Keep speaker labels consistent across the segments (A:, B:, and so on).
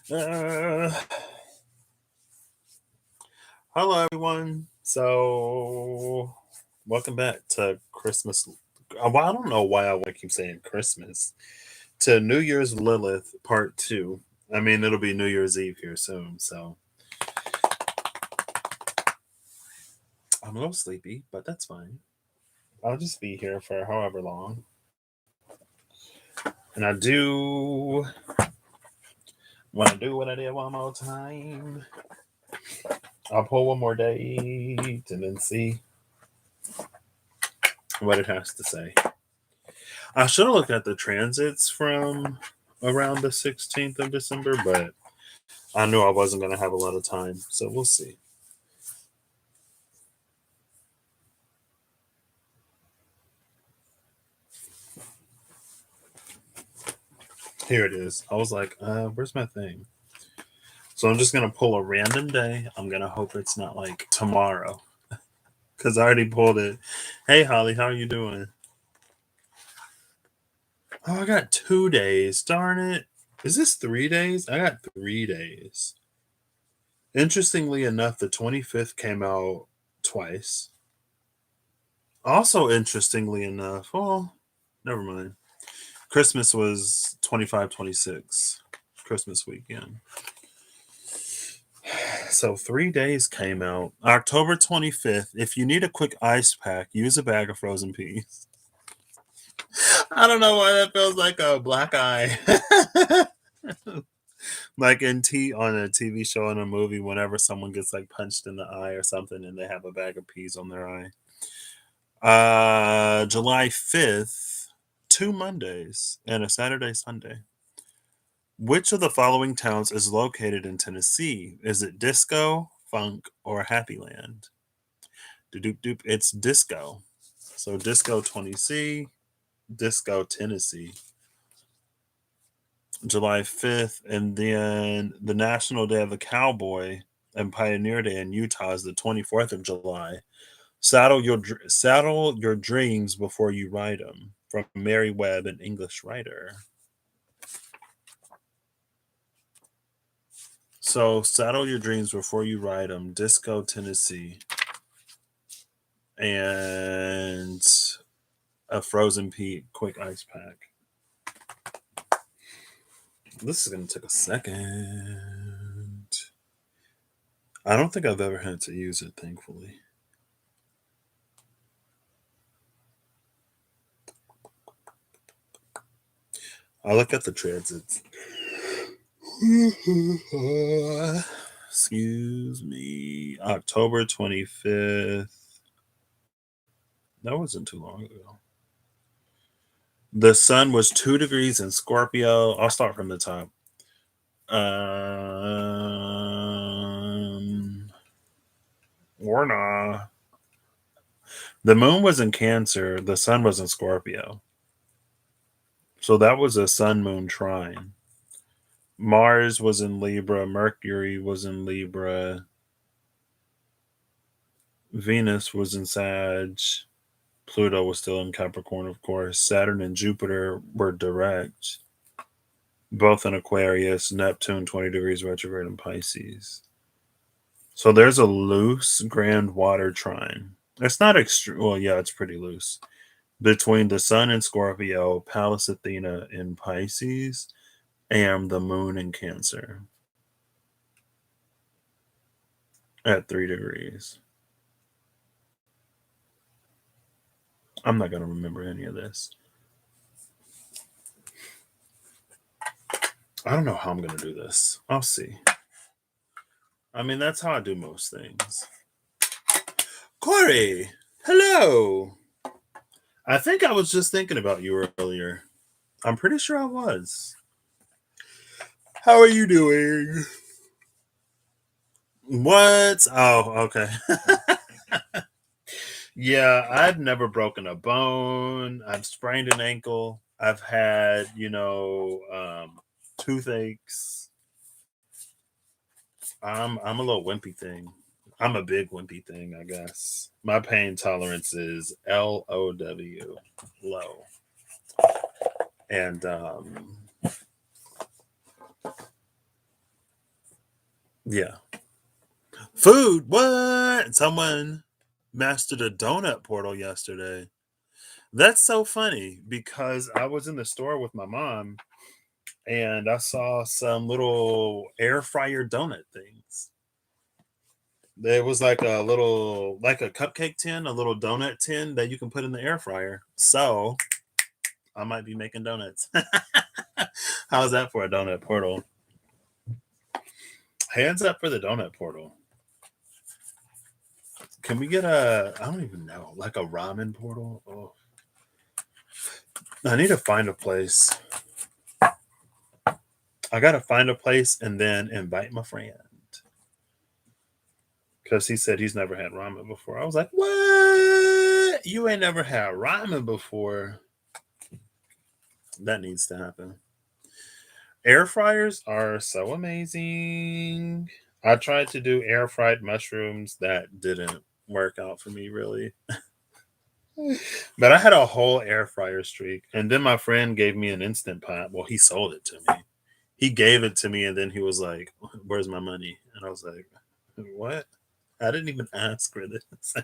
A: Uh, Hello, everyone. So, welcome back to Christmas. Well, I don't know why I want to keep saying Christmas. To New Year's Lilith Part 2. I mean, it'll be New Year's Eve here soon, so I'm a little sleepy, but that's fine. I'll just be here for however long. And I do want to do what I did one more time. I'll pull one more date and then see what it has to say. I should have looked at the transits from around the 16th of December, but I knew I wasn't going to have a lot of time, so we'll see. Here it is. I was like, where's my thing? So I'm just going to pull a random day. I'm going to hope it's not like tomorrow because I already pulled it. Hey, Holly, how are you doing? Oh, I got 2 days. Darn it. Is this 3 days? I got 3 days. Interestingly enough, the 25th came out twice. Also, interestingly enough, well, never mind. Christmas was 25, 26. Christmas weekend. So 3 days came out. October 25th. If you need a quick ice pack, use a bag of frozen peas. I don't know why that feels like a black eye. Like on a TV show and a movie, whenever someone gets like punched in the eye or something and they have a bag of peas on their eye. July 5th, 2 Mondays and a Saturday, Sunday. Which of the following towns is located in Tennessee? Is it Disco, Funk, or Happy Land? Doop doop. It's Disco. So Disco, Tennessee. Disco, Tennessee. July 5th, and then the National Day of the Cowboy and Pioneer Day in Utah is the 24th of July. Saddle your dreams before you ride them. From Mary Webb, an English writer. So saddle your dreams before you ride them. Disco, Tennessee, and a frozen pea quick ice pack. This is gonna take a second. I don't think I've ever had to use it, thankfully. I look at the transits. Excuse me. October 25th. That wasn't too long ago. The sun was 2 degrees in Scorpio. I'll start from the top. Or nah. The moon was in Cancer. The sun was in Scorpio. So that was a sun moon trine. Mars was in Libra. Mercury was in Libra. Venus was in Sag. Pluto was still in Capricorn, of course. Saturn and Jupiter were direct, both in Aquarius. Neptune, 20 degrees retrograde in Pisces. So there's a loose grand water trine. It's not extreme. Well, yeah, it's pretty loose. Between the sun in Scorpio, Pallas Athena in Pisces, and the moon in Cancer at 3 degrees. I'm not going to remember any of this. I don't know how I'm going to do this. I'll see. I mean, that's how I do most things. Corey, hello. I think I was just thinking about you earlier. I'm pretty sure I was. How are you doing? What? Oh, okay. Yeah, I've never broken a bone. I've sprained an ankle. I've had, toothaches. I'm a little wimpy thing. I'm a big wimpy thing, I guess. My pain tolerance is LOW, low. And Yeah. Food. What? Someone mastered a donut portal yesterday. That's so funny because I was in the store with my mom and I saw some little air fryer donut things. There was like a little, like a cupcake tin, a little donut tin that you can put in the air fryer. So I might be making donuts. How's that for a donut portal? Hands up for the donut portal. Can we get I don't even know, like a ramen portal? Oh, I need to find a place. I got to find a place and then invite my friend. Because he said he's never had ramen before. I was like, what? You ain't never had ramen before? That needs to happen. Air fryers are so amazing. I tried to do air fried mushrooms. That didn't work out for me, really. But I had a whole air fryer streak. And then my friend gave me an Instant Pot. Well, he sold it to me. He gave it to me and then he was like, where's my money? And I was like, what? I didn't even ask for this.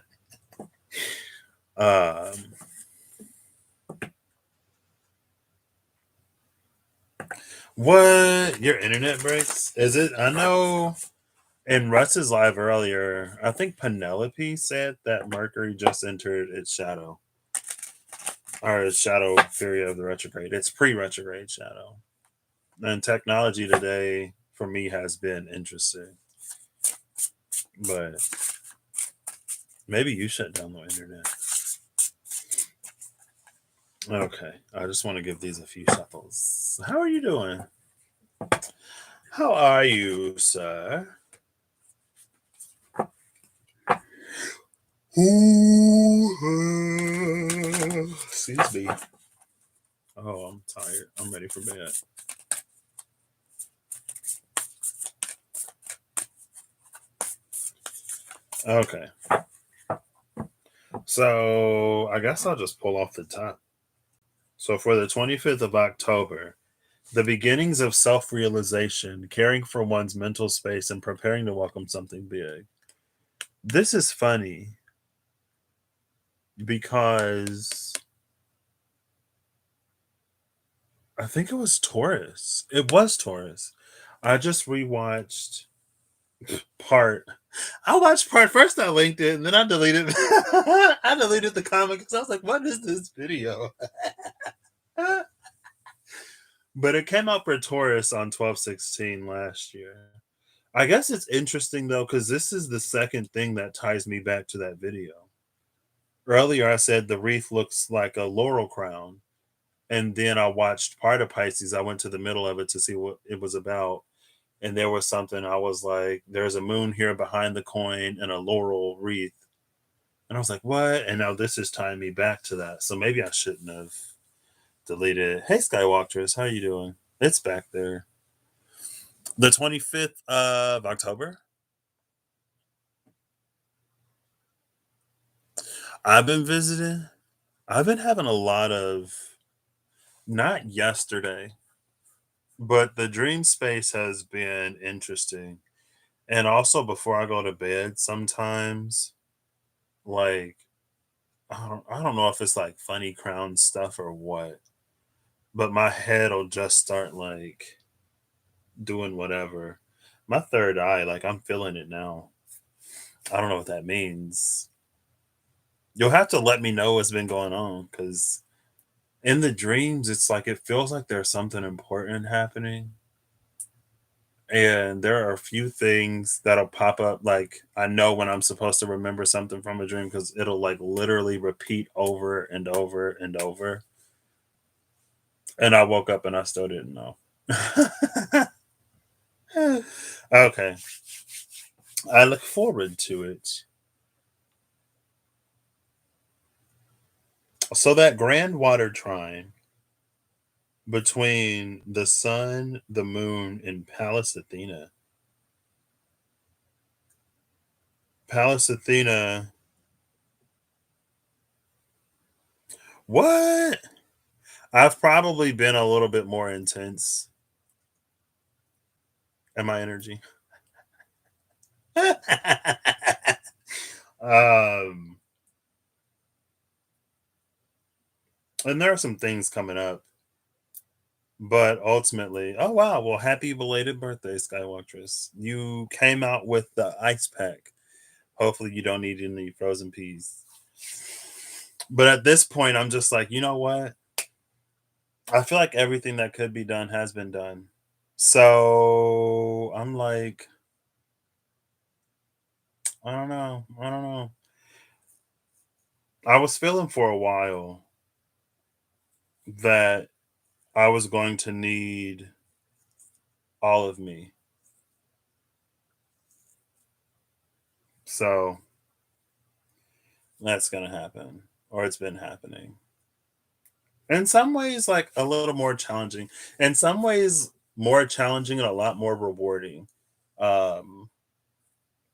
A: What? Your internet breaks? Is it? I know in Russ's live earlier, I think Penelope said that Mercury just entered its shadow. Or its shadow period of the retrograde. It's pre-retrograde shadow. And technology today, for me, has been interesting. But maybe you shut down the internet. Okay. I just want to give these a few shuffles. How are you doing? How are you, sir? Excuse me. Oh, I'm tired. I'm ready for bed. Okay. So I guess I'll just pull off the top. So for the 25th of October, the beginnings of self realization, caring for one's mental space, and preparing to welcome something big. This is funny because I think it was Taurus. It was Taurus. I just rewatched part. I watched part first. I linked it and then I deleted. I deleted the comment because I was like, "What is this video?" But it came out for Taurus on 12/16 last year. I guess it's interesting though because this is the second thing that ties me back to that video. Earlier, I said the wreath looks like a laurel crown, and then I watched part of Pisces. I went to the middle of it to see what it was about, and there was something I was like, "There's a moon here behind the coin and a laurel wreath," and I was like, "What?" And now this is tying me back to that. So maybe I shouldn't have deleted it. Hey, Skywalkers, how you doing? It's back there. The 25th of October. I've been visiting. I've been having a lot of, not yesterday, but the dream space has been interesting. And also before I go to bed, sometimes like I don't know if it's like funny crown stuff or what, but my head'll just start like doing whatever. My third eye, like I'm feeling it now. I don't know what that means. You'll have to let me know what's been going on because in the dreams, it's like it feels like there's something important happening. And there are a few things that'll pop up. Like I know when I'm supposed to remember something from a dream because it'll like literally repeat over and over and over. And I woke up and I still didn't know. Okay. I look forward to it. So that grand water trine between the sun, the moon, and Pallas Athena. Pallas Athena. What? I've probably been a little bit more intense in my energy. um, and there are some things coming up, but ultimately, oh wow, well, happy belated birthday, Skywalkeress. You came out with the ice pack. Hopefully, you don't need any frozen peas. But at this point, I'm just like, you know what? I feel like everything that could be done has been done. So I'm like, I don't know. I don't know. I was feeling for a while that I was going to need all of me. So that's going to happen, or it's been happening. In some ways, like a little more challenging. In some ways, more challenging and a lot more rewarding. Um,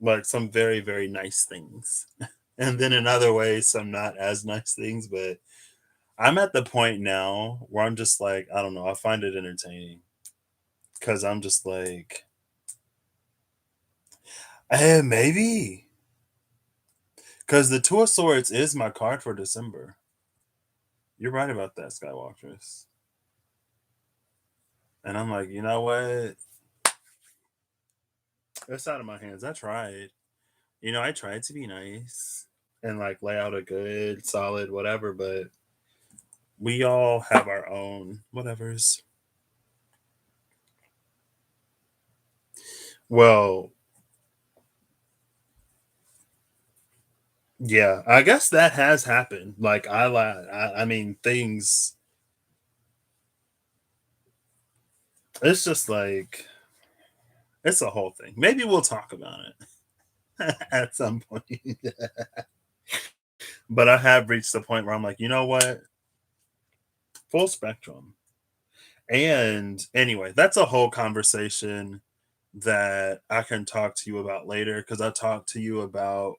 A: like some very, very nice things. And then in other ways, some not as nice things. But I'm at the point now where I'm just like, I don't know, I find it entertaining because I'm just like, maybe. Because the Two of Swords is my card for December. You're right about that, Skywalkers. And I'm like, you know what? It's out of my hands. I tried. I tried to be nice and like lay out a good, solid whatever, but we all have our own whatevers. Well, yeah, I guess that has happened. Like I mean, things. It's just like it's a whole thing. Maybe we'll talk about it at some point. But I have reached the point where I'm like, you know what? Full spectrum. And anyway, that's a whole conversation that I can talk to you about later because I talked to you about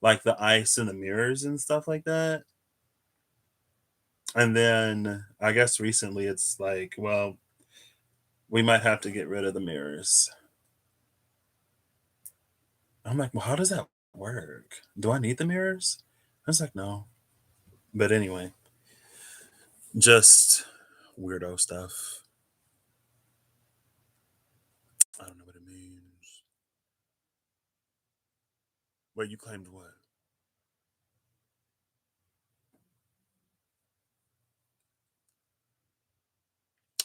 A: like the ice and the mirrors and stuff like that. And then I guess recently it's like, well, we might have to get rid of the mirrors. I'm like, well, how does that work? Do I need the mirrors? I was like, no. But anyway, just weirdo stuff. I don't know what it means. Wait, you claimed what?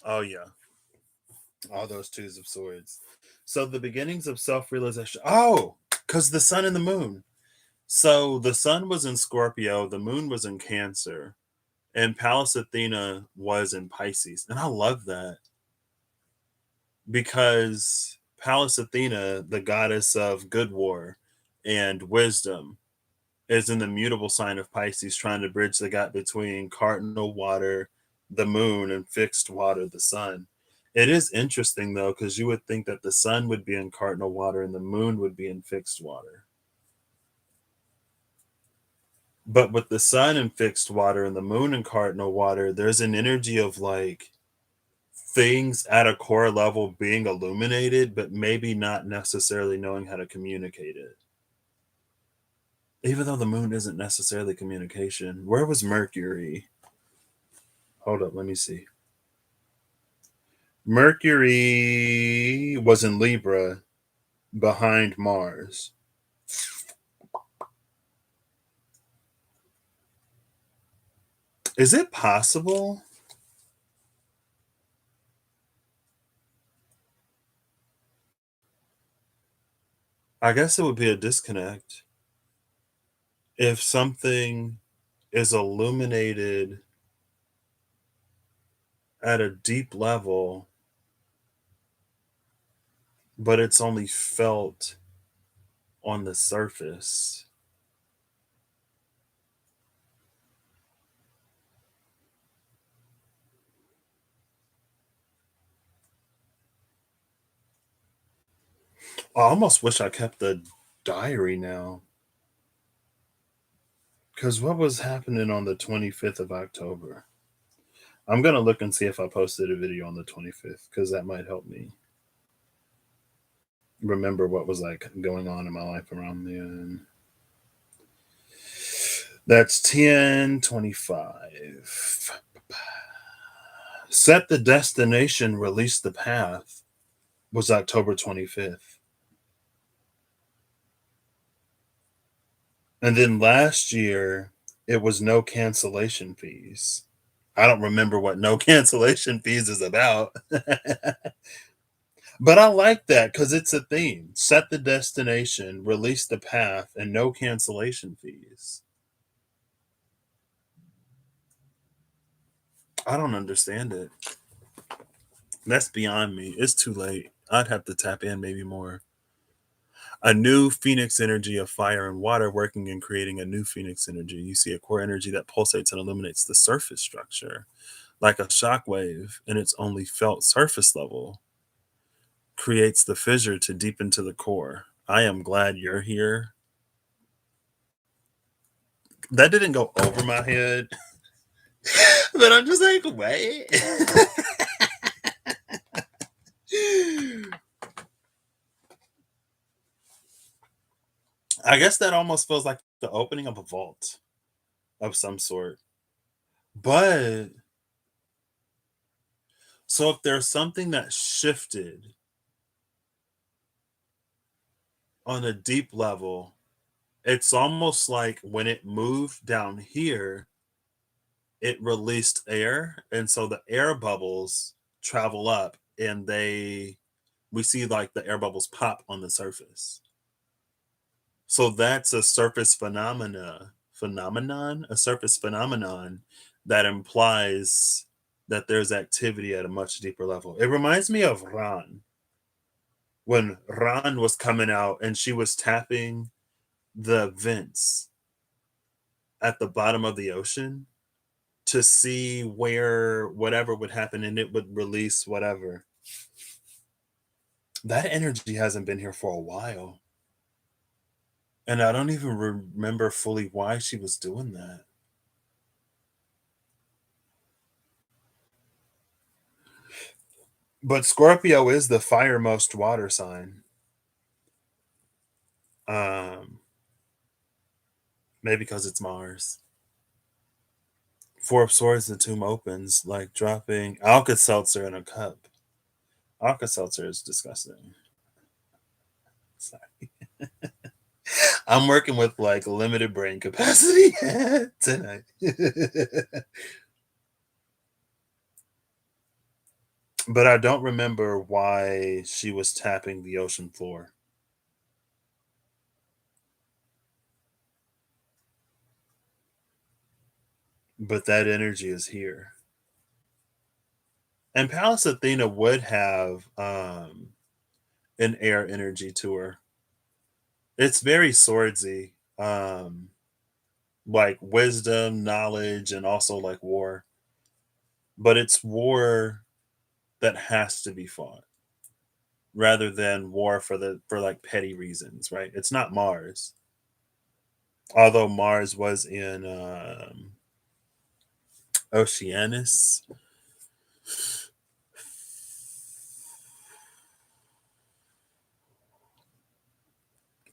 A: Oh yeah, all those twos of swords. So the beginnings of self-realization. Oh, because the sun and the moon. So the sun was in Scorpio, the moon was in Cancer, and Pallas Athena was in Pisces. And I love that because Pallas Athena, the goddess of good war and wisdom, is in the mutable sign of Pisces, trying to bridge the gap between cardinal water, the moon, and fixed water, the sun. It is interesting though, because you would think that the sun would be in cardinal water and the moon would be in fixed water. But with the sun in fixed water and the moon in cardinal water, there's an energy of like things at a core level being illuminated, but maybe not necessarily knowing how to communicate it. Even though the moon isn't necessarily communication. Where was Mercury? Hold up, let me see. Mercury was in Libra behind Mars. Is it possible? I guess it would be a disconnect. If something is illuminated at a deep level, but it's only felt on the surface. I almost wish I kept the diary now. Because what was happening on the 25th of October? I'm going to look and see if I posted a video on the 25th because that might help me. remember what was like going on in my life around then. That's 1025. Set the destination, release the path was October 25th. And then last year, it was no cancellation fees. I don't remember what no cancellation fees is about. But I like that because it's a theme. Set the destination, release the path, and no cancellation fees. I don't understand it. That's beyond me. It's too late. I'd have to tap in maybe more. A new phoenix energy of fire and water working and creating a new phoenix energy. You see a core energy that pulsates and illuminates the surface structure like a shock wave, and its only felt surface level creates the fissure to deepen to the core. I am glad you're here. That didn't go over my head, but I'm just like, wait. I guess that almost feels like the opening of a vault of some sort. But so if there's something that shifted on a deep level, it's almost like when it moved down here, it released air. And so the air bubbles travel up and we see like the air bubbles pop on the surface. So that's a surface phenomenon, a surface phenomenon that implies that there's activity at a much deeper level. It reminds me of Ran, when Ran was coming out and she was tapping the vents at the bottom of the ocean to see where whatever would happen and it would release whatever. That energy hasn't been here for a while. And I don't even remember fully why she was doing that. But Scorpio is the firemost water sign. Um, maybe because it's Mars. Four of Swords, the tomb opens, like dropping Alka-Seltzer in a cup. Alka-Seltzer is disgusting. Sorry. I'm working with like limited brain capacity tonight. But I don't remember why she was tapping the ocean floor. But that energy is here. And Pallas Athena would have an air energy to her. It's very swordsy. Like wisdom, knowledge, and also like war. But it's war that has to be fought rather than war for like petty reasons, right? It's not Mars. Although Mars was in Oceanus.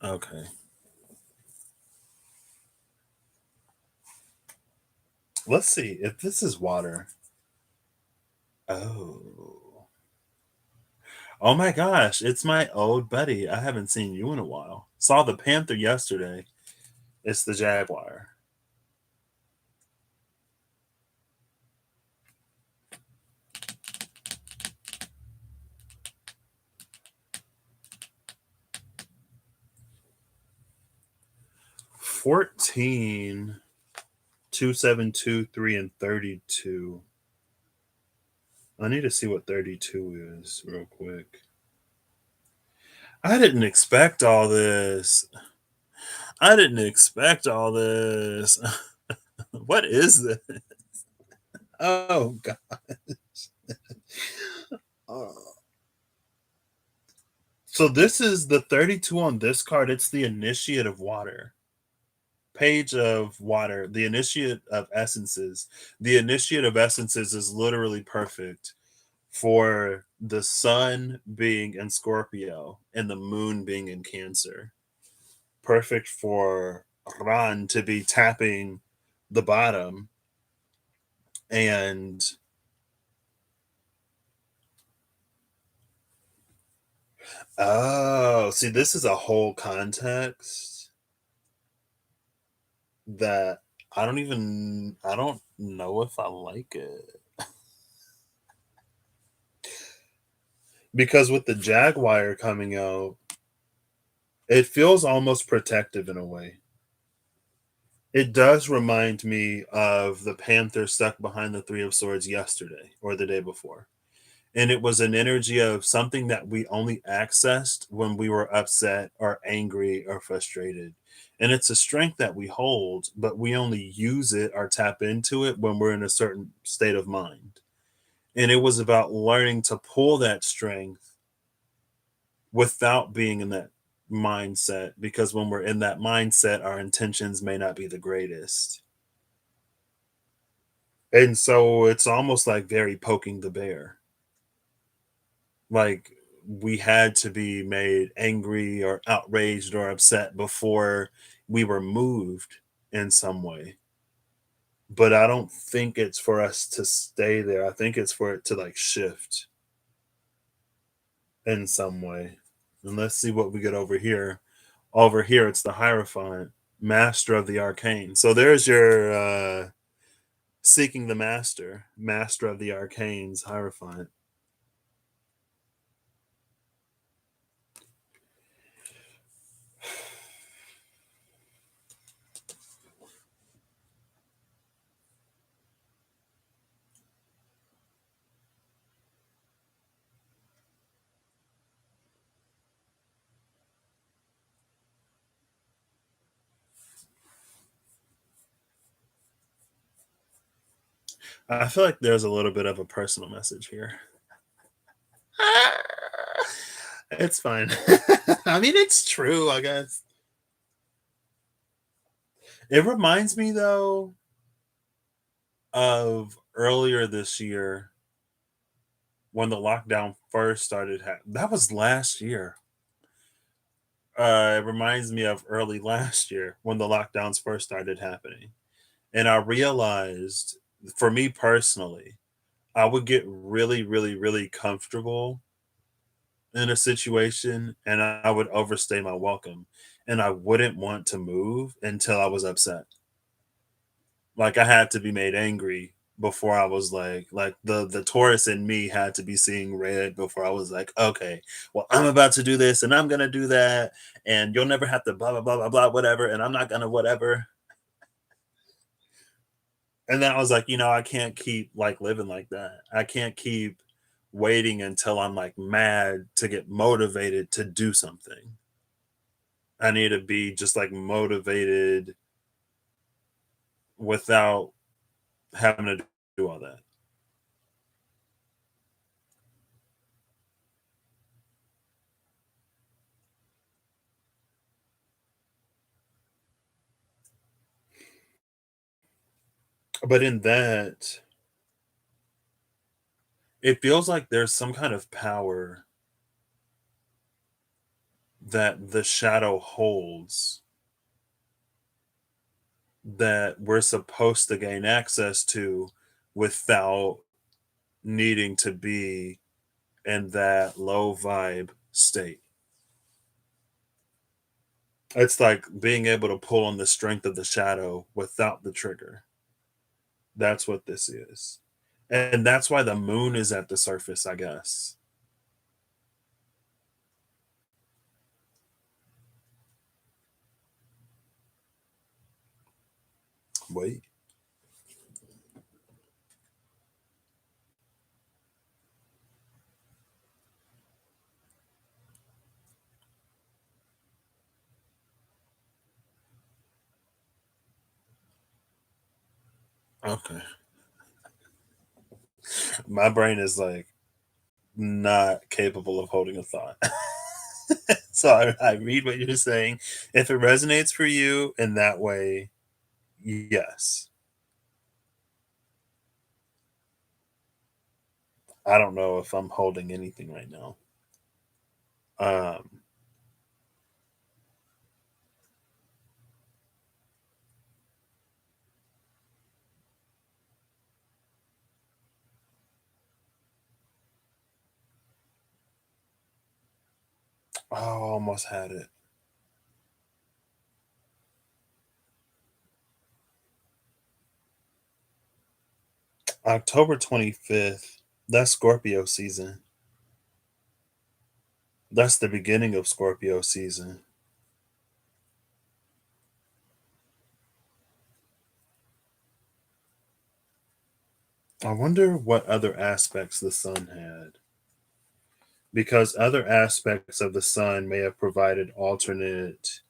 A: Okay. Let's see if this is water. Oh. Oh my gosh, it's my old buddy. I haven't seen you in a while. Saw the panther yesterday. It's the jaguar. $14, 2, 7, 2, 3, and 32. I need to see what 32 is real quick. I didn't expect all this. I didn't expect all this. What is this? Oh god. Oh. So this is the 32 on this card. It's the initiate of water. Page of water. The initiate of essences. The initiate of essences is literally perfect for the sun being in Scorpio and the moon being in Cancer. Perfect for Ran to be tapping the bottom. And oh, see, this is a whole context that I don't know if I like it. Because with the Jaguar coming out, it feels almost protective in a way. It does remind me of the Panther stuck behind the Three of Swords yesterday or the day before. And it was an energy of something that we only accessed when we were upset or angry or frustrated. And it's a strength that we hold, but we only use it or tap into it when we're in a certain state of mind. And it was about learning to pull that strength without being in that mindset, because when we're in that mindset, our intentions may not be the greatest. And so it's almost like very poking the bear. Like, we had to be made angry or outraged or upset before we were moved in some way. But I don't think it's for us to stay there. I think it's for it to like shift in some way. And let's see what we get over here. Over here, it's the Hierophant, Master of the Arcane. So there's your seeking the Master, Master of the Arcanes, Hierophant. I feel like there's a little bit of a personal message here. It's fine. I mean, it's true, I guess. It reminds me, though, of earlier this year when the lockdown first started. That was last year. It reminds me of early last year when the lockdowns first started happening. And I realized, for me personally, I would get really, really, really comfortable in a situation and I would overstay my welcome. And I wouldn't want to move until I was upset. Like, I had to be made angry before I was like the Taurus in me had to be seeing red before I was like, okay, well, I'm about to do this and I'm gonna do that, and you'll never have to blah blah blah blah blah whatever, and I'm not gonna whatever. And then I was like, I can't keep like living like that. I can't keep waiting until I'm like mad to get motivated to do something. I need to be just like motivated without having to do all that. But in that, it feels like there's some kind of power that the shadow holds that we're supposed to gain access to without needing to be in that low vibe state. It's like being able to pull on the strength of the shadow without the trigger. That's what this is. And that's why the moon is at the surface, I guess. Wait. Okay. My brain is like not capable of holding a thought. So I read what you're saying. If it resonates for you in that way, yes. I don't know if I'm holding anything right now. Um, oh, I almost had it. October 25th. That's Scorpio season. That's the beginning of Scorpio season. I wonder what other aspects the sun had. Because other aspects of the sun may have provided alternate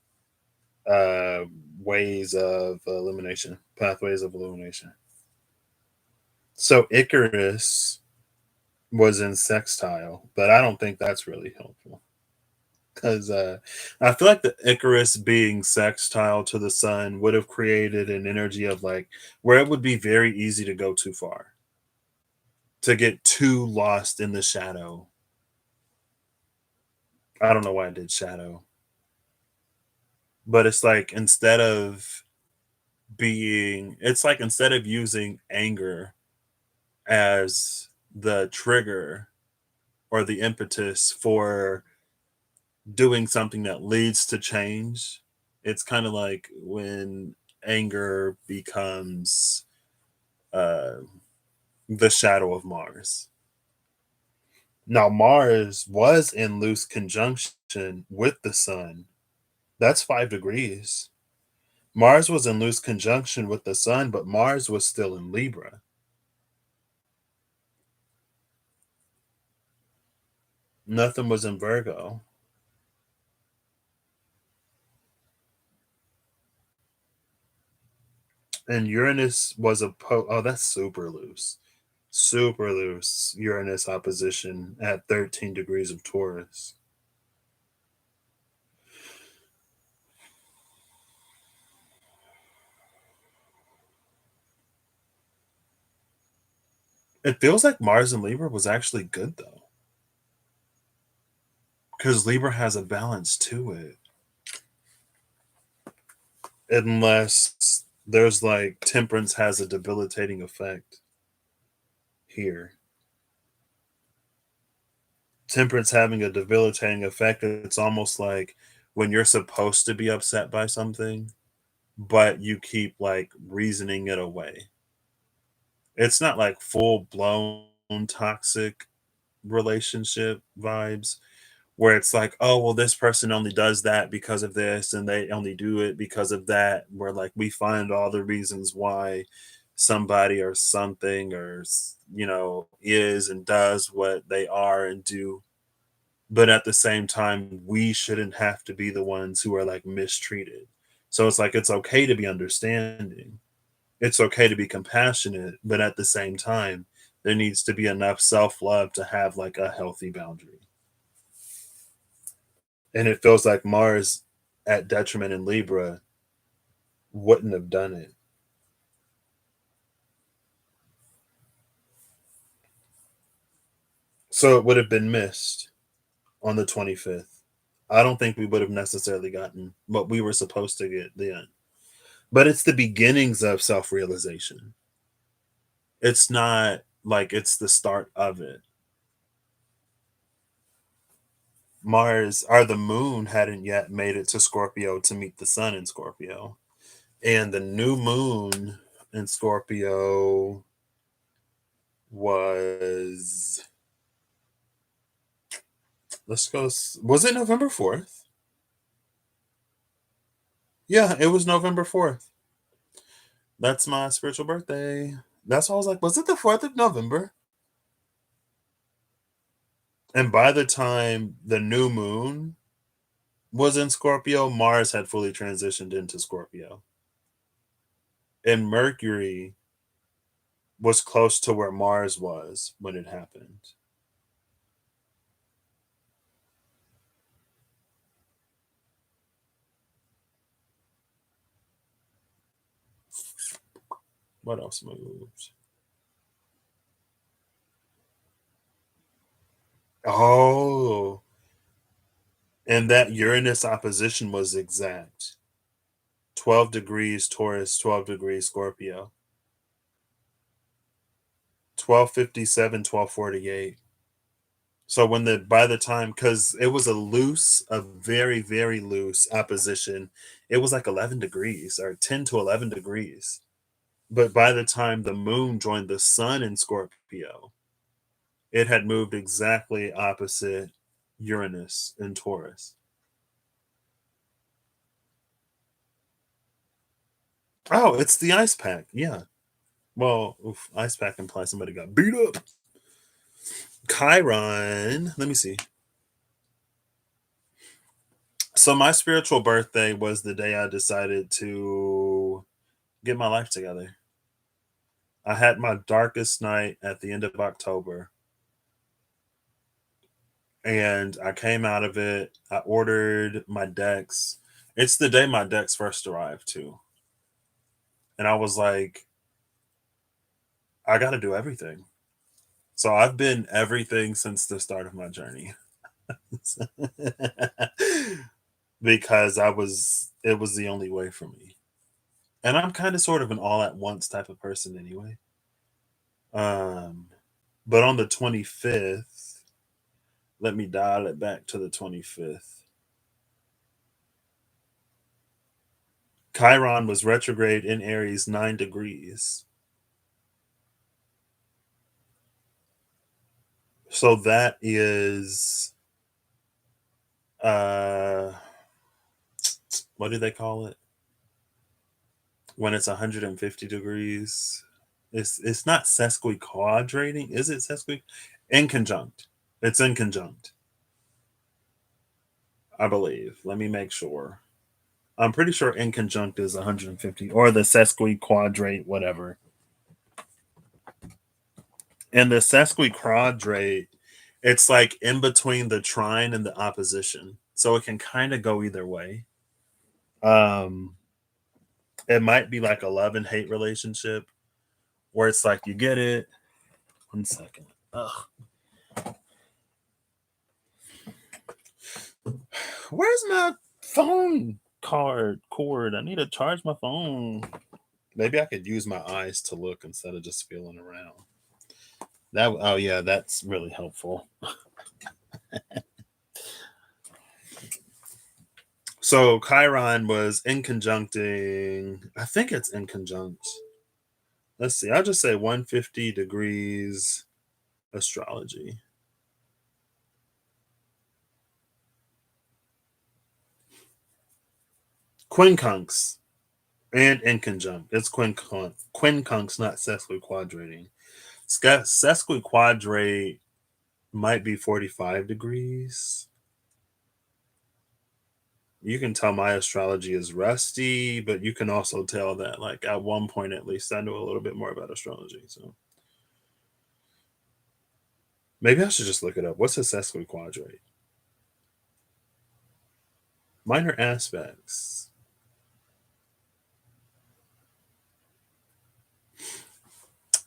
A: uh, ways of elimination, pathways of elimination. So Icarus was in sextile, but I don't think that's really helpful because I feel like the Icarus being sextile to the sun would have created an energy of like where it would be very easy to go too far, to get too lost in the shadow. I don't know why I did shadow, but it's like instead of using anger as the trigger or the impetus for doing something that leads to change, it's kind of like when anger becomes uh, the shadow of Mars. Now, Mars was in loose conjunction with the sun. That's 5 degrees. Mars was in loose conjunction with the sun, but Mars was still in Libra. Nothing was in Virgo. And Uranus was oh, that's super loose. Super loose. Uranus opposition at 13 degrees of Taurus. It feels like Mars and Libra was actually good though, because Libra has a balance to it. Unless there's like Temperance has a debilitating effect here. Temperance having a debilitating effect, it's almost like when you're supposed to be upset by something, but you keep like reasoning it away. It's not like full blown toxic relationship vibes where it's like, oh, well, this person only does that because of this and they only do it because of that. Where like we find all the reasons why somebody or something is and does what they are and do. But at the same time, we shouldn't have to be the ones who are like mistreated. So it's like it's okay to be understanding, it's okay to be compassionate, but at the same time, there needs to be enough self love to have like a healthy boundary. And it feels like Mars at detriment in Libra wouldn't have done it. So it would have been missed on the 25th. I don't think we would have necessarily gotten what we were supposed to get then. But it's the beginnings of self realization. It's not like it's the start of it. Mars or the moon hadn't yet made it to Scorpio to meet the sun in Scorpio. And the new moon in Scorpio was, let's go, was it November 4th? Yeah, it was November 4th. That's my spiritual birthday. That's why I was like, was it the 4th of November? And by the time the new moon was in Scorpio, Mars had fully transitioned into Scorpio. And Mercury was close to where Mars was when it happened. What else moved? Oh, and that Uranus opposition was exact. 12 degrees Taurus, 12 degrees Scorpio. 1257, 1248. So by the time, because it was a very, very loose opposition, it was like 11 degrees or 10 to 11 degrees. But by the time the moon joined the sun in Scorpio, it had moved exactly opposite Uranus in Taurus. Oh, it's the ice pack. Yeah. Well, ice pack implies somebody got beat up. Chiron. Let me see. So my spiritual birthday was the day I decided to get my life together. I had my darkest night at the end of October, and I came out of it. I ordered my decks. It's the day my decks first arrived too. And I was like, I got to do everything. So I've been everything since the start of my journey. Because it was the only way for me. And I'm kind of sort of an all at once type of person anyway. Um, but on the 25th, let me dial it back to the 25th. Chiron was retrograde in Aries 9 degrees. So that is uh what do they call it? When it's 150 degrees. It's not sesquiquadrating, is it in conjunct? It's in conjunct, I believe. Let me make sure. I'm pretty sure in conjunct is 150 or the sesquiquadrate, whatever. And the sesquiquadrate, it's like in between the trine and the opposition. So it can kind of go either way. Um, it might be like a love and hate relationship where it's like you get it. 1 second. Ugh. Where's my phone cord? I need to charge my phone. Maybe I could use my eyes to look instead of just feeling around. Oh yeah, that's really helpful. So Chiron was in conjuncting. I think it's in conjunct. Let's see. I'll just say 150 degrees astrology. Quincunx and in conjunct. It's quincunx, not sesquiquadrating. Sesquiquadrate might be 45 degrees. You can tell my astrology is rusty, but you can also tell that, like, at one point at least, I know a little bit more about astrology. So maybe I should just look it up. What's a sesquiquadrate? Minor aspects.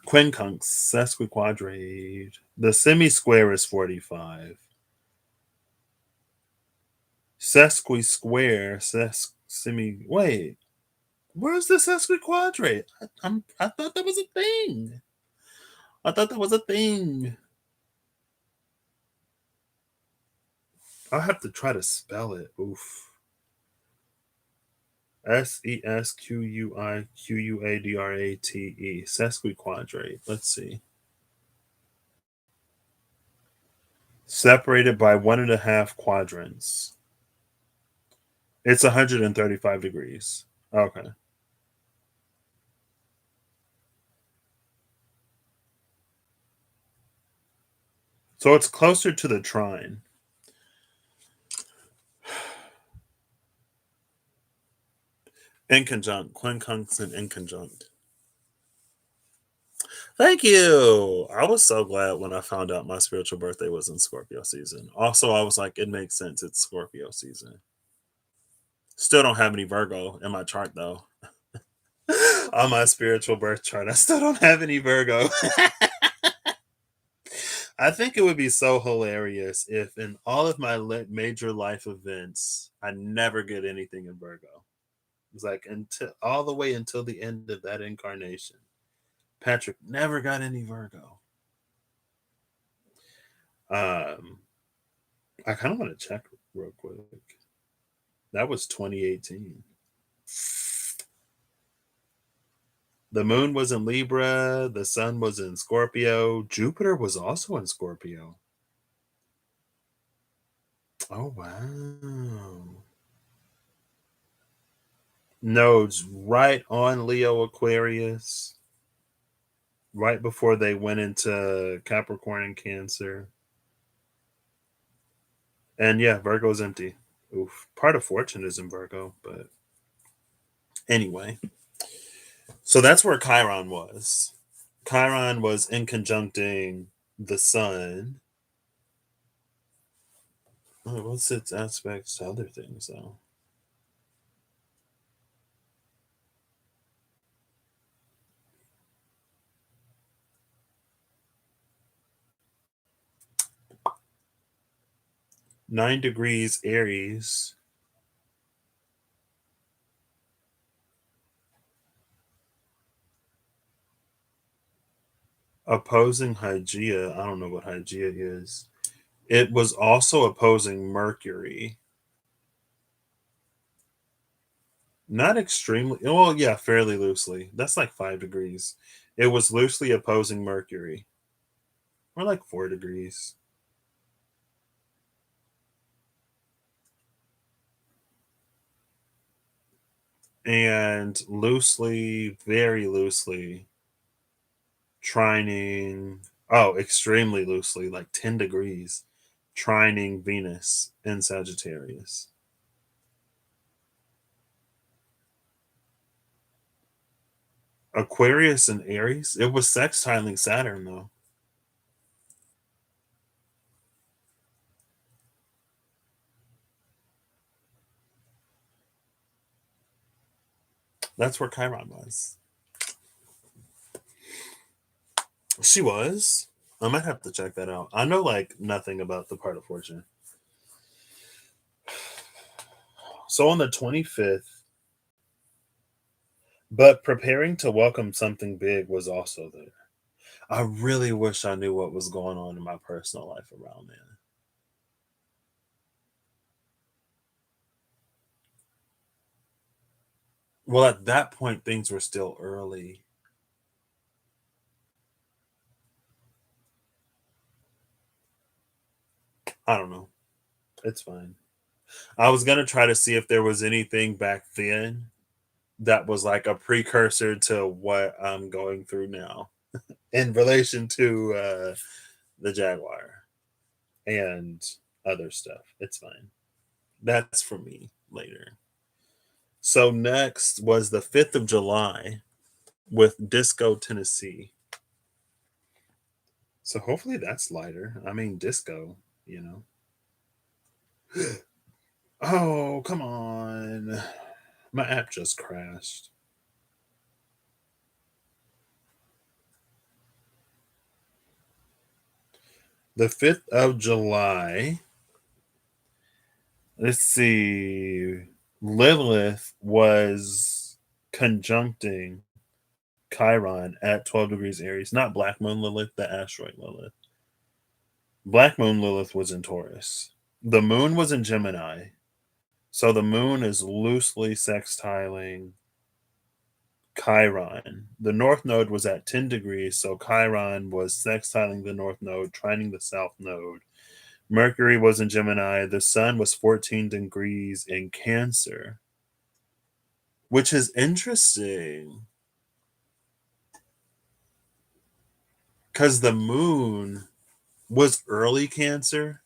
A: Quincunx, sesquiquadrate. The semi-square is 45. Sesqui-square, wait, where's the sesquiquadrate? I thought that was a thing. I thought that was a thing. I'll have to try to spell it. Oof. Sesquiquadrate. Sesquiquadrate. Let's see. Separated by 1.5 quadrants. It's 135 degrees. Okay. So it's closer to the trine. In conjunct. Quincunx and in conjunct. Thank you. I was so glad when I found out my spiritual birthday was in Scorpio season. Also, I was like, it makes sense. It's Scorpio season. Still don't have any Virgo in my chart though. On my spiritual birth chart, I still don't have any Virgo. I think it would be so hilarious if in all of my major life events, I never get anything in Virgo. It's like until all the way until the end of that incarnation. Patrick never got any Virgo. Um, I kind of want to check real quick. That was 2018. The moon was in Libra, the sun was in Scorpio, Jupiter was also in Scorpio. Oh, wow. Nodes right on Leo Aquarius, right before they went into Capricorn and Cancer. And yeah, Virgo's empty. Oof. Part of fortune is in Virgo, but anyway. So that's where Chiron was. Chiron was in conjuncting the sun. Oh, what's its aspects to other things, though? Nine degrees Aries. Opposing Hygeia. I don't know what Hygeia is. It was also opposing Mercury. Not extremely. Well, yeah, fairly loosely. That's like 5 degrees. It was loosely opposing Mercury. Or like 4 degrees. And loosely, very loosely, trining. Oh, extremely loosely, like 10 degrees, trining Venus in Sagittarius. Aquarius and Aries. It was sextiling Saturn, though. That's where Chiron was. She was. I might have to check that out. I know like nothing about the part of fortune. So on the 25th, but preparing to welcome something big was also there. I really wish I knew what was going on in my personal life around then. Well, at that point, things were still early. I don't know. It's fine. I was going to try to see if there was anything back then that was like a precursor to what I'm going through now in relation to the Jaguar and other stuff. It's fine. That's for me later. So next was the 5th of July with Disco Tennessee. So hopefully that's lighter. I mean, disco, you know. Oh, come on. My app just crashed. The 5th of July. Let's see. Lilith was conjuncting Chiron at 12 degrees Aries. Not Black Moon Lilith, the asteroid Lilith. Black Moon Lilith was in Taurus. The moon was in Gemini. So the moon is loosely sextiling Chiron. The north node was at 10 degrees, so Chiron was sextiling the north node, trining the south node. Mercury was in Gemini. The sun was 14 degrees in Cancer, which is interesting because the moon was early Cancer.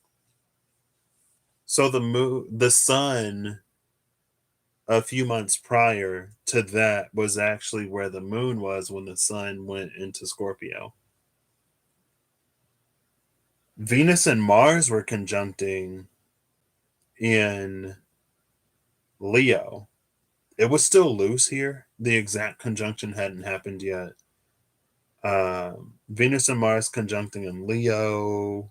A: So the sun a few months prior to that was actually where the moon was when the sun went into Scorpio. Venus and Mars were conjuncting in Leo. It was still loose here. The exact conjunction hadn't happened yet. Venus and Mars conjuncting in Leo.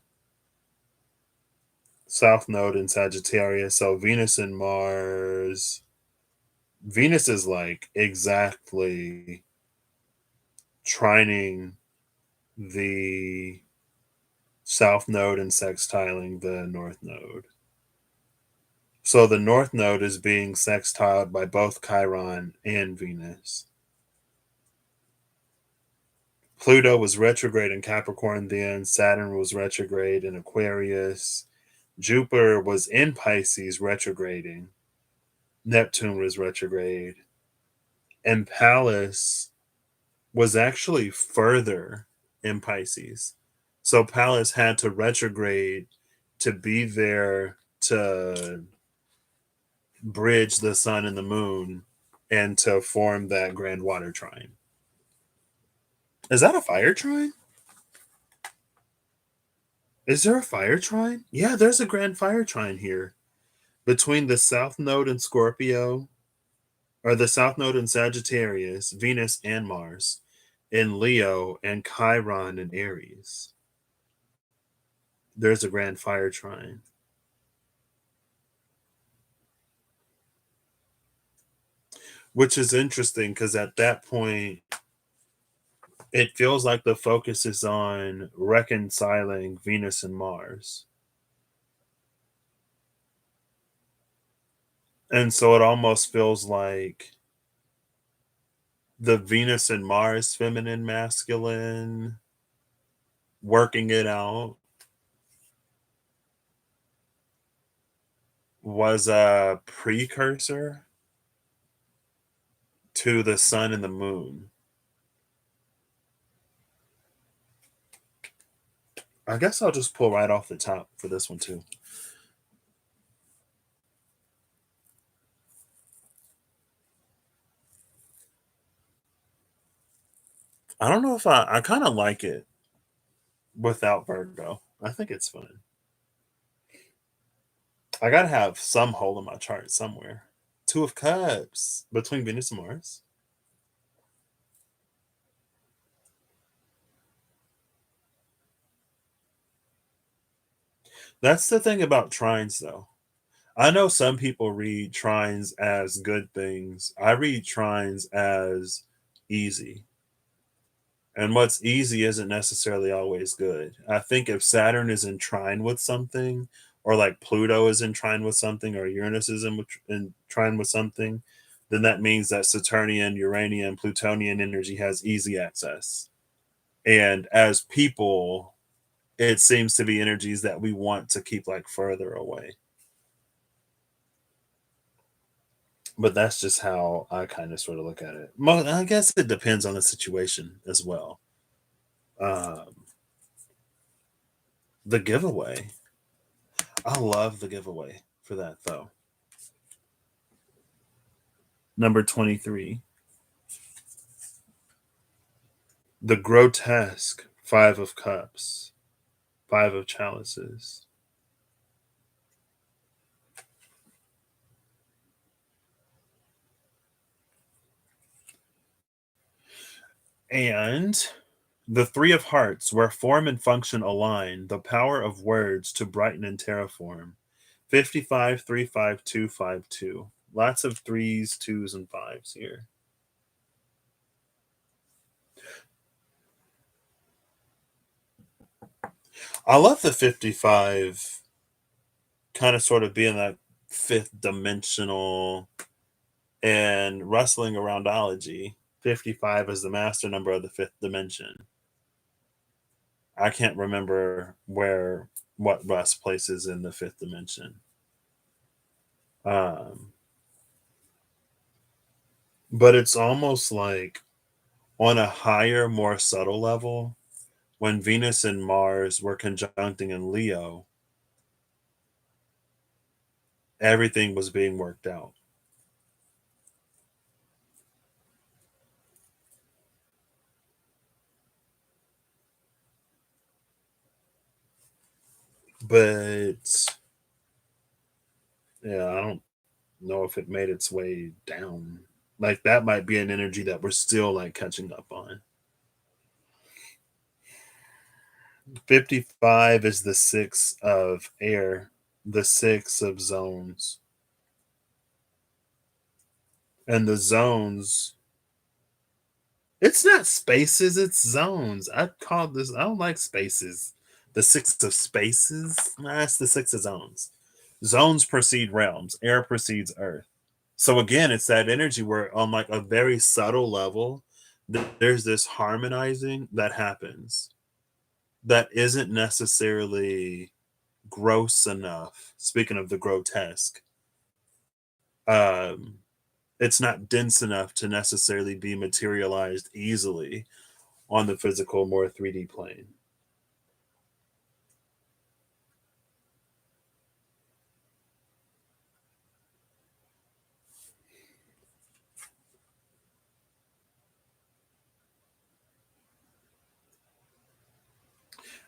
A: South Node in Sagittarius. So Venus and Mars. Venus is like exactly trining the South Node and sextiling the North Node. So the North Node is being sextiled by both Chiron and Venus. Pluto was retrograde in Capricorn then. Saturn was retrograde in Aquarius. Jupiter was in Pisces retrograding. Neptune was retrograde. And Pallas was actually further in Pisces. So Pallas had to retrograde to be there to bridge the sun and the moon and to form that grand water trine. Is that a fire trine? Is there a fire trine? Yeah, there's a grand fire trine here between the South Node in Scorpio, or the South Node in Sagittarius, Venus and Mars, in Leo, and Chiron in Aries. There's a grand fire trine. Which is interesting because at that point, it feels like the focus is on reconciling Venus and Mars. And so it almost feels like the Venus and Mars feminine masculine working it out was a precursor to the sun and the moon. I guess I'll just pull right off the top for this one too. I don't know if I kind of like it without Virgo. I think it's fun. I gotta have some hole in my chart somewhere. Two of Cups between Venus and Mars. That's the thing about trines, though. I know some people read trines as good things. I read trines as easy. And what's easy isn't necessarily always good. I think if Saturn is in trine with something, or like Pluto is in trine with something, or Uranus is in trine with something, then that means that Saturnian, Uranian, Plutonian energy has easy access. And as people, it seems to be energies that we want to keep like further away. But that's just how I kind of sort of look at it. I guess it depends on the situation as well. Um, the giveaway. I love the giveaway for that though. Number 23. The grotesque Five of Cups, Five of Chalices. And the Three of Hearts, where form and function align, the power of words to brighten and terraform. 55, 35252. Lots of threes, twos, and fives here. I love the 55 kind of sort of being that fifth dimensional and wrestling aroundology. 55 is the master number of the fifth dimension. I can't remember what Russ places in the fifth dimension. Um, but it's almost like on a higher, more subtle level, when Venus and Mars were conjuncting in Leo, everything was being worked out. But yeah, I don't know if it made its way down. Like that might be an energy that we're still like catching up on. 55 is the 6 of air, the 6 of zones. And the zones, it's not spaces, it's zones. I call this, I don't like spaces. The 6 of spaces, nah, it's the 6 of zones. Zones precede realms, air precedes earth. So again, it's that energy where on like a very subtle level, there's this harmonizing that happens that isn't necessarily gross enough. Speaking of the grotesque, um, it's not dense enough to necessarily be materialized easily on the physical, more 3D plane.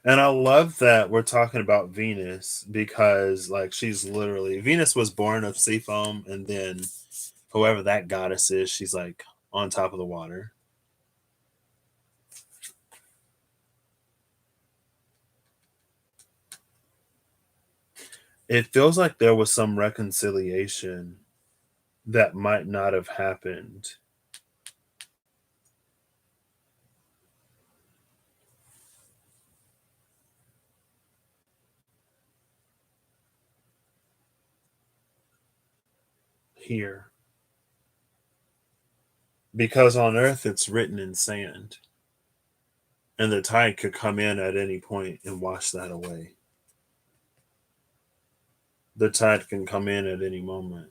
A: And I love that we're talking about Venus because, like, she's literally Venus was born of sea foam, and then whoever that goddess is, she's like on top of the water. It feels like there was some reconciliation that might not have happened here because on Earth it's written in sand, and the tide could come in at any point and wash that away. The tide can come in at any moment.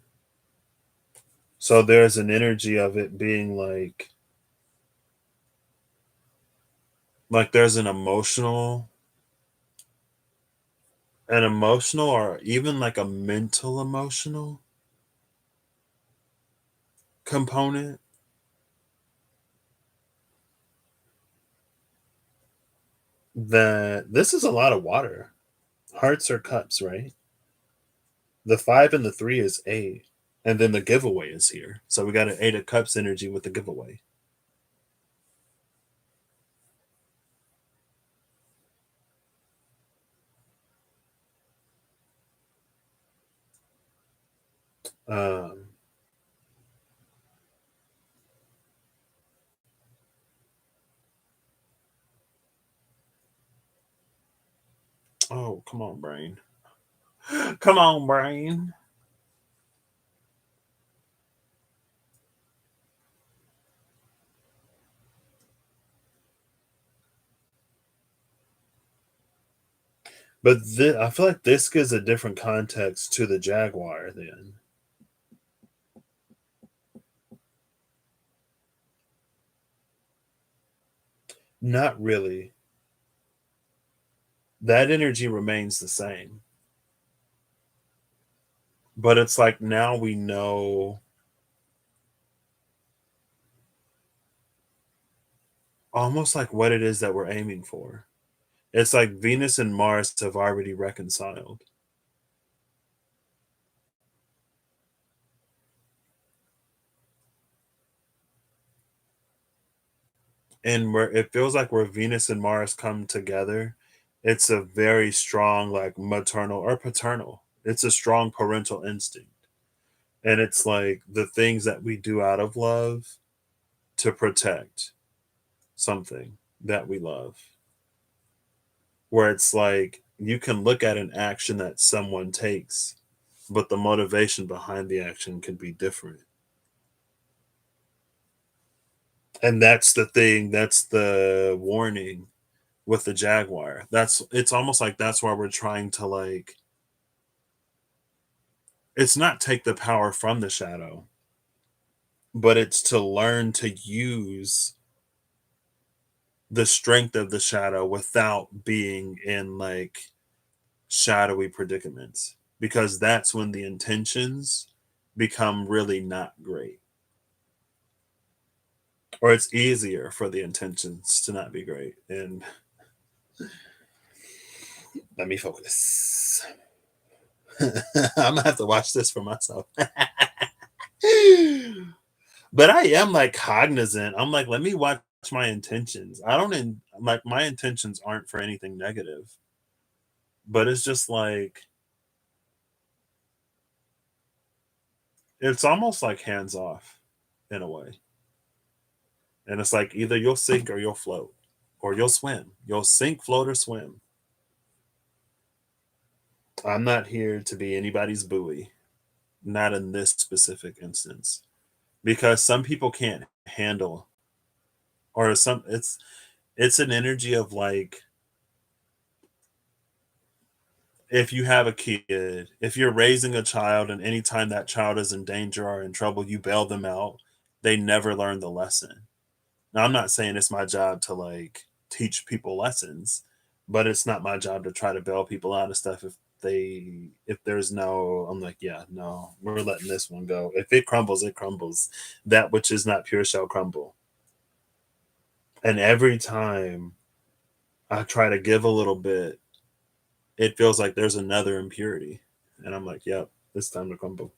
A: So there's an energy of it being like there's an emotional or even like a mental emotional component that this is a lot of water. Hearts or cups, right? The 5 and the 3 is 8. And then the giveaway is here. So we got an 8 of cups energy with the giveaway. Um, oh, come on, brain. Come on, brain. But I feel like this gives a different context to the Jaguar then. Not really. That energy remains the same. But it's like now we know almost like what it is that we're aiming for. It's like Venus and Mars have already reconciled. And where it feels like where Venus and Mars come together, it's a very strong, like maternal or paternal. It's a strong parental instinct. And it's like the things that we do out of love to protect something that we love. Where it's like you can look at an action that someone takes, but the motivation behind the action can be different. And that's the thing, that's the warning with the Jaguar. It's almost like that's why we're trying to like it's not take the power from the shadow, but it's to learn to use the strength of the shadow without being in like shadowy predicaments because that's when the intentions become really not great. Or it's easier for the intentions to not be great. And let me focus. I'm gonna have to watch this for myself. But I am like cognizant. I'm like, let me watch my intentions. I don't like my intentions aren't for anything negative, but it's just like it's almost like hands off in a way. And it's like either you'll sink or you'll float or you'll swim. You'll sink, float, or swim. I'm not here to be anybody's buoy, not in this specific instance, because some people can't handle, or some it's an energy of like if you have a kid, if you're raising a child and anytime that child is in danger or in trouble, you bail them out, they never learn the lesson. Now, I'm not saying it's my job to like teach people lessons, but it's not my job to try to bail people out of stuff if there's no, I'm like, yeah, no, we're letting this one go. If it crumbles, it crumbles. That which is not pure shall crumble. And every time I try to give a little bit, it feels like there's another impurity. And I'm like, yep, it's time to crumble.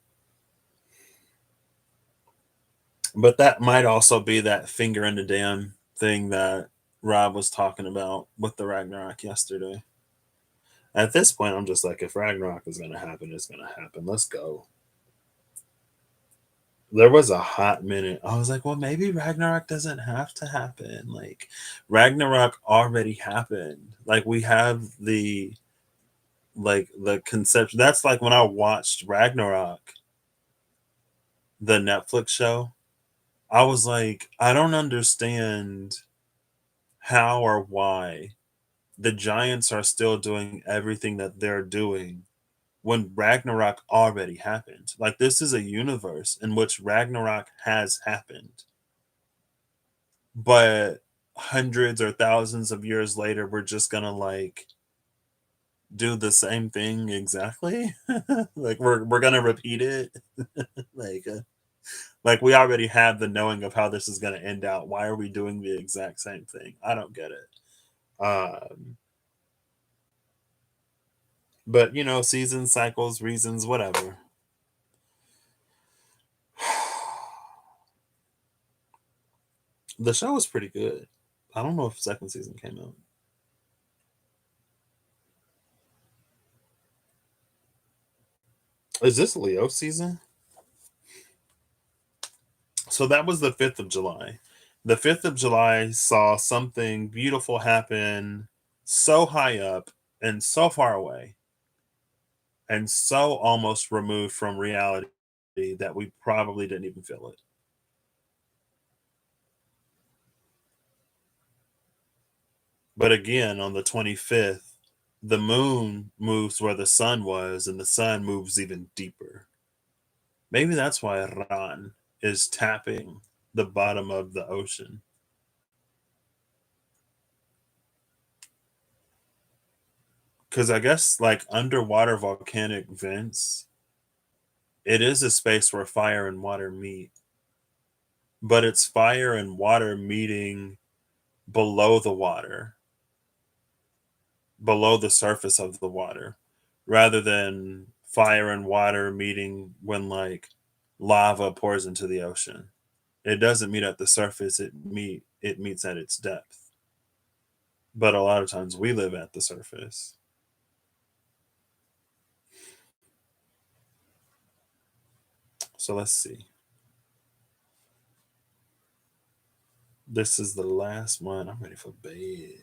A: But that might also be that finger in the dam thing that Rob was talking about with the Ragnarok yesterday. At this point, I'm just like, if Ragnarok is going to happen, it's going to happen. Let's go. There was a hot minute. I was like, well, maybe Ragnarok doesn't have to happen. Like, Ragnarok already happened. Like, we have the conception. That's like when I watched Ragnarok, the Netflix show. I was like, I don't understand how or why the giants are still doing everything that they're doing when Ragnarok already happened. Like, this is a universe in which Ragnarok has happened. But hundreds or thousands of years later, we're just gonna like do the same thing exactly. Like we're gonna repeat it. like uh, like we already have the knowing of how this is gonna end out. Why are we doing the exact same thing? I don't get it. Um, but season cycles, reasons, whatever. The show was pretty good. I don't know if second season came out. Is this Leo season? So that was the 5th of July. The 5th of July saw something beautiful happen so high up and so far away and so almost removed from reality that we probably didn't even feel it. But again, on the 25th, the moon moves where the sun was, and the sun moves even deeper. Maybe that's why Ran is tapping the bottom of the ocean. Because I guess, like underwater volcanic vents, it is a space where fire and water meet, but it's fire and water meeting below the water, below the surface of the water, rather than fire and water meeting when like lava pours into the ocean. It doesn't meet at the surface, it meets at its depth. But a lot of times we live at the surface. So let's see. This is the last one. I'm ready for bed.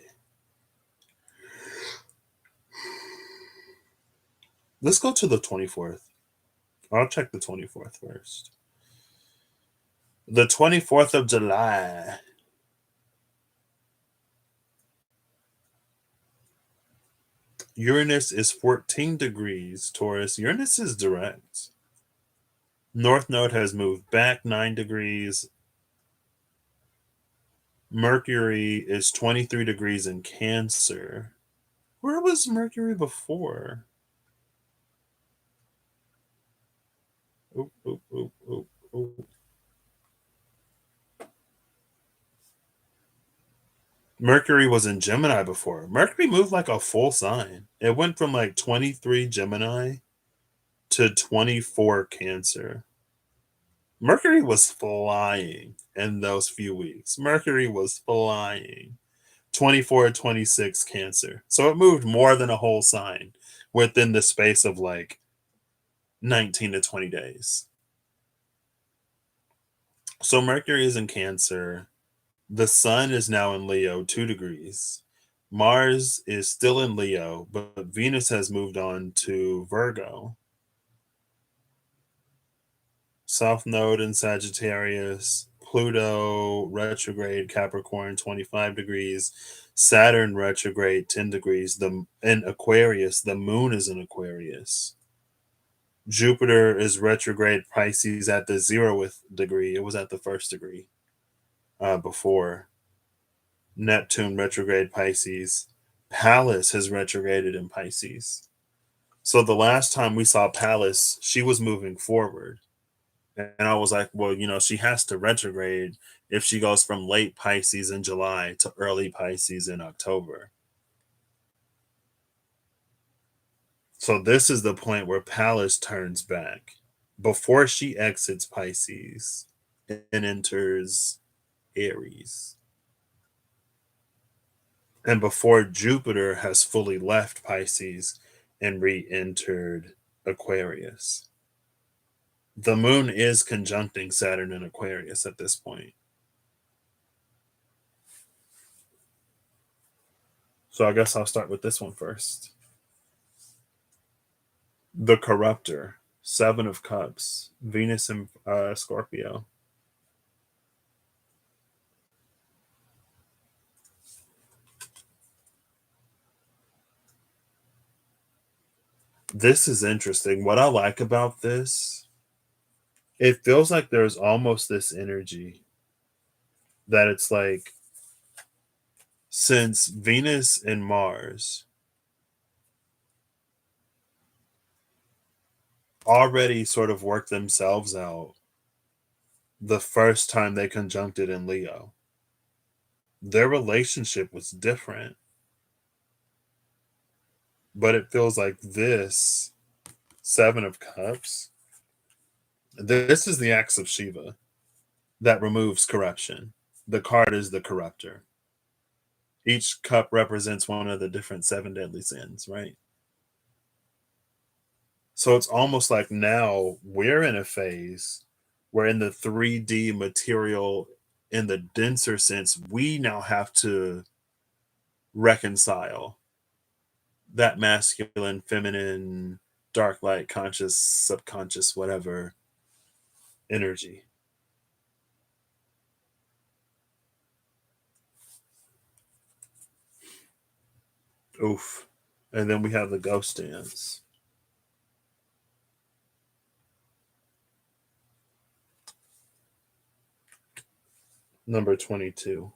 A: Let's go to the 24th. I'll check the 24th first. The 24th of July. Uranus is 14 degrees Taurus. Uranus is direct. North Node has moved back 9 degrees. Mercury is 23 degrees in Cancer. Where was Mercury before? Oop, oop, oop, oop, oop. Mercury was in Gemini before. Mercury moved like a full sign. It went from like 23 Gemini to 24 Cancer. Mercury was flying in those few weeks. Mercury was flying. 24, 26 Cancer. So it moved more than a whole sign within the space of like 19 to 20 days. So Mercury is in Cancer. The Sun is now in Leo, 2 degrees. Mars is still in Leo, but Venus has moved on to Virgo. South Node in Sagittarius, Pluto retrograde Capricorn 25 degrees, Saturn retrograde 10 degrees. In Aquarius, the moon is in Aquarius. Jupiter is retrograde Pisces at the 0th degree. It was at the 1st degree before. Neptune retrograde Pisces. Pallas has retrograded in Pisces. So the last time we saw Pallas, she was moving forward. And I was like, well, she has to retrograde if she goes from late Pisces in July to early Pisces in October. So this is the point where Pallas turns back before she exits Pisces and enters Aries. And before Jupiter has fully left Pisces and re-entered Aquarius. The moon is conjuncting Saturn in Aquarius at this point. So I guess I'll start with this one first. The Corruptor, 7 of Cups, Venus in Scorpio. This is interesting. What I like about this, it feels like there's almost this energy that it's like, since Venus and Mars already sort of worked themselves out the first time they conjuncted in Leo, their relationship was different. But it feels like this 7 of Cups, this is the axe of Shiva that removes corruption. The card is the Corruptor. Each cup represents one of the different 7 deadly sins, right? So it's almost like now we're in a phase where, in the 3D material, in the denser sense, we now have to reconcile that masculine, feminine, dark, light, conscious, subconscious, whatever energy. Oof. And then we have the ghost dance. Number 22.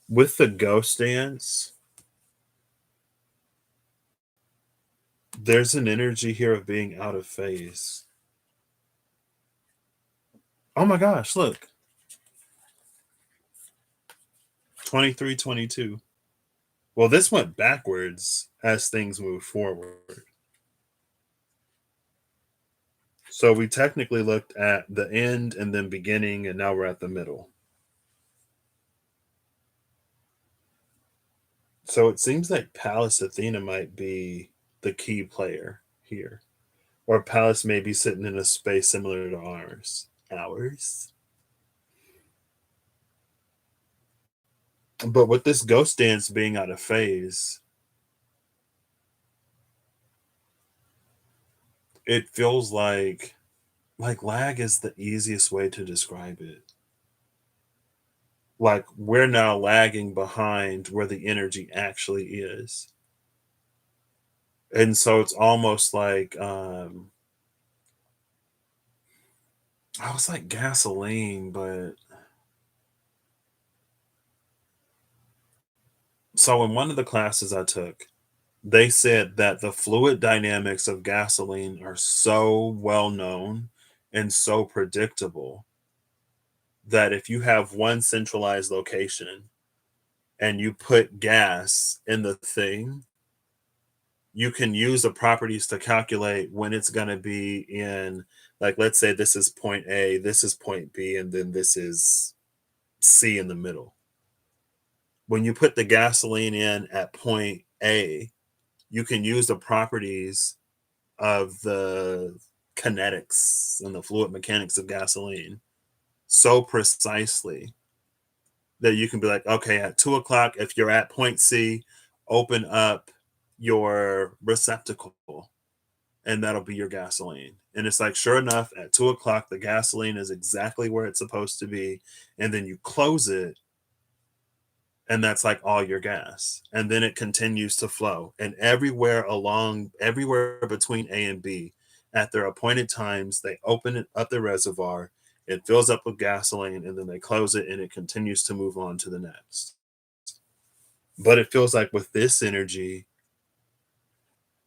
A: With the ghost dance, there's an energy here of being out of phase. Oh my gosh, look. 23, 22. Well, this went backwards as things move forward. So we technically looked at the end and then beginning, and now we're at the middle. So it seems like Pallas Athena might be the key player here. Or Pallas may be sitting in a space similar to ours. Ours? But with this ghost dance being out of phase, it feels like lag is the easiest way to describe it. Like we're now lagging behind where the energy actually is. And so it's almost like I was like gasoline, but so in one of the classes I took, they said that the fluid dynamics of gasoline are so well known and so predictable that if you have one centralized location and you put gas in the thing, you can use the properties to calculate when it's going to be in, like, let's say this is point A, this is point B, and then this is C in the middle. When you put the gasoline in at point A, you can use the properties of the kinetics and the fluid mechanics of gasoline so precisely that you can be like, okay, at 2 o'clock, if you're at point C, open up your receptacle and that'll be your gasoline. And it's like, sure enough, at 2 o'clock, the gasoline is exactly where it's supposed to be. And then you close it, and that's like all your gas. And then it continues to flow. And everywhere between A and B, at their appointed times, they open it up the reservoir, it fills up with gasoline, and then they close it and it continues to move on to the next. But it feels like with this energy,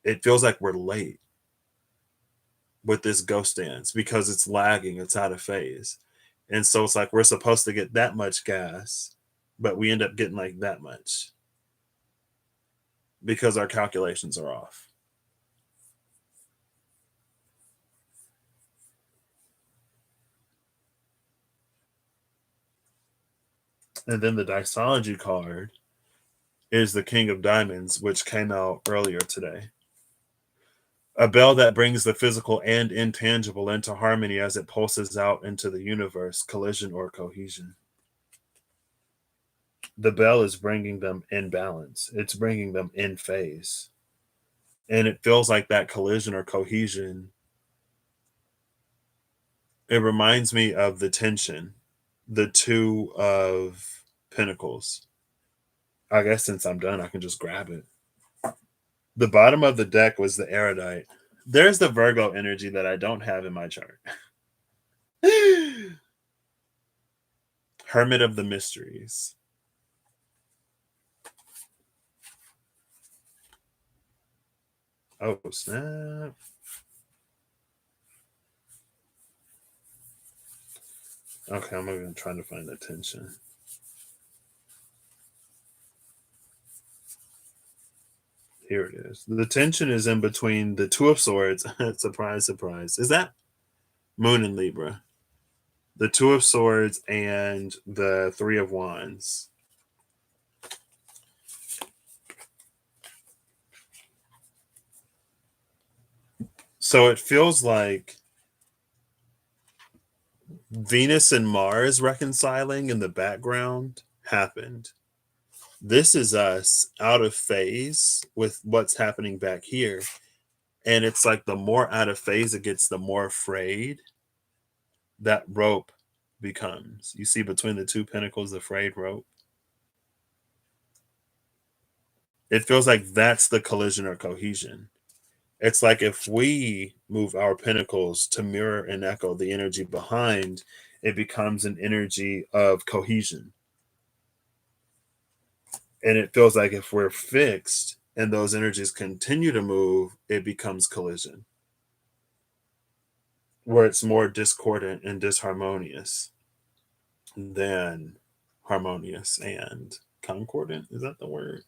A: it feels like we're late with this ghost dance because it's lagging, it's out of phase. And so it's like we're supposed to get that much gas, but we end up getting like that much because our calculations are off. And then the Dysology card is the King of Diamonds, which came out earlier today. A bell that brings the physical and intangible into harmony as it pulses out into the universe, collision or cohesion. The bell is bringing them in balance, it's bringing them in phase. And it feels like that collision or cohesion. It reminds me of the tension, the Two of Pentacles. I guess since I'm done, I can just grab it. The bottom of the deck was the Erudite. There's the Virgo energy that I don't have in my chart. Hermit of the Mysteries. Oh, snap. Okay, I'm going to try to find the tension. Here it is. The tension is in between the Two of Swords. Surprise, surprise. Is that Moon in Libra? The Two of Swords and the Three of Wands. So it feels like Venus and Mars reconciling in the background happened. This is us out of phase with what's happening back here. And it's like the more out of phase it gets, the more frayed that rope becomes. You see between the two pentacles, the frayed rope. It feels like that's the collision or cohesion. It's like if we move our pentacles to mirror and echo the energy behind, it becomes an energy of cohesion. And it feels like if we're fixed and those energies continue to move, it becomes collision, where it's more discordant and disharmonious than harmonious and concordant. Is that the word?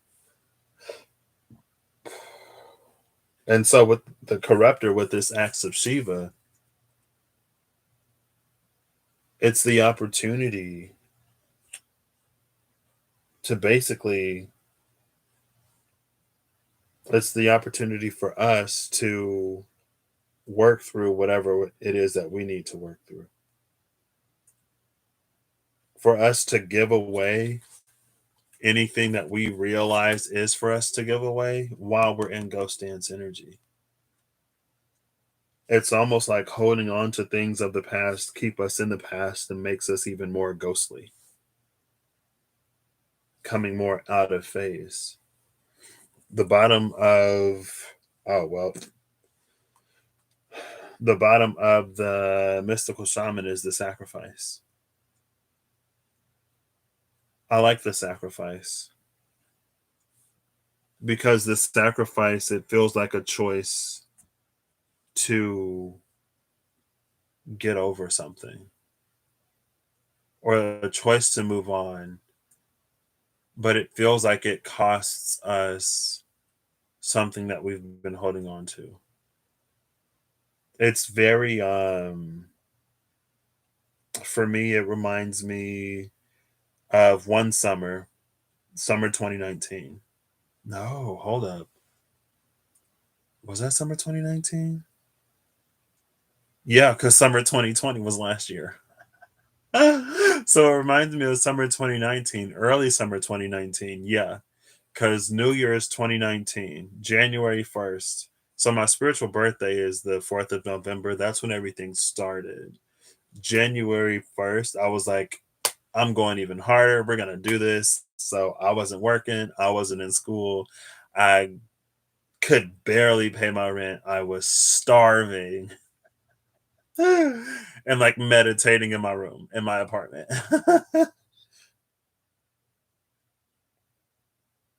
A: And so with the corruptor, with this axe of Shiva, it's the opportunity to basically, it's the opportunity for us to work through whatever it is that we need to work through. For us to give away anything that we realize is for us to give away while we're in ghost dance energy. It's almost like holding on to things of the past keep us in the past and makes us even more ghostly, coming more out of phase. The bottom of, oh well, the bottom of the mystical shaman is the sacrifice. I like the sacrifice because the sacrifice, it feels like a choice to get over something or a choice to move on, but it feels like it costs us something that we've been holding on to. It's very for me, it reminds me of one summer, summer 2019. No, hold up. Was that summer 2019? Yeah, because summer 2020 was last year. So it reminds me of summer 2019, early summer 2019. Yeah, because New Year's 2019, January 1st. So my spiritual birthday is the 4th of November. That's when everything started. January 1st, I was like, I'm going even harder. We're going to do this. So I wasn't working. I wasn't in school. I could barely pay my rent. I was starving and like meditating in my room, in my apartment.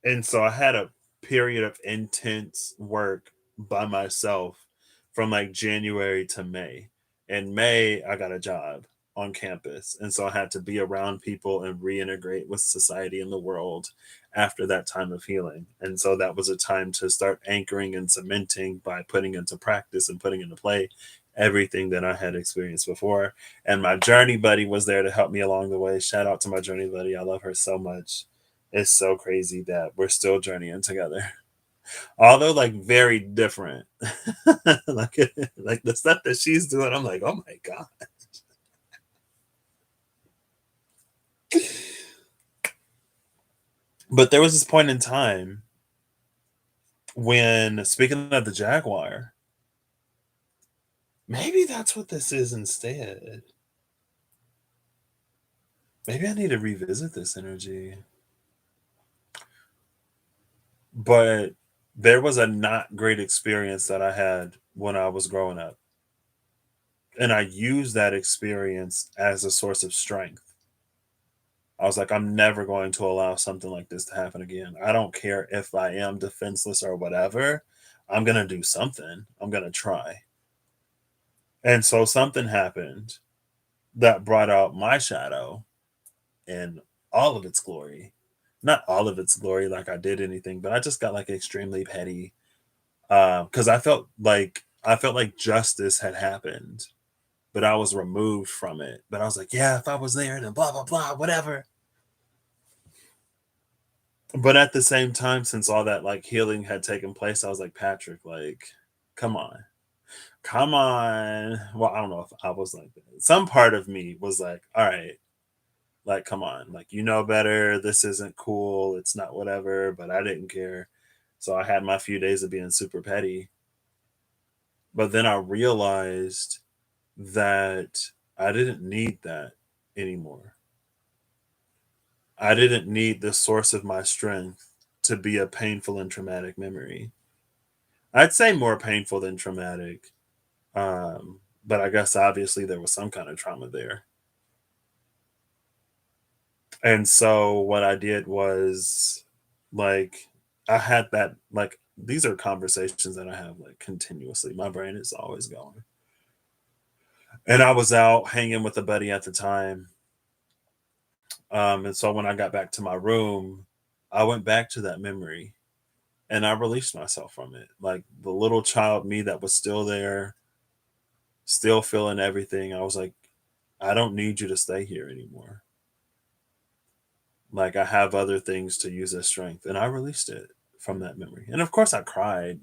A: And so I had a period of intense work by myself from like January to May. In May, I got a job on campus. And so I had to be around people and reintegrate with society and the world after that time of healing. And so that was a time to start anchoring and cementing by putting into practice and putting into play everything that I had experienced before. And my journey buddy was there to help me along the way. Shout out to my journey buddy. I love her so much. It's so crazy that we're still journeying together. Although like very different. like like the stuff that she's doing, I'm like, oh my God. But there was this point in time when, speaking of the Jaguar, maybe that's what this is instead. Maybe I need to revisit this energy. But there was a not great experience that I had when I was growing up. And I used that experience as a source of strength. I was like, I'm never going to allow something like this to happen again. I don't care if I am defenseless or whatever. I'm going to do something. I'm going to try. And so something happened that brought out my shadow in all of its glory. Not all of its glory, like I did anything, but I just got like extremely petty because I felt like justice had happened, but I was removed from it. But I was like, yeah, if I was there, then blah blah blah, whatever. But at the same time, since all that like healing had taken place, I was like, Patrick, like, come on, come on. Well, I don't know if I was like that. Some part of me was like, all right, like, come on, like, you know better. This isn't cool. It's not whatever, but I didn't care. So I had my few days of being super petty. But then I realized that I didn't need that anymore. I didn't need the source of my strength to be a painful and traumatic memory. I'd say more painful than traumatic. But I guess obviously there was some kind of trauma there. And so what I did was like I had that like these are conversations that I have like continuously. My brain is always going. And I was out hanging with a buddy at the time. And so when I got back to my room, I went back to that memory and I released myself from it. Like the little child me that was still there, still feeling everything. I was like, I don't need you to stay here anymore. Like I have other things to use as strength. And I released it from that memory. And of course I cried.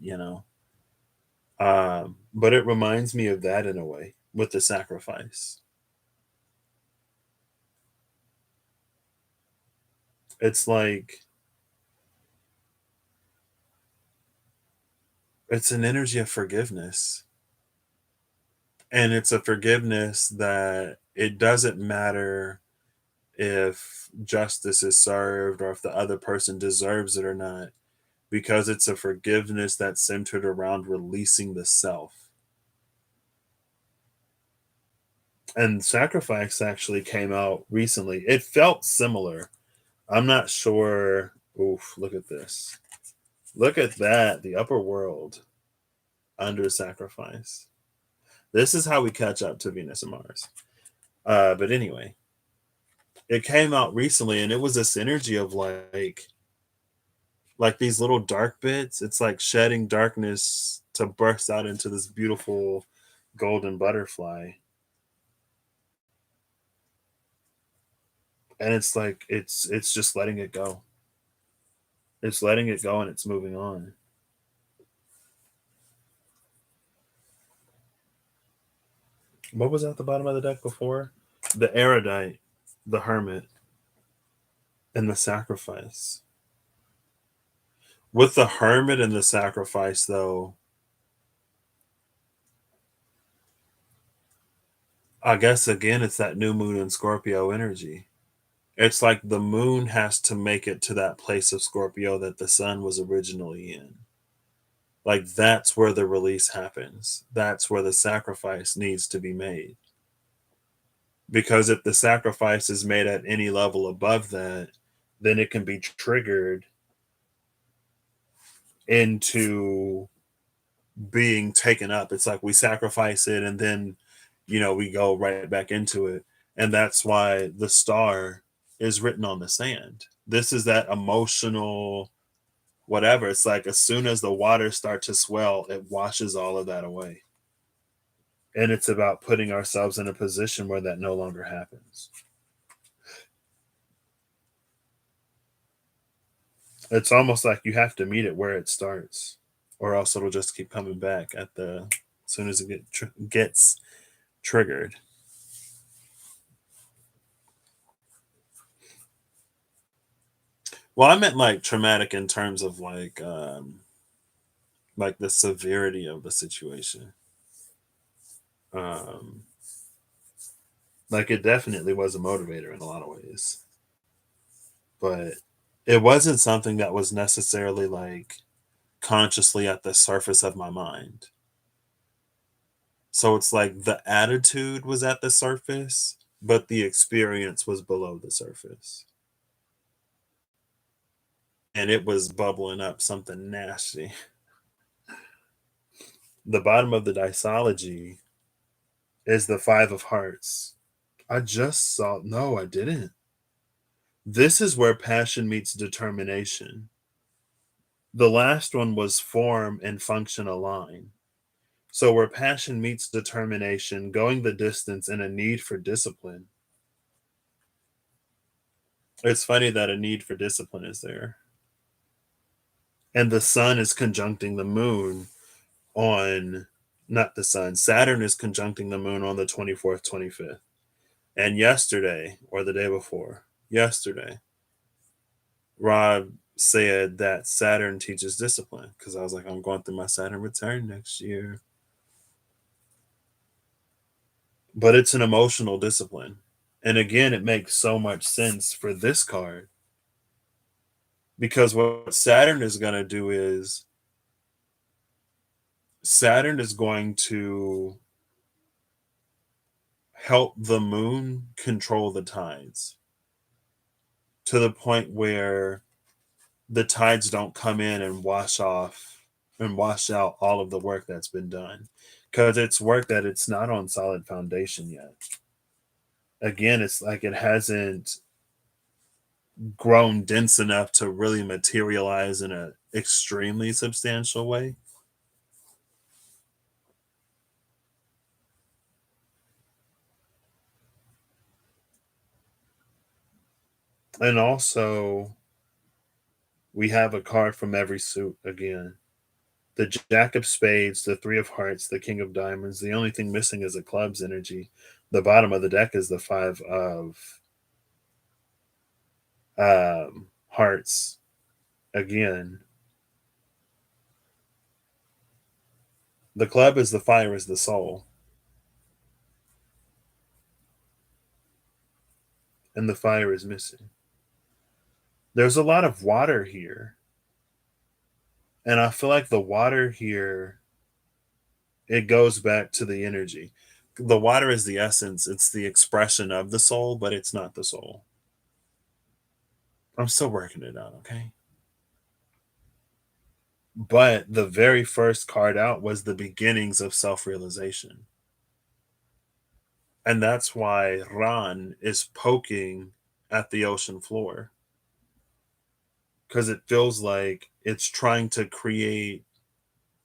A: But it reminds me of that in a way with the sacrifice. It's like it's an energy of forgiveness. And it's a forgiveness that it doesn't matter if justice is served or if the other person deserves it or not, because it's a forgiveness that's centered around releasing the self. And sacrifice actually came out recently. It felt similar. I'm not sure. Oof, look at this. Look at that. The upper world under sacrifice. This is how we catch up to Venus and Mars. But anyway, it came out recently and it was this energy of like these little dark bits. It's like shedding darkness to burst out into this beautiful golden butterfly. And it's like it's just letting it go. It's letting it go and it's moving on. What was at the bottom of the deck before? The erudite, the hermit, and the sacrifice. With the hermit and the sacrifice, though, I guess again it's that new moon in Scorpio energy. It's like the moon has to make it to that place of Scorpio that the sun was originally in. Like that's where the release happens. That's where the sacrifice needs to be made. Because if the sacrifice is made at any level above that, then it can be triggered into being taken up. It's like we sacrifice it and then, we go right back into it. And that's why the star is written on the sand. This is that emotional whatever. It's like as soon as the waters start to swell, it washes all of that away. And it's about putting ourselves in a position where that no longer happens. It's almost like you have to meet it where it starts, or else it'll just keep coming back as soon as it gets triggered. Well, I meant like traumatic in terms of like the severity of the situation. Um, like it definitely was a motivator in a lot of ways, but it wasn't something that was necessarily like consciously at the surface of my mind. So it's like the attitude was at the surface, but the experience was below the surface. And it was bubbling up something nasty. The bottom of the disology is the Five of Hearts. I just saw, no, I didn't. This is where passion meets determination. The last one was form and function align. So, where passion meets determination, going the distance, and a need for discipline. It's funny that a need for discipline is there. And the sun is conjuncting the moon on, not the sun, Saturn is conjuncting the moon on the 24th, 25th. And yesterday, or the day before, yesterday, Rob said that Saturn teaches discipline because I was like, I'm going through my Saturn return next year. But it's an emotional discipline. And again, it makes so much sense for this card because what Saturn is going to do is Saturn is going to help the moon control the tides to the point where the tides don't come in and wash off and wash out all of the work that's been done because it's work that it's not on solid foundation yet. Again, it's like it hasn't grown dense enough to really materialize in an extremely substantial way. And also, we have a card from every suit again. The Jack of Spades, the Three of Hearts, the King of Diamonds. The only thing missing is a club's energy. The bottom of the deck is the Five of Hearts again. The club is the fire, is the soul. And the fire is missing. There's a lot of water here. And I feel like the water here, it goes back to the energy. The water is the essence, it's the expression of the soul, but it's not the soul. I'm still working it out, okay? But the very first card out was the beginnings of self realization. And that's why Ran is poking at the ocean floor. Because it feels like it's trying to create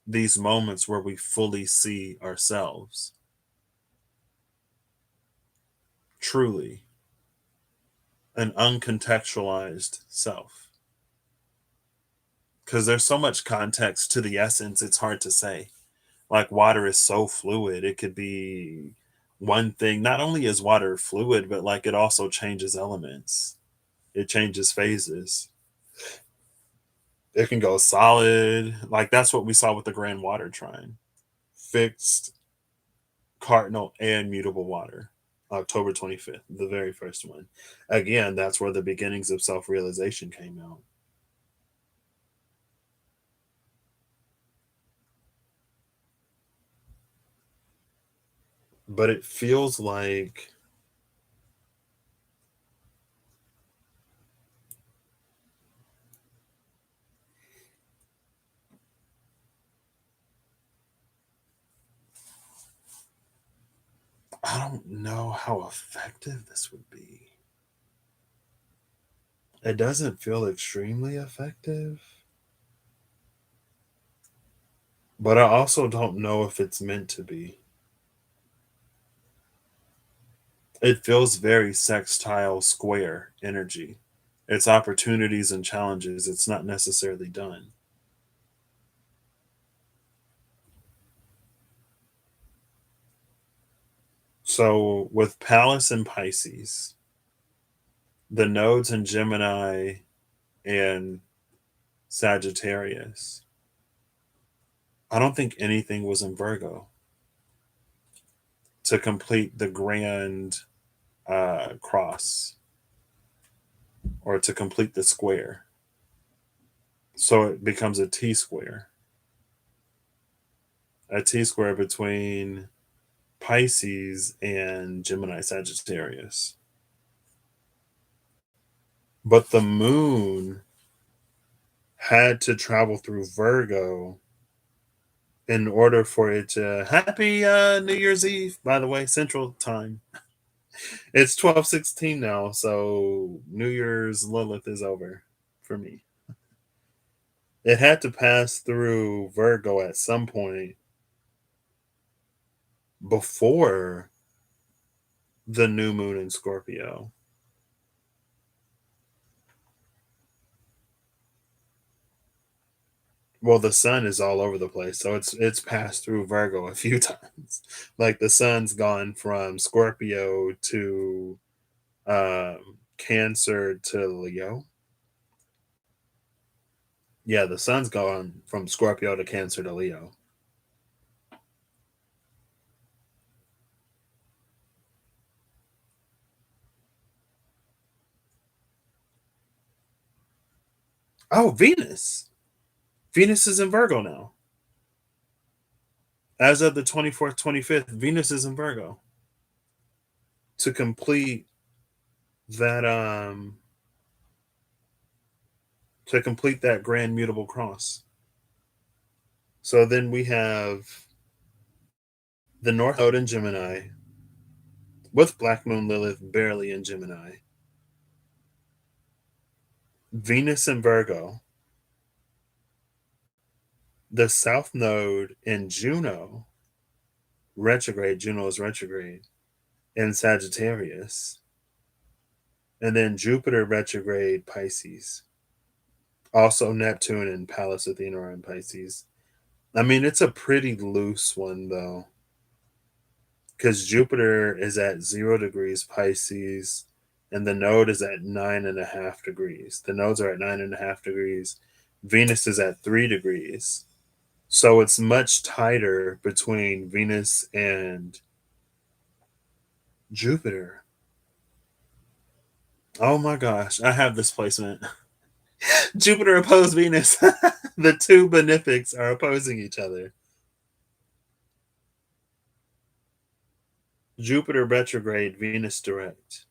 A: these moments where we fully see ourselves. Truly, an uncontextualized self. Because there's so much context to the essence, it's hard to say. Like water is so fluid, it could be one thing. Not only is water fluid, but like it also changes elements, it changes phases. It can go solid. Like that's what we saw with the grand water trine. Fixed, cardinal, and mutable water. October 25th, the very first one. Again, that's where the beginnings of self realization came out. But it feels like I don't know how effective this would be. It doesn't feel extremely effective, but I also don't know if it's meant to be. It feels very sextile square energy. It's opportunities and challenges. It's not necessarily done. So with Pallas and Pisces, the nodes in Gemini and Sagittarius, I don't think anything was in Virgo to complete the grand cross or to complete the square. So it becomes a T square between Pisces and Gemini Sagittarius. But the moon had to travel through Virgo in order for it to happy New Year's Eve, by the way, Central Time. It's 12:16 now, so New Year's Lilith is over for me. It had to pass through Virgo at some point before the new moon in Scorpio. Well, the sun is all over the place, so it's passed through Virgo a few times. Like the sun's gone from Scorpio to Cancer to Leo. Yeah, the sun's gone from Scorpio to Cancer to Leo. Oh, Venus. Venus is in Virgo now. As of the 24th, 25th, Venus is in Virgo to complete that grand mutable cross. So then we have the North Node in Gemini with Black Moon Lilith barely in Gemini. Venus in Virgo, the South Node in Juno, retrograde, Juno is retrograde, in Sagittarius, and then Jupiter retrograde Pisces. Also Neptune and Pallas Athena are in Pisces. I mean, it's a pretty loose one though, because Jupiter is at 0 degrees Pisces, and the node is at 9.5 degrees. The nodes are at 9.5 degrees. Venus is at 3 degrees. So it's much tighter between Venus and Jupiter. Oh my gosh, I have this placement. Jupiter opposed Venus. The two benefics are opposing each other. Jupiter retrograde, Venus direct.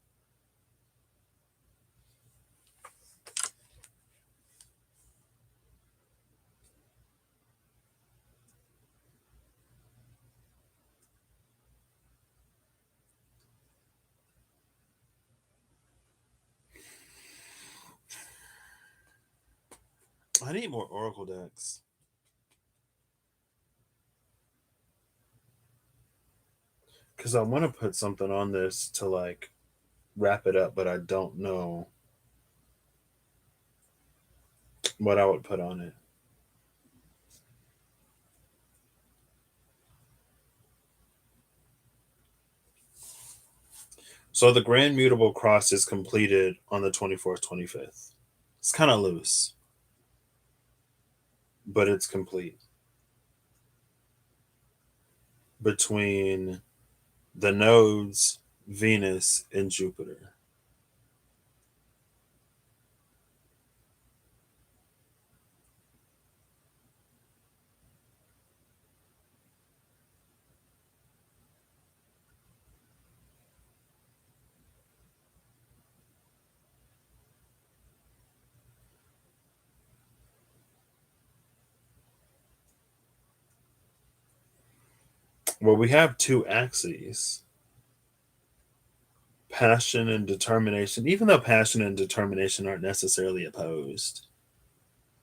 A: I need more Oracle decks. Because I want to put something on this to like wrap it up, but I don't know what I would put on it. So the Grand Mutable Cross is completed on the 24th, 25th. It's kind of loose, but it's complete. Between the nodes, Venus, and Jupiter. Well, we have two axes, passion and determination, even though passion and determination aren't necessarily opposed.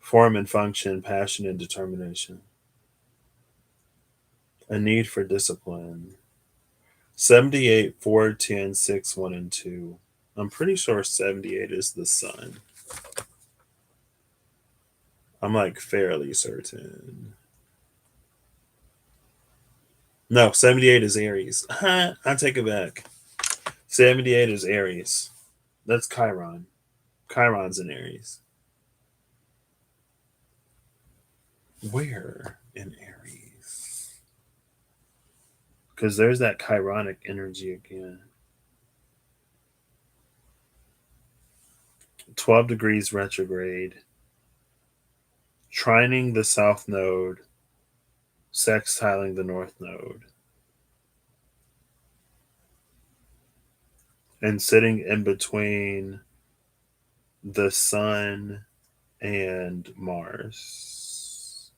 A: Form and function, passion and determination. A need for discipline. 78, 4, 10, 6, 1, and 2. I'm pretty sure 78 is the sun. I'm like fairly certain. No, 78 is Aries. I take it back. 78 is Aries. That's Chiron. Chiron's in Aries. Where in Aries? Because there's that Chironic energy again. 12 degrees retrograde. Trining the south node. Sextiling the north node. And sitting in between the sun and Mars.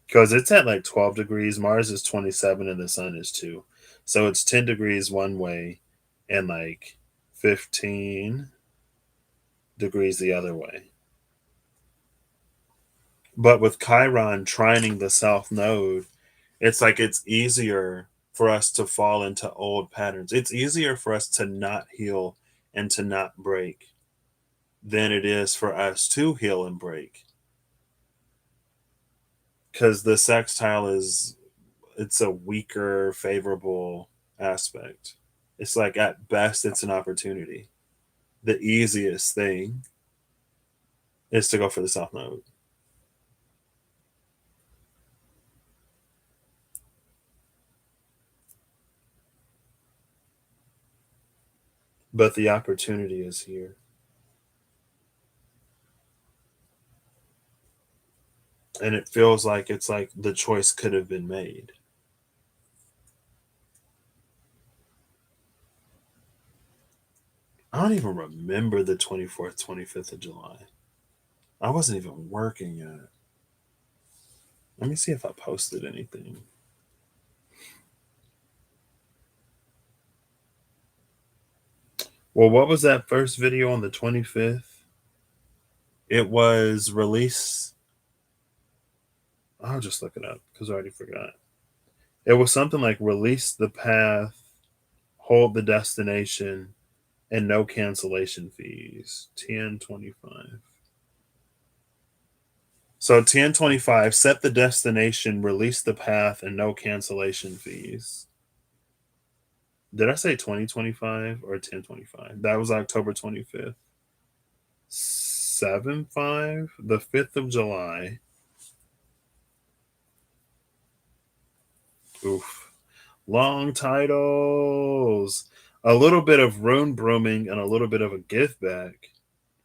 A: Because it's at like 12 degrees. Mars is 27 and the sun is 2. So it's 10 degrees one way and like 15 degrees the other way. But with Chiron trining the south node, it's like it's easier for us to fall into old patterns. It's easier for us to not heal and to not break than it is for us to heal and break. Because the sextile it's a weaker, favorable aspect. It's like at best it's an opportunity. The easiest thing is to go for the south node. But the opportunity is here. And it feels like it's like the choice could have been made. I don't even remember the 24th, 25th of July. I wasn't even working yet. Let me see if I posted anything. Well, what was that first video on the 25th? It was released. I'll just look it up because I already forgot. It was something like release the path, hold the destination, and no cancellation fees. 1025. So 1025, set the destination, release the path, and no cancellation fees. Did I say 2025 or 1025? That was October 25th. 7/5, the 5th of July. Oof. Long titles. A little bit of rune brooming and a little bit of a give back.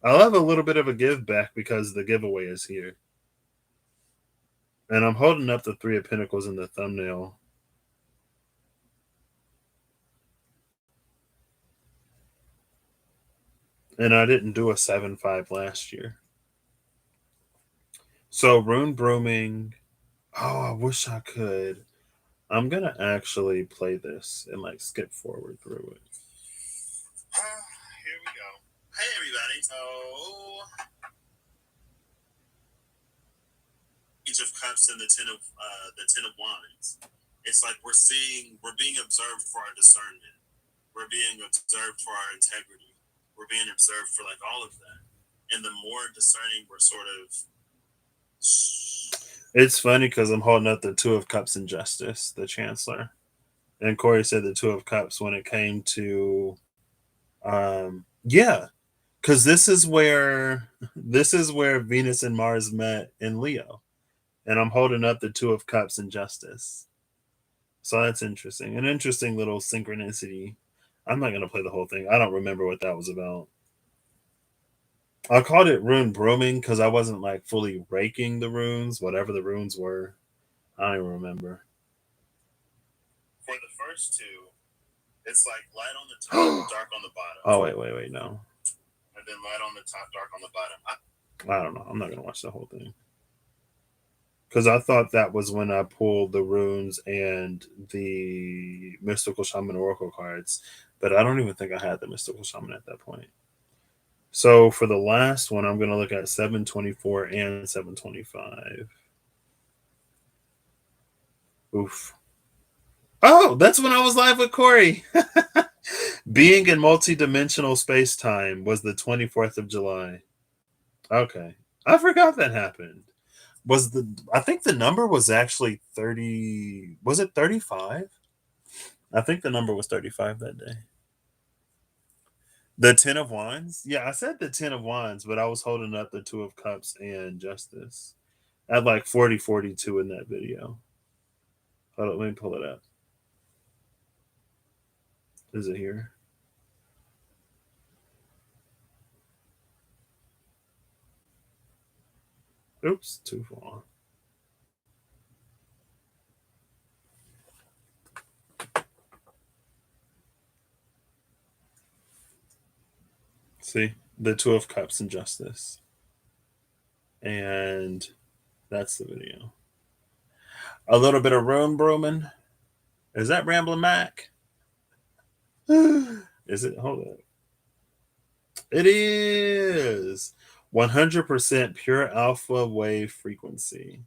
A: I'll have a little bit of a give back because the giveaway is here. And I'm holding up the Three of Pentacles in the thumbnail. And I didn't do a 7/5 last year. So rune brooming. Oh, I wish I could. I'm gonna actually play this and like skip forward through it. Here we go. Hey everybody. So Page of Cups and the Ten of Wands. It's like we're being observed for our discernment. We're being observed for our integrity. We're being observed for like all of that. And the more discerning we're sort of. It's funny because I'm holding up the Two of Cups and Justice, the Chancellor. And Corey said the Two of Cups when it came to, yeah, because this is where Venus and Mars met in Leo, and I'm holding up the Two of Cups and Justice. So that's interesting. An interesting little synchronicity. I'm not gonna play the whole thing. I don't remember what that was about. I called it rune brooming because I wasn't like fully raking the runes, whatever the runes were. I don't even remember. For the first two, it's like light on the top, dark on the bottom. Oh, wait, no. And then light on the top, dark on the bottom. I don't know. I'm not going to watch the whole thing. Because I thought that was when I pulled the runes and the Mystical Shaman Oracle cards. But I don't even think I had the Mystical Shaman at that point. So for the last one, I'm going to look at 724 and 725. Oof. Oh, that's when I was live with Corey. Being in multi-dimensional space-time was the 24th of July. Okay. I forgot that happened. I think the number was actually 30. Was it 35? I think the number was 35 that day. The Ten of Wands? Yeah, I said the Ten of Wands, but I was holding up the Two of Cups and Justice at like 40-42 in that video. Hold on, let me pull it up. Is it here? Oops, too far. See, the Two of Cups and Justice. And that's the video. A little bit of room brooming. Is that Ramblin' Mac? Is it? Hold on. It is 100% pure alpha wave frequency.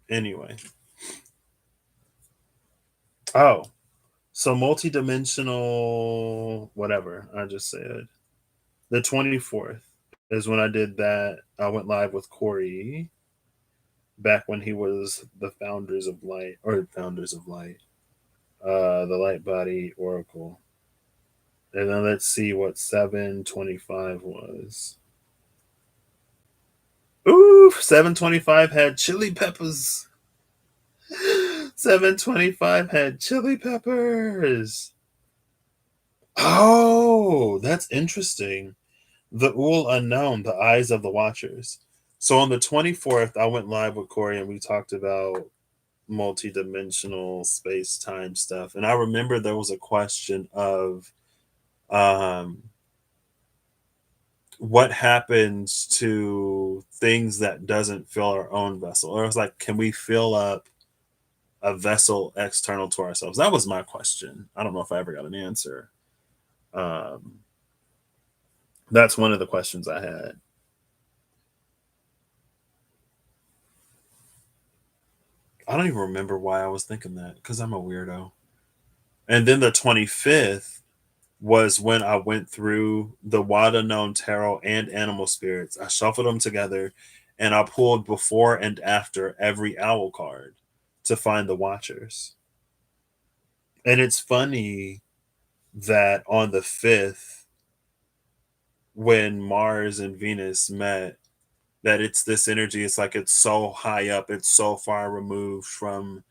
A: Anyway. Oh, so multidimensional, whatever I just said. The 24th is when I did that. I went live with Corey back when he was the Founders of Light, the Light Body Oracle. And then let's see what 725 was. Ooh, 725 had chili peppers. 725 had chili peppers. Oh, that's interesting. The Ul Unknown, the Eyes of the Watchers. So on the 24th, I went live with Corey and we talked about multi-dimensional space-time stuff. And I remember there was a question of what happens to things that doesn't fill our own vessel? Or it's like, can we fill up a vessel external to ourselves? That was my question. I don't know if I ever got an answer. That's one of the questions I had. I don't even remember why I was thinking that because I'm a weirdo. And then the 25th was when I went through the Wada Known Tarot and Animal Spirits. I shuffled them together and I pulled before and after every owl card to find the Watchers. And it's funny that on the 5th, when Mars and Venus met, that it's this energy. It's like it's so high up, it's so far removed from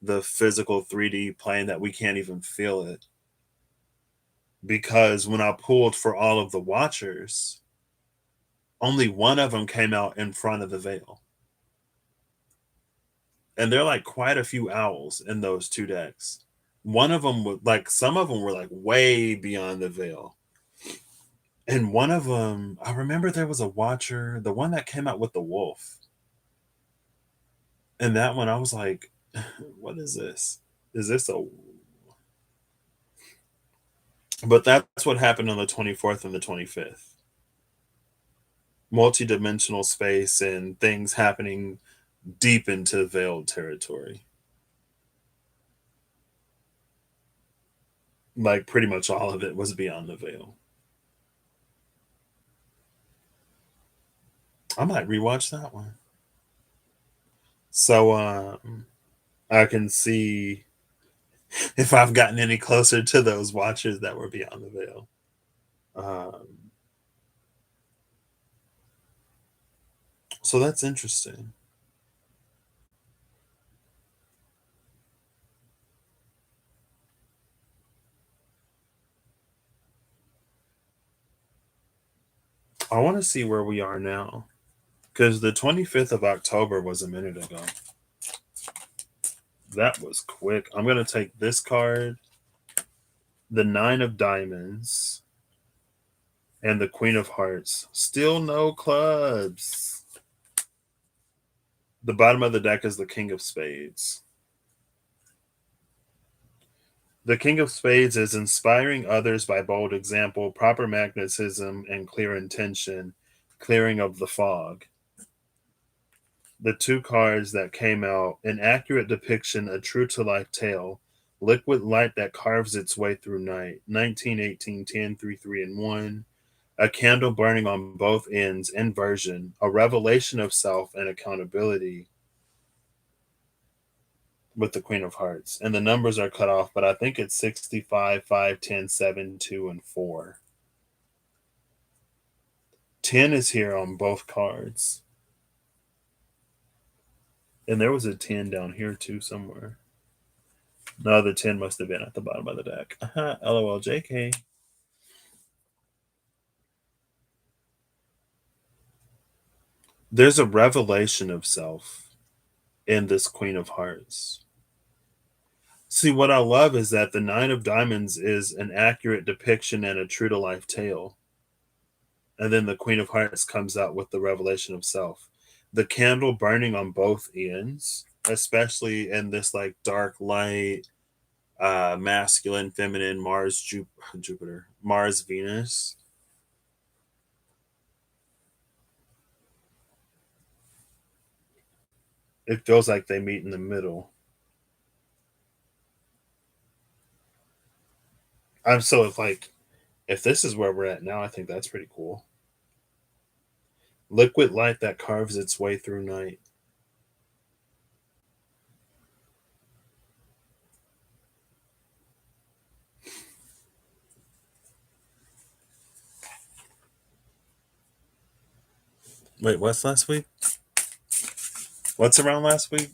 A: the physical 3D plane that we can't even feel it. Because when I pulled for all of the Watchers, only one of them came out in front of the veil. And there are like quite a few owls in those two decks. One of them was like, some of them were like way beyond the veil. And one of them, I remember there was a Watcher, the one that came out with the wolf. And that one, I was like, what is this? Is this a. But that's what happened on the 24th and the 25th. multi-dimensional space and things happening deep into veiled territory. Like pretty much all of it was beyond the veil. I might rewatch that one. So I can see if I've gotten any closer to those watchers that were beyond the veil. Um, so that's interesting. I want to see where we are now because the 25th of October was a minute ago. That was quick. I'm going to take this card, the Nine of Diamonds, and the Queen of Hearts. Still no clubs. The bottom of the deck is the King of Spades. The King of Spades is inspiring others by bold example, proper magnetism, and clear intention, clearing of the fog. The two cards that came out: an accurate depiction, a true to life tale, liquid light that carves its way through night, 19, 18, 10, 3, 3, and 1, a candle burning on both ends, inversion, a revelation of self and accountability with the Queen of Hearts. And the numbers are cut off, but I think it's 65, 5, 10, 7, 2, and 4. 10 is here on both cards. And there was a 10 down here too somewhere. No, the 10 must have been at the bottom of the deck. LOL JK. There's a revelation of self in this Queen of Hearts. See, what I love is that the Nine of Diamonds is an accurate depiction and a true to life tale. And then the Queen of Hearts comes out with the revelation of self. The candle burning on both ends, especially in this like dark light, masculine, feminine, Jupiter, Mars, Venus. It feels like they meet in the middle. I'm so if this is where we're at now, I think that's pretty cool. Liquid light that carves its way through night. Wait, what's last week? What's around last week?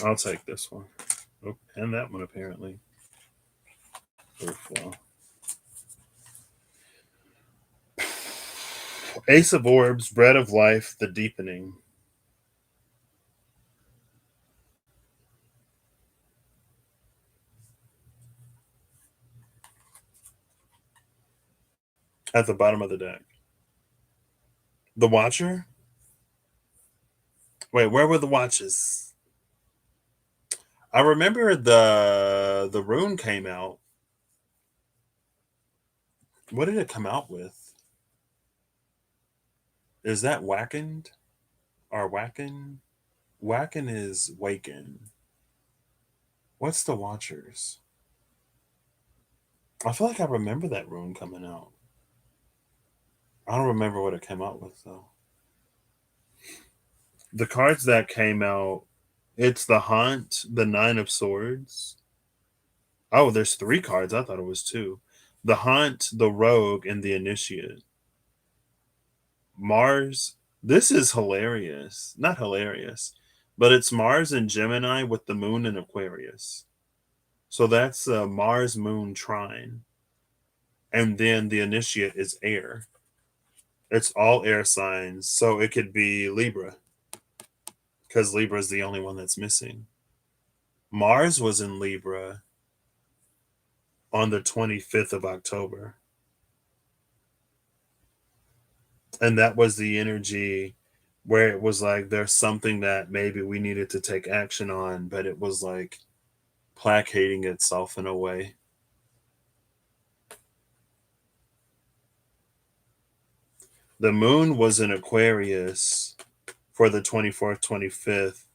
A: I'll take this one. Oh, and that one apparently. Overflow. Ace of Orbs, Bread of Life, The Deepening. At the bottom of the deck. The Watcher? Wait, where were the watches? I remember the rune came out. What did it come out with? Is that Wackened? Or Wacken? Wacken is Waken. What's the Watchers? I feel like I remember that rune coming out. I don't remember what it came out with though. The cards that came out, it's the Haunt, the Nine of Swords. Oh, there's three cards. I thought it was two. The Haunt, the Rogue, and the Initiate. Mars. This is hilarious. Not hilarious, but it's Mars and Gemini with the Moon in Aquarius. So that's a Mars Moon trine. And then the Initiate is air. It's all air signs. So it could be Libra because Libra is the only one that's missing. Mars was in Libra on the 25th of October. And that was the energy where it was like there's something that maybe we needed to take action on, but it was like placating itself in a way. The moon was in Aquarius for the 24th, 25th,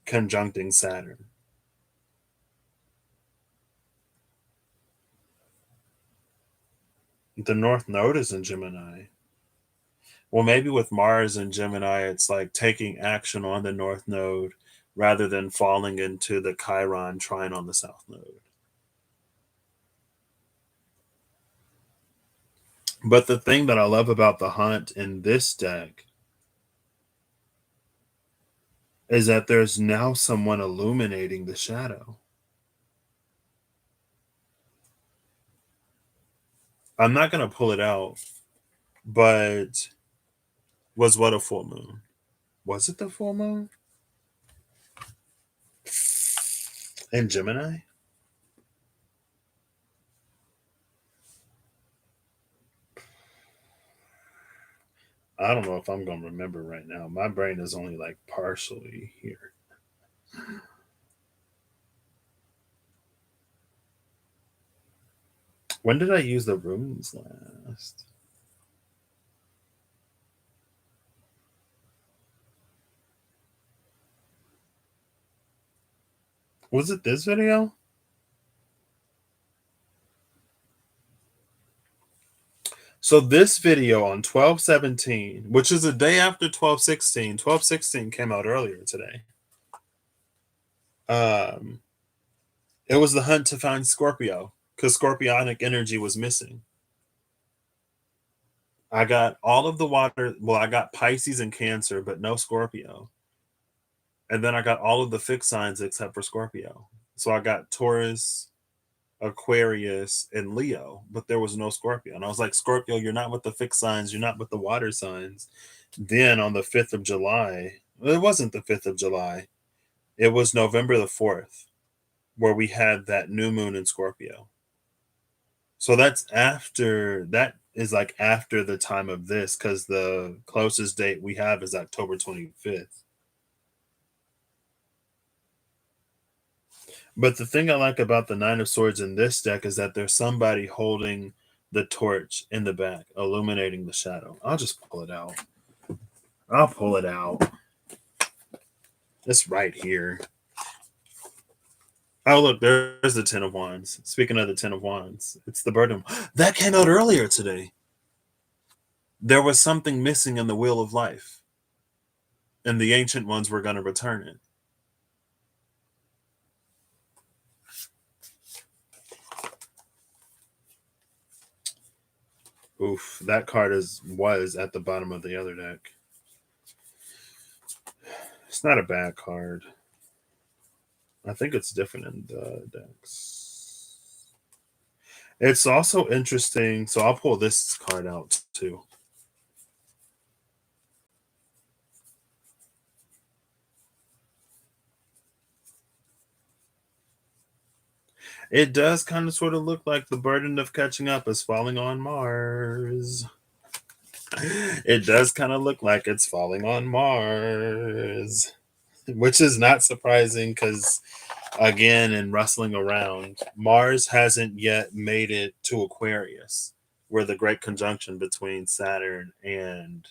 A: conjuncting Saturn. The North Node is in Gemini. Well, maybe with Mars and Gemini, it's like taking action on the North Node rather than falling into the Chiron trine on the South Node. But the thing that I love about the hunt in this deck is that there's now someone illuminating the shadow. I'm not going to pull it out, but was what a full moon? Was it the full moon in Gemini? I don't know if I'm going to remember right now. My brain is only like partially here. When did I use the runes last? Was it this video? So this video on 12/17, which is a day after 12/16, 12/16 came out earlier today. It was the hunt to find Scorpio because Scorpionic energy was missing. I got all of the water. Well, I got Pisces and Cancer, but no Scorpio. And then I got all of the fixed signs except for Scorpio. So I got Taurus, Aquarius, and Leo, but there was no Scorpio. And I was like, Scorpio, you're not with the fixed signs, you're not with the water signs. Then on the 5th of July, well, it wasn't the 5th of July, it was November the 4th, where we had that new moon in Scorpio. So that is like after the time of this, because the closest date we have is October 25th. But the thing I like about the Nine of Swords in this deck is that there's somebody holding the torch in the back, illuminating the shadow. I'll just pull it out. I'll pull it out. It's right here. Oh, look, there's the Ten of Wands. Speaking of the Ten of Wands, it's the Bird. That came out earlier today. There was something missing in the Wheel of Life, and the Ancient Ones were going to return it. Oof, that card was at the bottom of the other deck. It's not a bad card. I think it's different in the decks. It's also interesting. So I'll pull this card out too. It does kind of sort of look like the burden of catching up is falling on Mars. It does kind of look like it's falling on Mars, which is not surprising because, again, in rustling around, Mars hasn't yet made it to Aquarius, where the great conjunction between Saturn and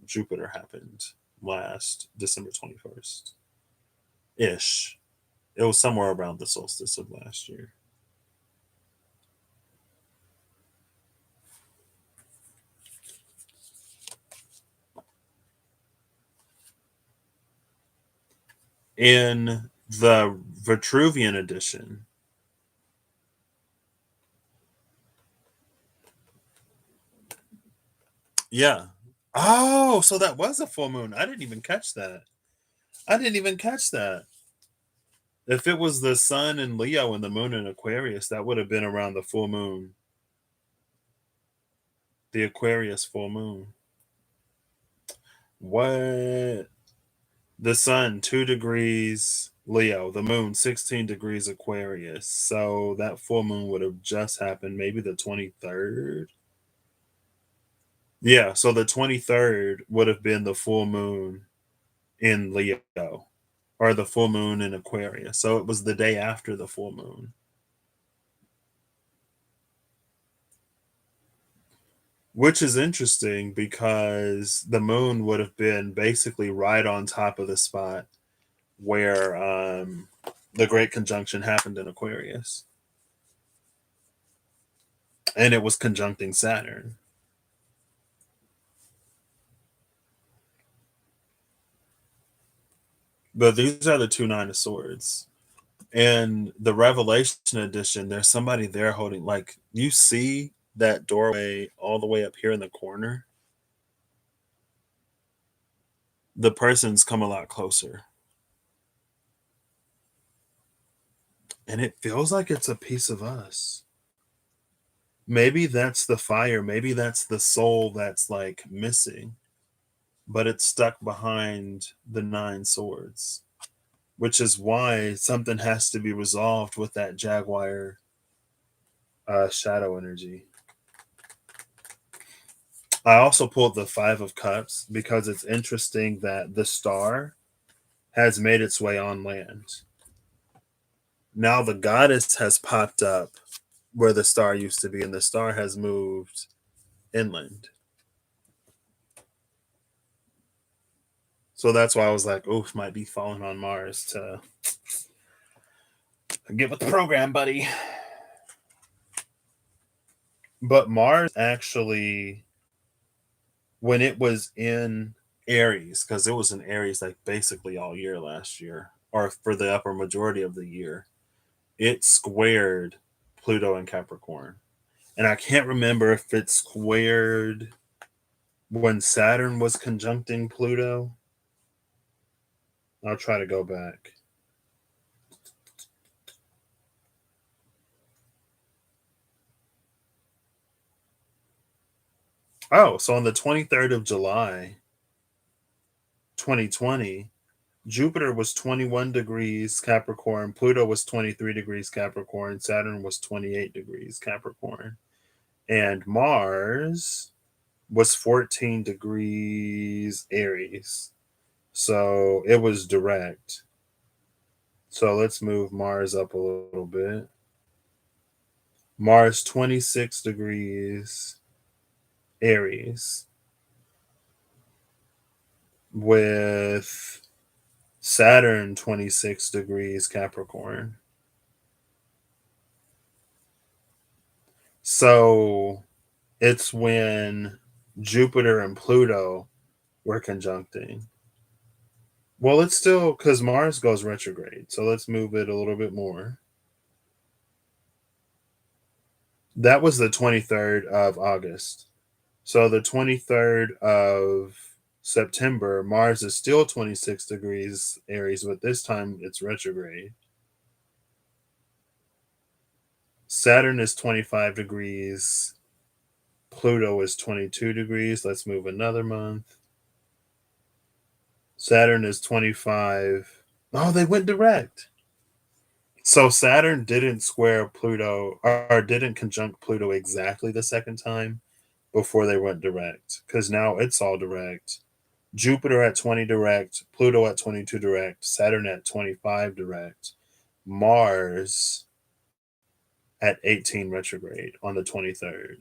A: Jupiter happened last December 21st ish. It was somewhere around the solstice of last year. In the Vitruvian edition, yeah. Oh, so that was a full moon. I didn't even catch that. I didn't even catch that. If it was the sun in Leo and the moon in Aquarius, that would have been around the full moon. The Aquarius full moon. What? The sun, 2 degrees Leo. The moon, 16 degrees Aquarius. So that full moon would have just happened maybe the 23rd. Yeah, so the 23rd would have been the full moon in Leo, or the full moon in Aquarius. So it was the day after the full moon. Which is interesting because the moon would have been basically right on top of the spot where the Great Conjunction happened in Aquarius. And it was conjuncting Saturn. But these are the two Nine of Swords. And the Revelation edition, there's somebody there holding, like, you see that doorway all the way up here in the corner. The person's come a lot closer. And it feels like it's a piece of us. Maybe that's the fire. Maybe that's the soul that's like missing, but it's stuck behind the Nine Swords, which is why something has to be resolved with that Jaguar shadow energy. I also pulled the Five of Cups because it's interesting that the star has made its way on land. Now the goddess has popped up where the star used to be, and the star has moved inland. So that's why I was like, oof, might be falling on Mars to get with the program, buddy. But Mars actually, when it was in Aries, because it was in Aries like basically all year last year, or for the upper majority of the year, it squared Pluto and Capricorn. And I can't remember if it squared when Saturn was conjuncting Pluto. I'll try to go back. Oh, so on the 23rd of July, 2020, Jupiter was 21 degrees Capricorn, Pluto was 23 degrees Capricorn, Saturn was 28 degrees Capricorn, and Mars was 14 degrees Aries. So it was direct. So let's move Mars up a little bit. Mars 26 degrees Aries with Saturn 26 degrees Capricorn. So it's when Jupiter and Pluto were conjuncting. Well, it's still because Mars goes retrograde. So let's move it a little bit more. That was the 23rd of August. So the 23rd of September, Mars is still 26 degrees Aries, but this time it's retrograde. Saturn is 25 degrees. Pluto is 22 degrees. Let's move another month. Saturn is 25. Oh, they went direct. So Saturn didn't square Pluto or didn't conjunct Pluto exactly the second time before they went direct, because now it's all direct. Jupiter at 20 direct, Pluto at 22 direct, Saturn at 25 direct, Mars at 18 retrograde on the 23rd.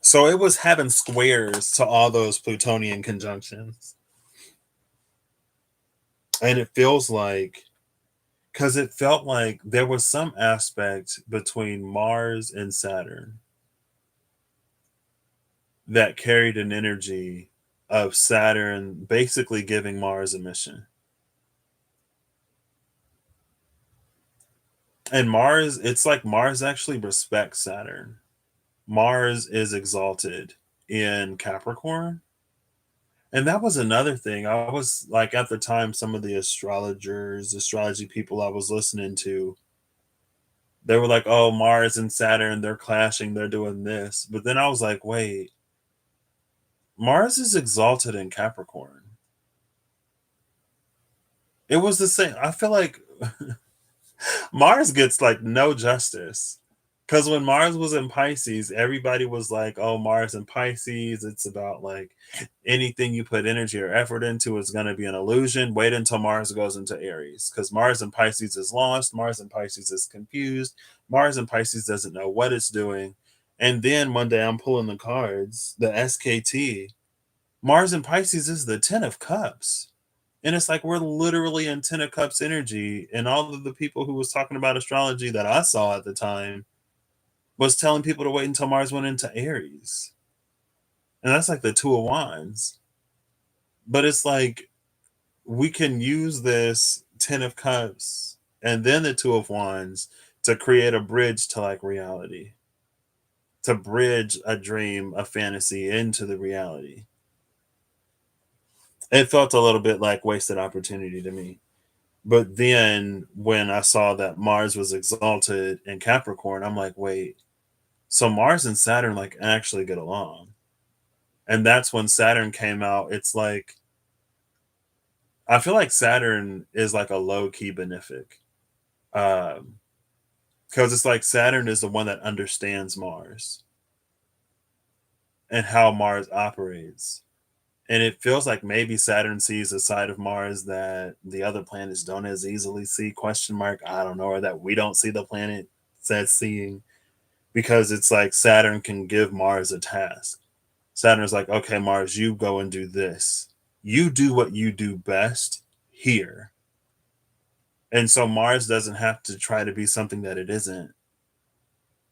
A: So it was having squares to all those Plutonian conjunctions. And it feels like, because it felt like there was some aspect between Mars and Saturn that carried an energy of Saturn basically giving Mars a mission. And Mars, it's like Mars actually respects Saturn. Mars is exalted in Capricorn. And that was another thing. I was like, at the time, some of the astrologers, astrology people I was listening to, they were like, oh, Mars and Saturn, they're clashing, they're doing this. But then I was like, wait, Mars is exalted in Capricorn. It was the same. I feel like Mars gets like no justice Because when Mars was in Pisces, everybody was like, oh, Mars in Pisces, it's about like anything you put energy or effort into is going to be an illusion. Wait until Mars goes into Aries, because Mars in Pisces is lost. Mars in Pisces is confused. Mars in Pisces doesn't know what it's doing. And then one day I'm pulling the cards, the SKT. Mars in Pisces is the 10 of Cups. And it's like we're literally in 10 of Cups energy. And all of the people who was talking about astrology that I saw at the time was telling people to wait until Mars went into Aries. And that's like the Two of Wands. But it's like we can use this 10 of Cups and then the Two of Wands to create a bridge to like reality, to bridge a dream, a fantasy into the reality. It felt a little bit like wasted opportunity to me. But then when I saw that Mars was exalted in Capricorn, I'm like, wait, so Mars and Saturn like actually get along. And that's when Saturn came out. It's like I feel like Saturn is like a low key benefic. Um, because it's like Saturn is the one that understands Mars and how Mars operates. And it feels like maybe Saturn sees a side of Mars that the other planets don't as easily see, question mark. I don't know, or that we don't see the planet says seeing. Because it's like Saturn can give Mars a task. Saturn is like, okay, Mars, you go and do this. You do what you do best here. And so Mars doesn't have to try to be something that it isn't.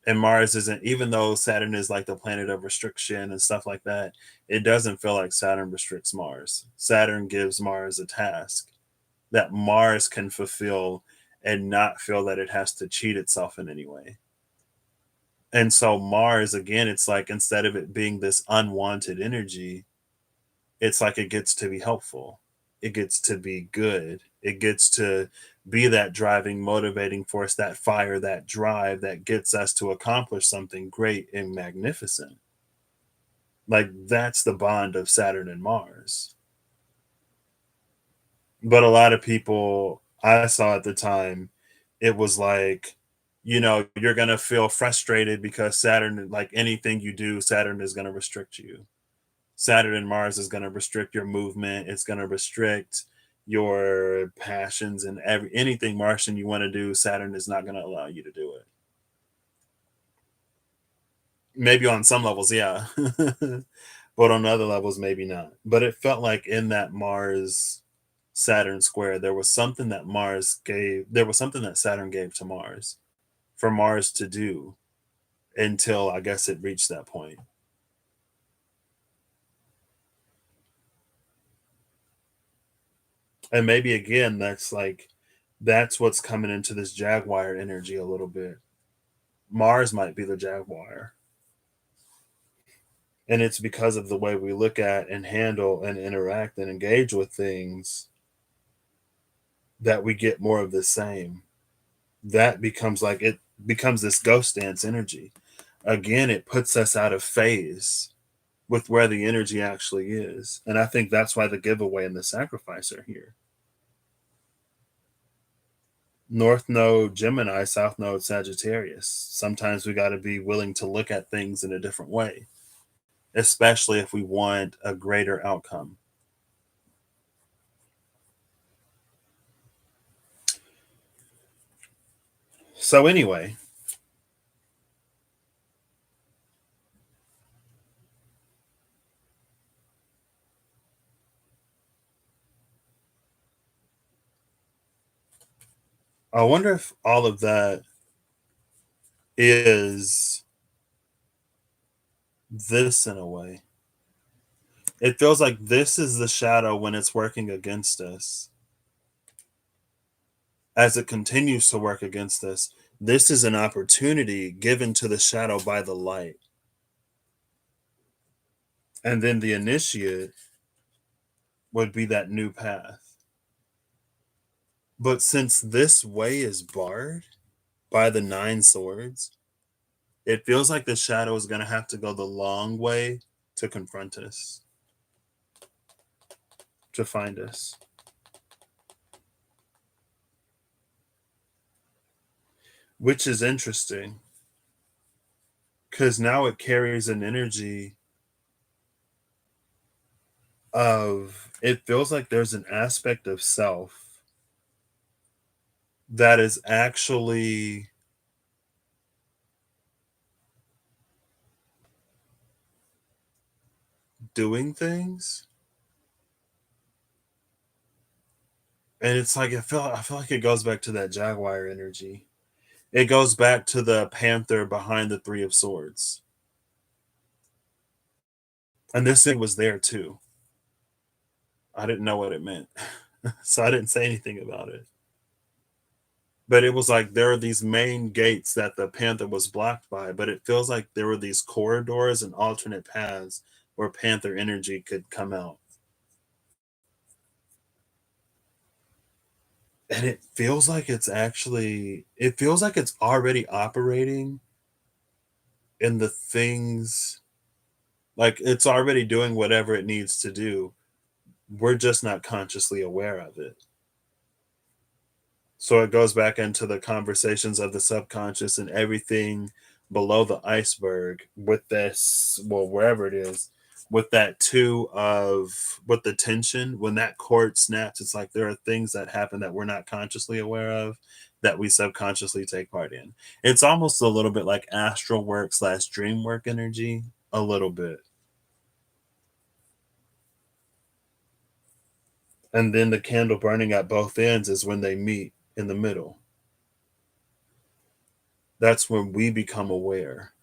A: And Mars isn't, even though Saturn is like the planet of restriction and stuff like that, it doesn't feel like Saturn restricts Mars. Saturn gives Mars a task that Mars can fulfill and not feel that it has to cheat itself in any way. And so Mars, again, it's like instead of it being this unwanted energy, it's like it gets to be helpful. It gets to be good. It gets to be that driving, motivating force, that fire, that drive that gets us to accomplish something great and magnificent. Like that's the bond of Saturn and Mars. But a lot of people I saw at the time, it was like, you're going to feel frustrated because Saturn, like anything you do, Saturn is going to restrict you. Saturn and Mars is going to restrict your movement. It's going to restrict your passions and anything Martian you want to do. Saturn is not going to allow you to do it. Maybe on some levels, yeah, but on other levels, maybe not. But it felt like in that Mars Saturn square, there was something that Mars gave. There was something that Saturn gave to Mars for Mars to do until I guess it reached that point. And maybe again, that's what's coming into this Jaguar energy a little bit. Mars might be the Jaguar. And it's because of the way we look at and handle and interact and engage with things that we get more of the same. That becomes like it becomes this ghost dance energy. Again, it puts us out of phase with where the energy actually is. And I think that's why the giveaway and the sacrifice are here. North Node Gemini, South Node Sagittarius. Sometimes we got to be willing to look at things in a different way, especially if we want a greater outcome. So, anyway, I wonder if all of that is this in a way. It feels like this is the shadow when it's working against us. As it continues to work against us, this is an opportunity given to the shadow by the light. And then the initiate would be that new path. But since this way is barred by the 9 swords, it feels like the shadow is going to have to go the long way to confront us, to find us. Which is interesting because now it carries an energy of, it feels like there's an aspect of self that is actually doing things. And it's like I feel like it goes back to that Jaguar energy. It goes back to the Panther behind the Three of Swords. And this thing was there too. I didn't know what it meant. So I didn't say anything about it. But it was like there are these main gates that the Panther was blocked by, but it feels like there were these corridors and alternate paths where Panther energy could come out. And it feels like it's already operating in the things, like it's already doing whatever it needs to do. We're just not consciously aware of it. So it goes back into the conversations of the subconscious and everything below the iceberg with this, well, wherever it is, with that two of, with the tension, when that cord snaps, it's like there are things that happen that we're not consciously aware of that we subconsciously take part in. It's almost a little bit like astral work slash dream work energy, a little bit. And then the candle burning at both ends is when they meet in the middle. That's when we become aware.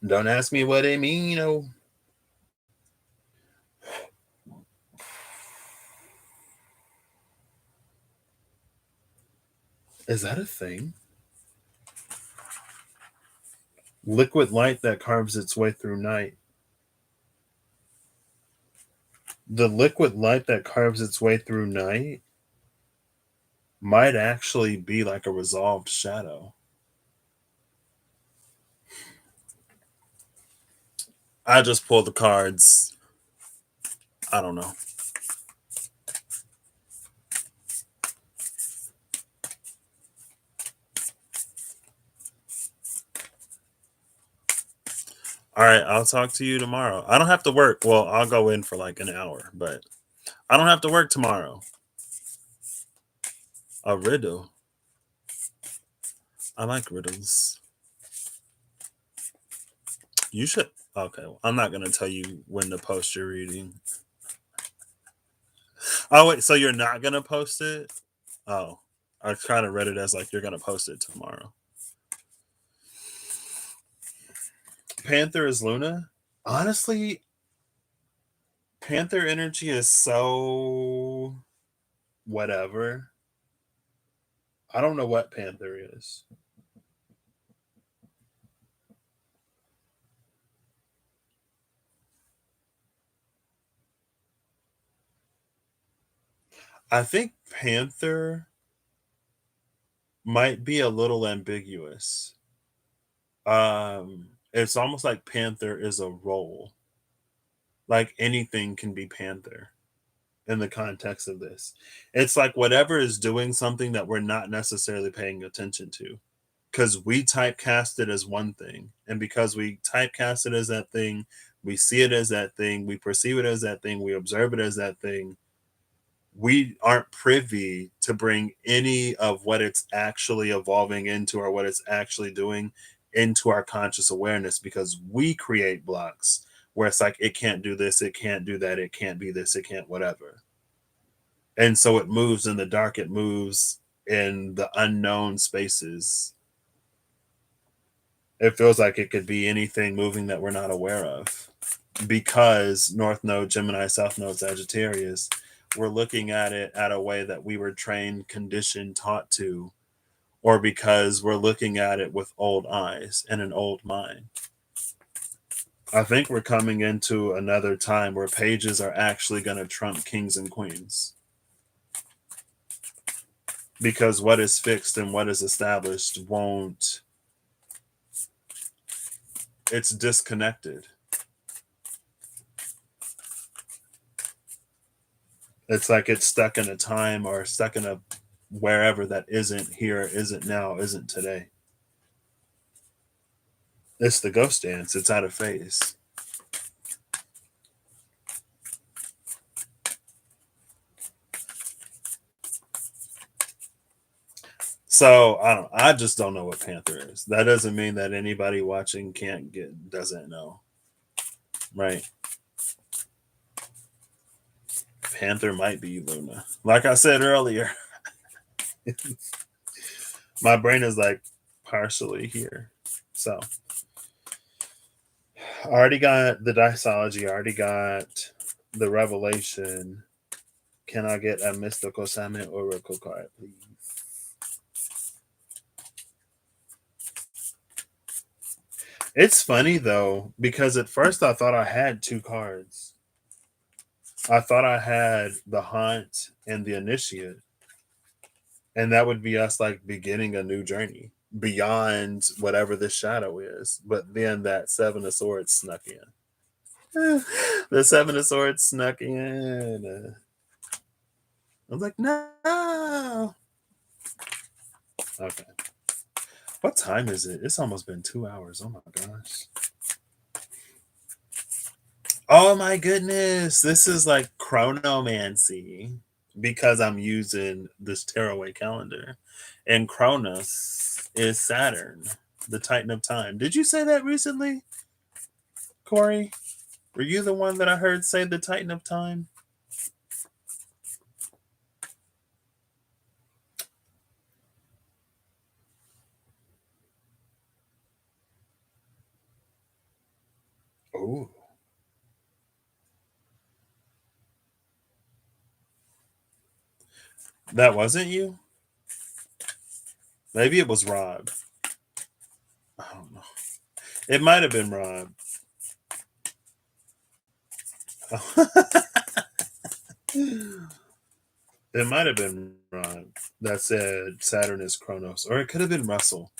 A: Don't ask me what they mean, you know. Is that a thing? Liquid light that carves its way through night. The liquid light that carves its way through night might actually be like a resolved shadow. I just pulled the cards. I don't know. All right, I'll talk to you tomorrow. I don't have to work. Well, I'll go in for like an hour, but I don't have to work tomorrow. A riddle. I like riddles. You should. Okay, well, I'm not going to tell you when to post your reading. Oh, wait, so you're not going to post it? Oh, I kind of read it as like you're going to post it tomorrow. Panther is Luna? Honestly, Panther energy is so whatever. I don't know what Panther is. I think Panther might be a little ambiguous. It's almost like Panther is a role. Like anything can be Panther in the context of this. It's like whatever is doing something that we're not necessarily paying attention to. Because we typecast it as one thing. And because we typecast it as that thing, we see it as that thing, we perceive it as that thing, we observe it as that thing. We aren't privy to bring any of what it's actually evolving into or what it's actually doing into our conscious awareness because we create blocks where it's like, it can't do this, it can't do that, it can't be this, it can't whatever. And so it moves in the dark, it moves in the unknown spaces. It feels like it could be anything moving that we're not aware of because North Node, Gemini, South Node, Sagittarius, we're looking at it at a way that we were trained, conditioned, taught to, or because we're looking at it with old eyes and an old mind. I think we're coming into another time where pages are actually going to trump kings and queens. Because what is fixed and what is established won't, it's disconnected. It's like it's stuck in a time or stuck in a wherever that isn't here, isn't now, isn't today. It's the ghost dance. It's out of phase. So I just don't know what Panther is. That doesn't mean that anybody watching doesn't know. Right. Panther might be Luna. Like I said earlier, my brain is like partially here. So I already got the Diceology, I already got the Revelation. Can I get a Mystical Summit Oracle card, please? It's funny though, because at first I thought I had two cards. I thought I had the Haunt and the Initiate, and that would be us like beginning a new journey beyond whatever this shadow is. But then that Seven of Swords snuck in. The Seven of Swords snuck in. I was like, no. Okay. What time is it? It's almost been 2 hours. Oh my gosh. Oh my goodness. This is like chronomancy because I'm using this tearaway calendar. And Kronos is Saturn, the Titan of Time. Did you say that recently, Corey? Were you the one that I heard say the Titan of Time? Oh. That wasn't you? Maybe it was Rob. I don't know. It might have been Rob. It might have been Rob that said Saturn is Kronos. Or it could have been Russell.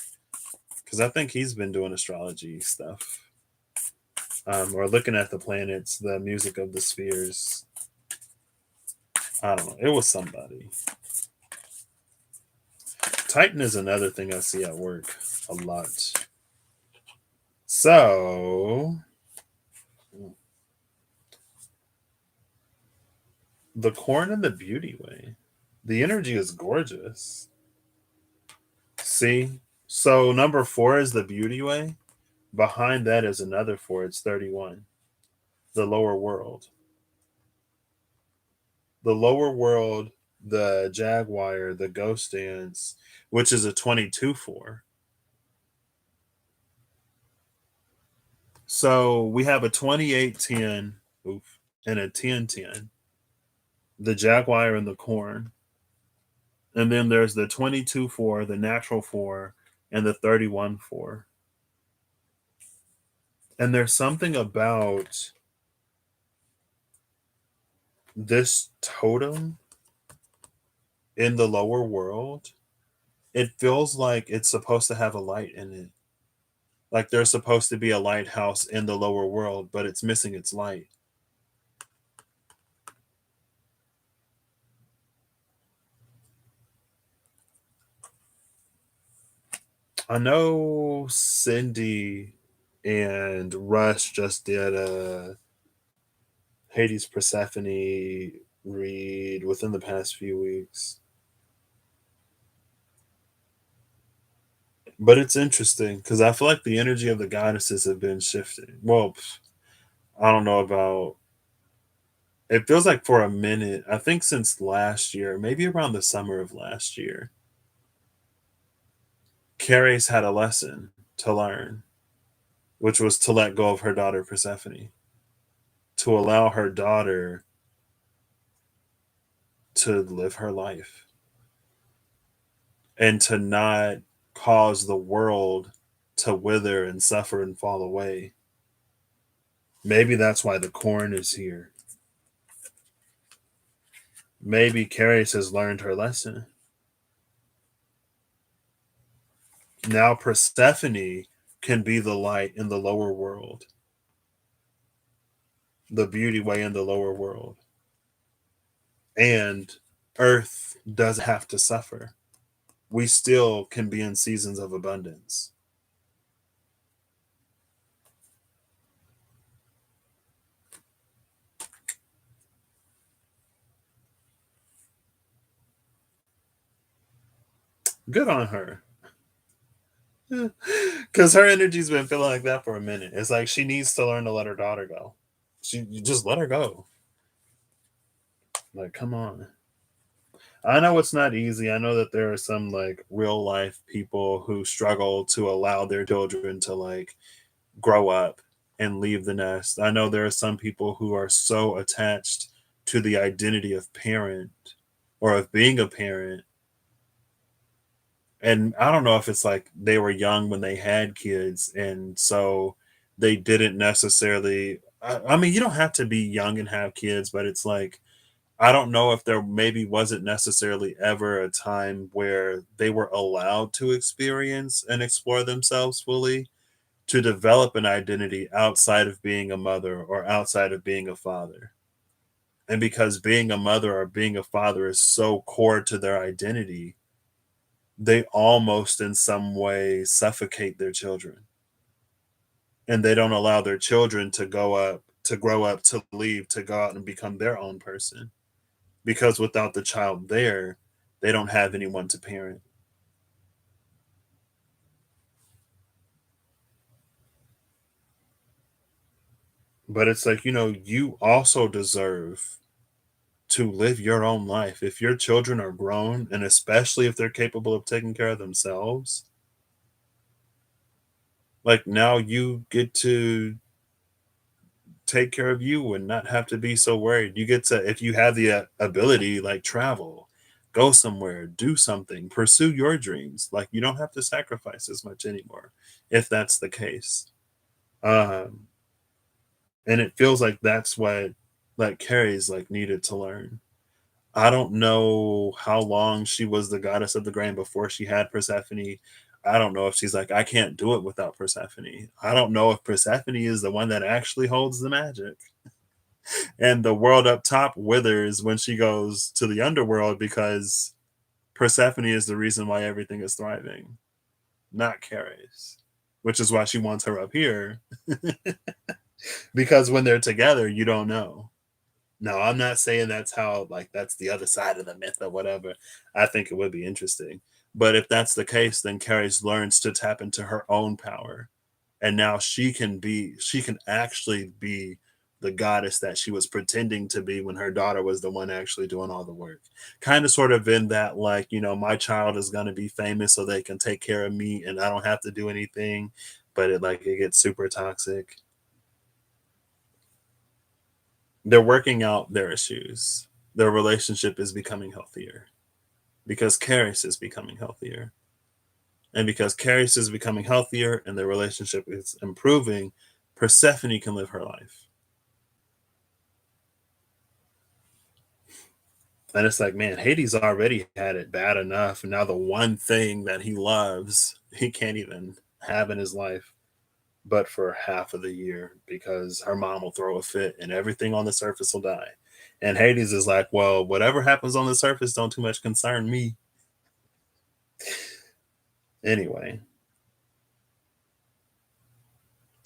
A: Because I think he's been doing astrology stuff. Or looking at the planets, the music of the spheres. I don't know. It was somebody. Titan is another thing I see at work a lot. So, the corn and the beauty way. The energy is gorgeous. See? So, number 4 is the beauty way. Behind that is another 4. It's 31. The lower world. The lower world, the Jaguar, the ghost dance, which is a 22-4. So we have a 28-10 and a 10-10. The Jaguar and the corn. And then there's the 22-4, the natural 4, and the 31-4. And there's something about this totem in the lower world. It feels like it's supposed to have a light in it. Like there's supposed to be a lighthouse in the lower world, but it's missing its light. I know Cindy and Rush just did a Hades Persephone read within the past few weeks. But it's interesting because I feel like the energy of the goddesses have been shifting. Well, I don't know about. It feels like for a minute, I think since last year, maybe around the summer of last year, Carrie's had a lesson to learn, which was to let go of her daughter Persephone, to allow her daughter to live her life and to not cause the world to wither and suffer and fall away. Maybe that's why the corn is here. Maybe Caris has learned her lesson. Now Persephone can be the light in the lower world, the beauty way in the lower world. And Earth doesn't have to suffer. We still can be in seasons of abundance. Good on her. Because her energy's been feeling like that for a minute. It's like she needs to learn to let her daughter go. You just let her go. Like, come on. I know it's not easy. I know that there are some like real life people who struggle to allow their children to like grow up and leave the nest. I know there are some people who are so attached to the identity of parent or of being a parent. And I don't know if it's like they were young when they had kids and so they didn't necessarily I mean you don't have to be young and have kids, but it's like I don't know if there maybe wasn't necessarily ever a time where they were allowed to experience and explore themselves fully to develop an identity outside of being a mother or outside of being a father. And because being a mother or being a father is so core to their identity, they almost in some way suffocate their children. And they don't allow their children to go up, to grow up, to leave, to go out and become their own person. Because without the child there, they don't have anyone to parent. But it's like, you also deserve to live your own life. If your children are grown, and especially if they're capable of taking care of themselves, like now you get to take care of you and not have to be so worried. You get to, if you have the ability, like travel, go somewhere, do something, pursue your dreams. Like you don't have to sacrifice as much anymore if that's the case. Um, and it feels like that's what like Carrie's like needed to learn. I don't know how long she was the goddess of the grain before she had Persephone. I don't know if she's like, I can't do it without Persephone. I don't know if Persephone is the one that actually holds the magic. And the world up top withers when she goes to the underworld because Persephone is the reason why everything is thriving, not Ceres, which is why she wants her up here. Because when they're together, you don't know. No, I'm not saying that's how, like, that's the other side of the myth or whatever. I think it would be interesting. But if that's the case, then Ceres learns to tap into her own power. And now she can actually be the goddess that she was pretending to be when her daughter was the one actually doing all the work. Kind of sort of in that, like, my child is going to be famous so they can take care of me and I don't have to do anything. But it gets super toxic. They're working out their issues. Their relationship is becoming healthier because Karis is becoming healthier. And because Karis is becoming healthier and their relationship is improving, Persephone can live her life. And it's like, man, Hades already had it bad enough. And now the one thing that he loves, he can't even have in his life but for half of the year because her mom will throw a fit and everything on the surface will die. And Hades is like, well, whatever happens on the surface don't too much concern me. Anyway,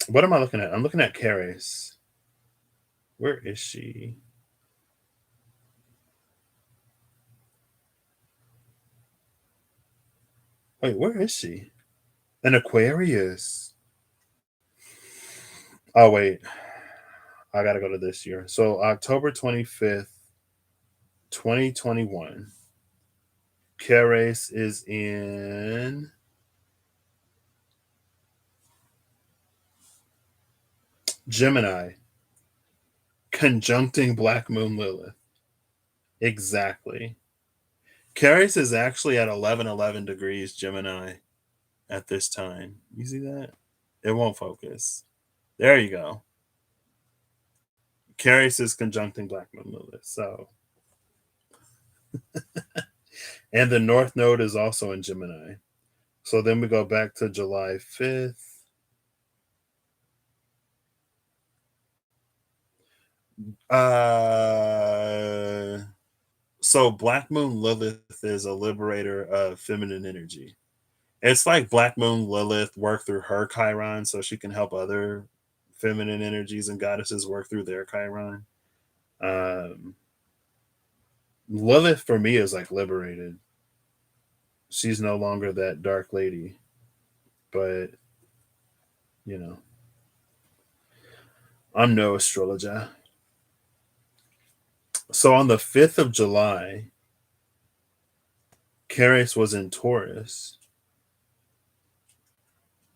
A: what am I looking at? I'm looking at Caris. Where is she? Wait, where is she? An Aquarius. Oh, wait. I got to go to this year. So, October 25th, 2021. Caris is in Gemini, conjuncting Black Moon Lilith. Exactly. Caris is actually at 1111 degrees Gemini at this time. You see that? It won't focus. There you go. Caris is conjuncting Black Moon Lilith. So, and the North Node is also in Gemini. So then we go back to July 5th. Uh, So Black Moon Lilith is a liberator of feminine energy. It's like Black Moon Lilith work through her Chiron so she can help other feminine energies and goddesses work through their Chiron. Um, Lilith for me is like liberated. She's no longer that dark lady, but you know, I'm no astrologer. So on the 5th of July, Caris was in Taurus,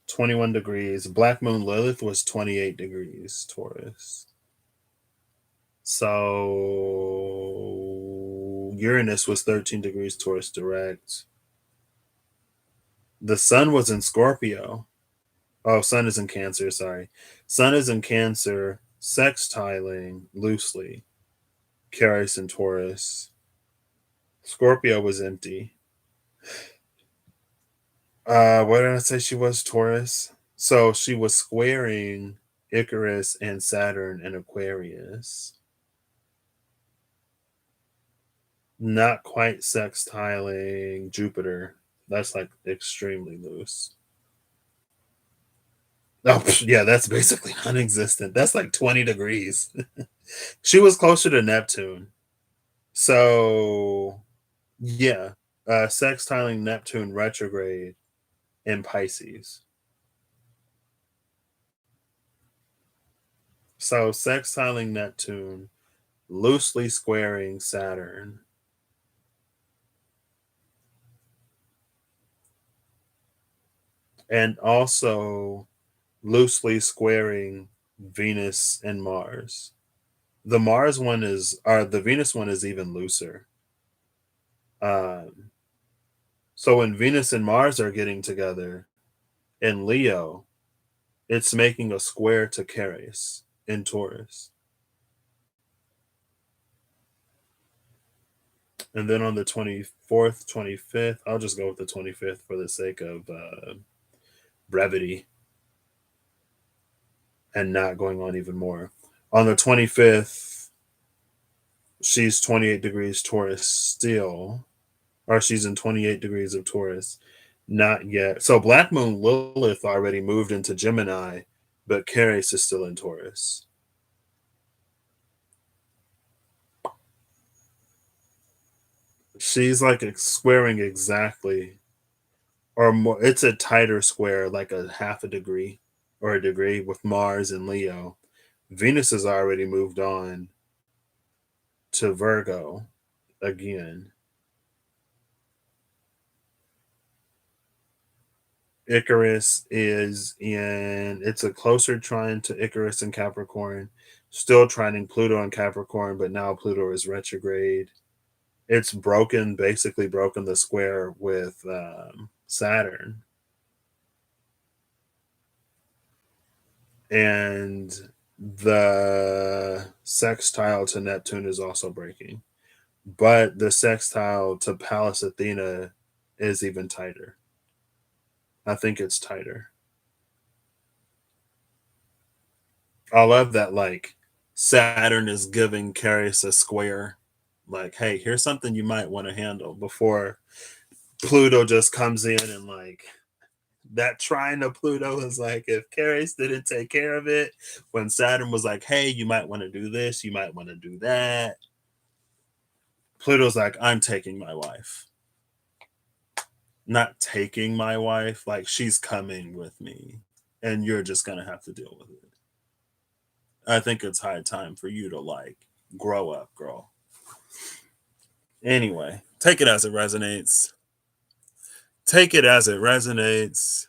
A: 21 degrees. Black Moon Lilith was 28 degrees Taurus. So Uranus was 13 degrees Taurus direct. The sun was in Scorpio. Oh, sun is in Cancer, sorry. Sun is in Cancer, sextiling loosely. Caris and Taurus. Scorpio was empty. What did I say she was? Taurus. So she was squaring Icarus and Saturn and Aquarius. Not quite sextiling Jupiter. That's like extremely loose. Oh, yeah, that's basically non-existent. That's like 20 degrees. She was closer to Neptune. So, yeah, sextiling Neptune retrograde in Pisces. So, sextiling Neptune, loosely squaring Saturn. And also loosely squaring Venus and Mars. The Mars one is, or the Venus one is even looser. Um, so when Venus and Mars are getting together in Leo, it's making a square to Ceres in Taurus. And then on the 24th, 25th, I'll just go with the 25th for the sake of brevity and not going on even more. On the 25th, she's 28 degrees Taurus still, or she's in 28 degrees of Taurus. Not yet. So Black Moon Lilith already moved into Gemini, but Ceres is still in Taurus. She's like squaring exactly, or more. It's a tighter square, like a half a degree or a degree with Mars and Leo. Venus has already moved on to Virgo again. Icarus is in, it's a closer trine to Icarus and Capricorn, still trining Pluto and Capricorn, but now Pluto is retrograde. It's broken, basically broken the square with Saturn. And the sextile to Neptune is also breaking. But the sextile to Pallas Athena is even tighter. I think it's tighter. I love that, like, Saturn is giving Ceres a square. Like, hey, here's something you might want to handle before Pluto just comes in and, like, that trine of Pluto is like, if Ceres didn't take care of it, when Saturn was like, hey, you might want to do this, you might want to do that. Pluto's like, I'm taking my wife. Not taking my wife, like she's coming with me, and you're just gonna have to deal with it. I think it's high time for you to like grow up, girl. Anyway, take it as it resonates. Take it as it resonates.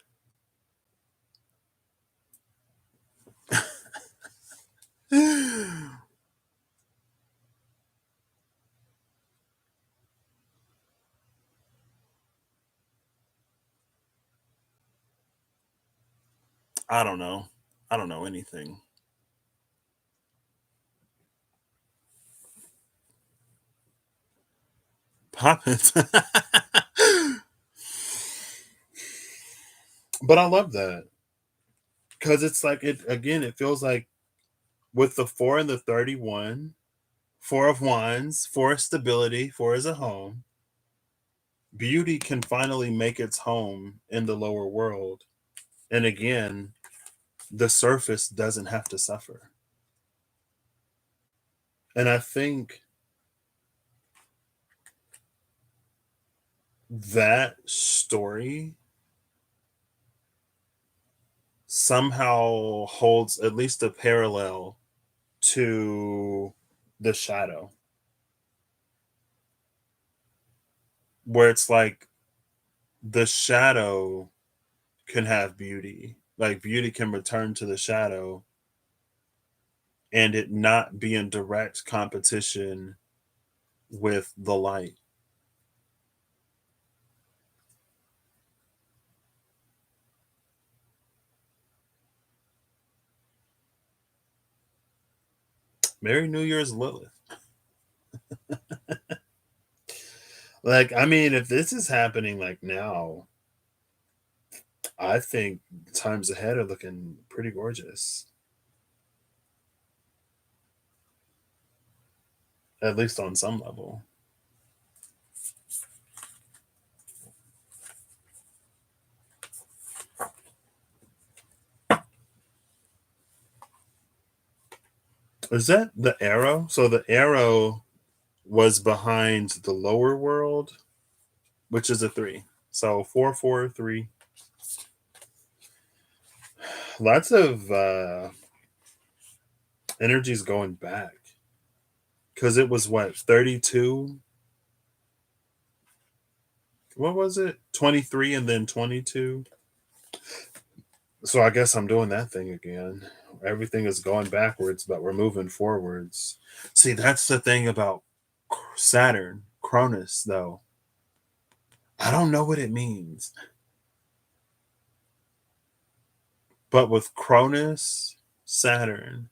A: I don't know. I don't know anything. Pop it. But I love that because it's like, it again, it feels like with the 4 and the 31, Four of Wands, four is stability, four is a home. Beauty can finally make its home in the lower world. And again, the surface doesn't have to suffer. And I think that story somehow holds at least a parallel to the shadow, where it's like the shadow can have beauty. Like beauty can return to the shadow and it not be in direct competition with the light. Merry New Year's, Lilith. Like, I mean, if this is happening like now, I think times ahead are looking pretty gorgeous. At least on some level. Is that the arrow? So the arrow was behind the lower world, which is a three. So 443. Lots of energies going back. Because it was what, 32? What was it? 23 and then 22. So I guess I'm doing that thing again. Everything is going backwards, but we're moving forwards. See, that's the thing about Saturn, Cronus, though. I don't know what it means. But with Cronus, Saturn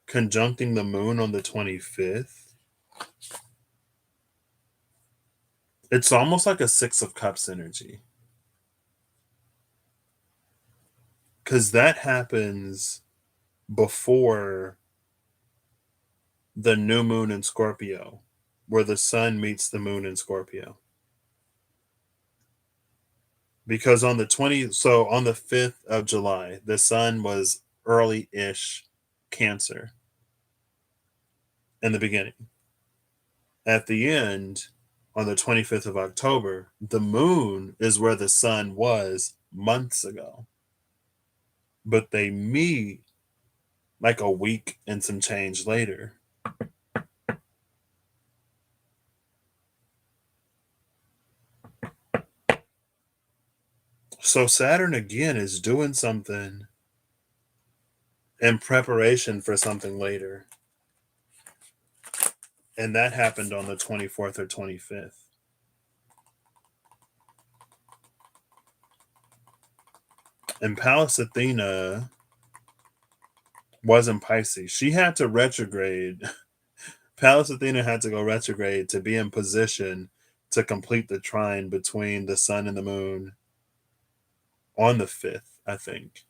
A: conjuncting the moon on the 25th, it's almost like a Six of Cups energy. Because that happens before the new moon in Scorpio, where the sun meets the moon in Scorpio. Because on the 20th, so on the 5th of July, the sun was early-ish Cancer in the beginning. At the end, on the 25th of October, the moon is where the sun was months ago. But they meet like a week and some change later. So Saturn again is doing something in preparation for something later. And that happened on the 24th or 25th. And Pallas Athena was in Pisces. She had to retrograde. Pallas Athena had to go retrograde to be in position to complete the trine between the sun and the moon on the 5th, I think.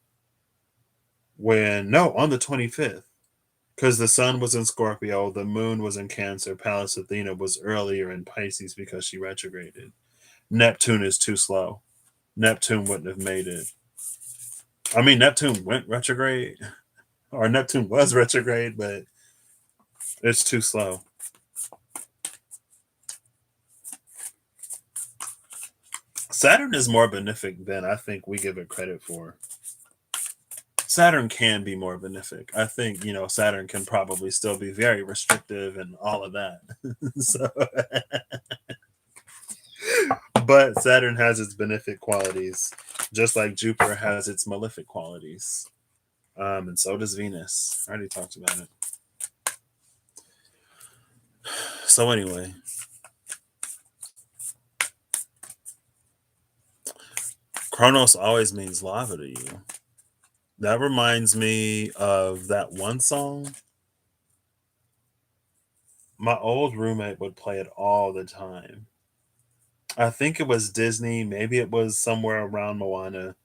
A: On the 25th. Because the sun was in Scorpio, the moon was in Cancer. Pallas Athena was earlier in Pisces because she retrograded. Neptune is too slow. Neptune wouldn't have made it. I mean, Neptune went retrograde, or Neptune was retrograde, but it's too slow. Saturn is more benefic than I think we give it credit for. Saturn can be more benefic. I think, Saturn can probably still be very restrictive and all of that. So, but Saturn has its benefic qualities, just like Jupiter has its malefic qualities. And so does Venus. I already talked about it. So anyway, Kronos always means lava to you. That reminds me of that one song. My old roommate would play it all the time. I think it was Disney, maybe it was somewhere around Moana,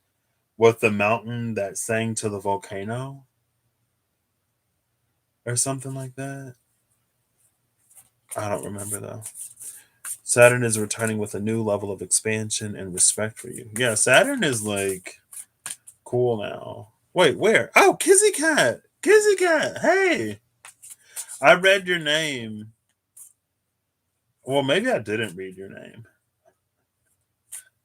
A: with the mountain that sang to the volcano or something like that. I don't remember though. Saturn is returning with a new level of expansion and respect for you. Yeah, Saturn is like cool now. Wait, where? Oh, Kizzy Cat. Kizzy Cat. Hey, I read your name. Well, maybe I didn't read your name.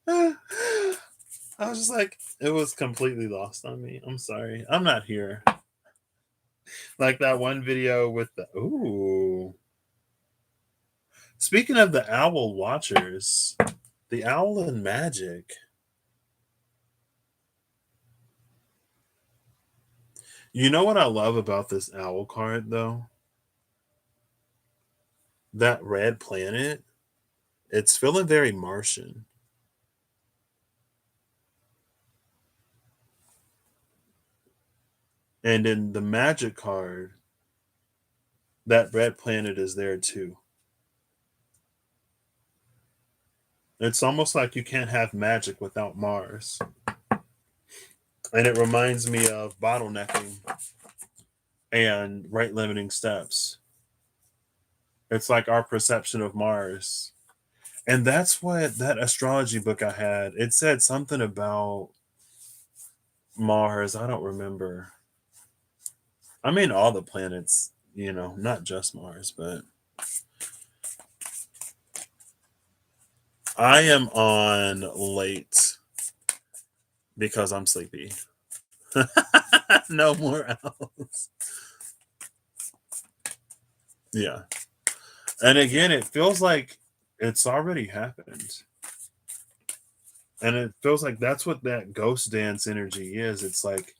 A: I was just like, it was completely lost on me. I'm sorry. I'm not here. Like that one video with the ooh. Speaking of the owl watchers, the owl and magic. You know what I love about this owl card though? That red planet, it's feeling very Martian. And in the magic card, that red planet is there too. It's almost like you can't have magic without Mars. And it reminds me of bottlenecking and rate limiting steps. It's like our perception of Mars. And that's what that astrology book I had, it said something about Mars. I don't remember. I mean, all the planets, not just Mars, but I am on late because I'm sleepy. No more owls. Yeah. And again, it feels like it's already happened. And it feels like that's what that ghost dance energy is. It's like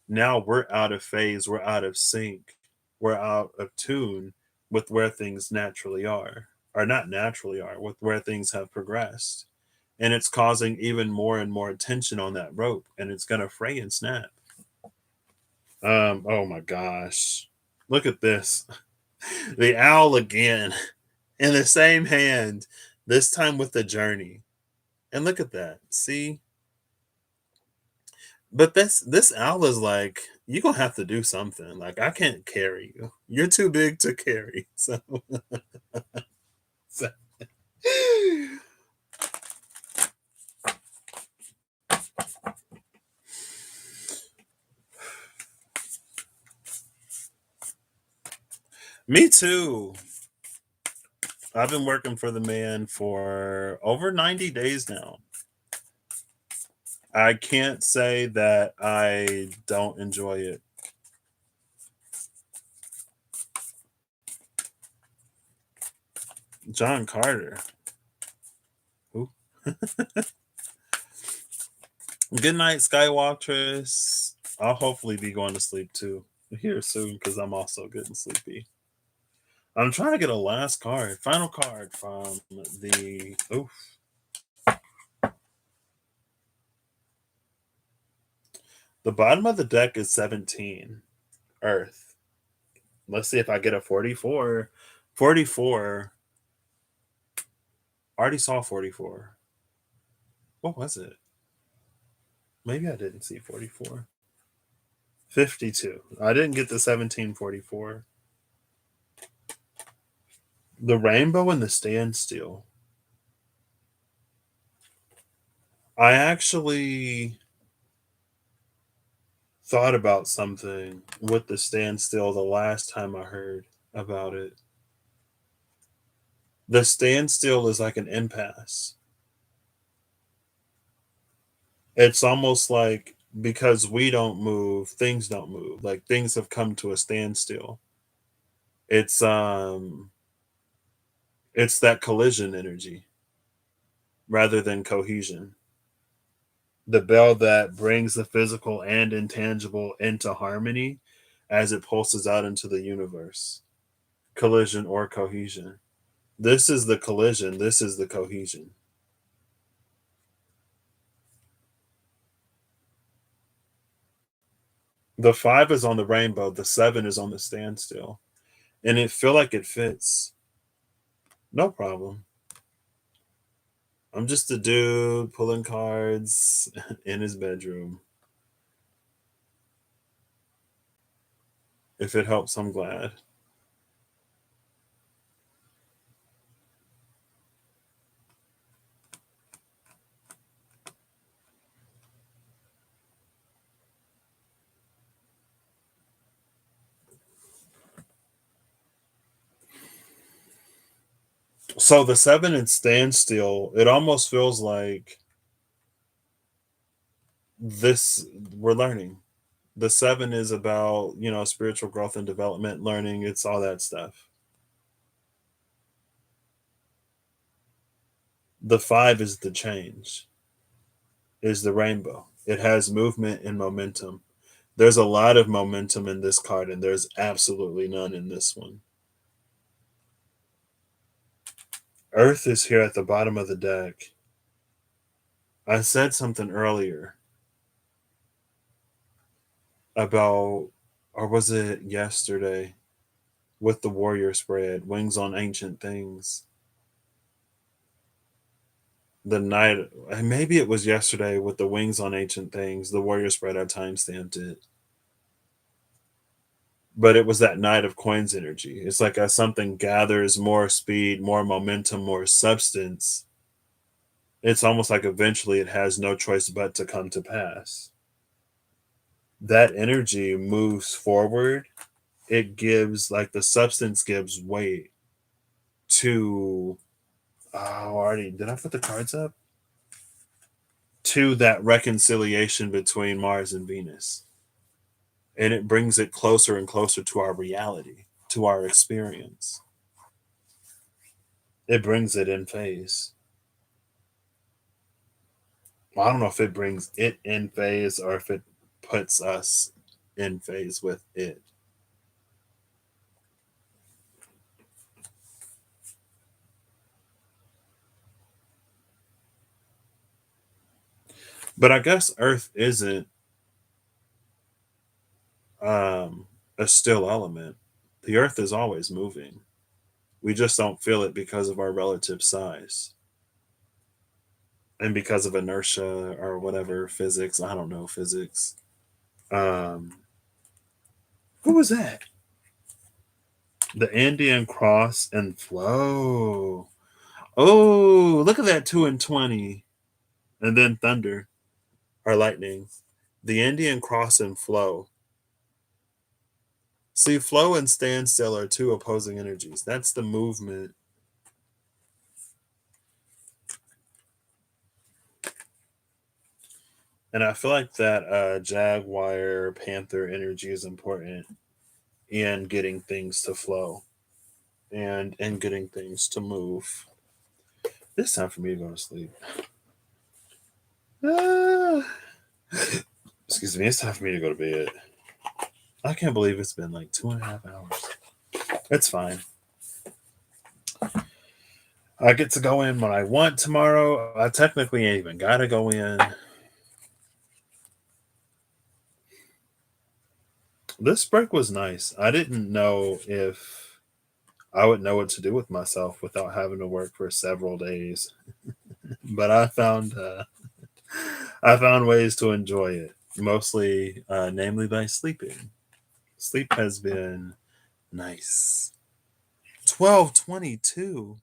A: now we're out of phase, we're out of sync, we're out of tune with where things naturally are, or not naturally are, with where things have progressed. And it's causing even more and more tension on that rope, and it's going to fray and snap. Oh my gosh. Look at this. The owl again in the same hand, this time with the journey. And look at that. See? But this owl is like, you're gonna have to do something. Like, I can't carry you. You're too big to carry. So me too. I've been working for the man for over 90 days now. I can't say that I don't enjoy it. John Carter. Ooh. Good night, Skywaltress. I'll hopefully be going to sleep too here soon because I'm also getting sleepy. I'm trying to get a last card, final card from the. Oof. The bottom of the deck is 17. Earth. Let's see if I get a 44. 44. I already saw 44. What was it? Maybe I didn't see 44. 52. I didn't get the 1744. The rainbow and the standstill. I actually thought about something with the standstill the last time I heard about it. The standstill is like an impasse. It's almost like because we don't move, things don't move. Like things have come to a standstill. It's it's that collision energy rather than cohesion. The bell that brings the physical and intangible into harmony as it pulses out into the universe. Collision or cohesion. This is the collision, this is the cohesion. The 5 is on the rainbow, the 7 is on the standstill. And it feel like it fits. No problem. I'm just a dude pulling cards in his bedroom. If it helps, I'm glad. So the 7 in standstill, it almost feels like this we're learning. The 7 is about, spiritual growth and development, learning, it's all that stuff. The 5 is the change, is the rainbow. It has movement and momentum. There's a lot of momentum in this card, and there's absolutely none in this one. Earth is here at the bottom of the deck. I said something earlier about, or was it yesterday, with the warrior spread, wings on ancient things. The night, maybe it was yesterday with the wings on ancient things, the warrior spread, I time stamped it. But it was that night of coins energy. It's like as something gathers more speed, more momentum, more substance, it's almost like eventually it has no choice but to come to pass. That energy moves forward. It gives, like, the substance gives weight to, already, did I put the cards up? To that reconciliation between Mars and Venus. And it brings it closer and closer to our reality, to our experience. It brings it in phase. Well, I don't know if it brings it in phase or if it puts us in phase with it. But I guess Earth isn't a still element. The Earth is always moving. We just don't feel it because of our relative size and because of inertia or whatever, physics. I don't know physics. Um, who was that? The Andean cross and flow. Oh, look at that 2 and 20. And then thunder or lightning. The Andean cross and flow. See, flow and standstill are two opposing energies. That's the movement. And I feel like that Jaguar Panther energy is important in getting things to flow and in getting things to move. It's time for me to go to sleep. Ah. Excuse me, it's time for me to go to bed. I can't believe it's been like 2.5 hours. It's fine. I get to go in when I want tomorrow. I technically ain't even gotta go in. This break was nice. I didn't know if I would know what to do with myself without having to work for several days. But I found ways to enjoy it, mostly, namely by sleeping. Sleep has been nice. 12:22.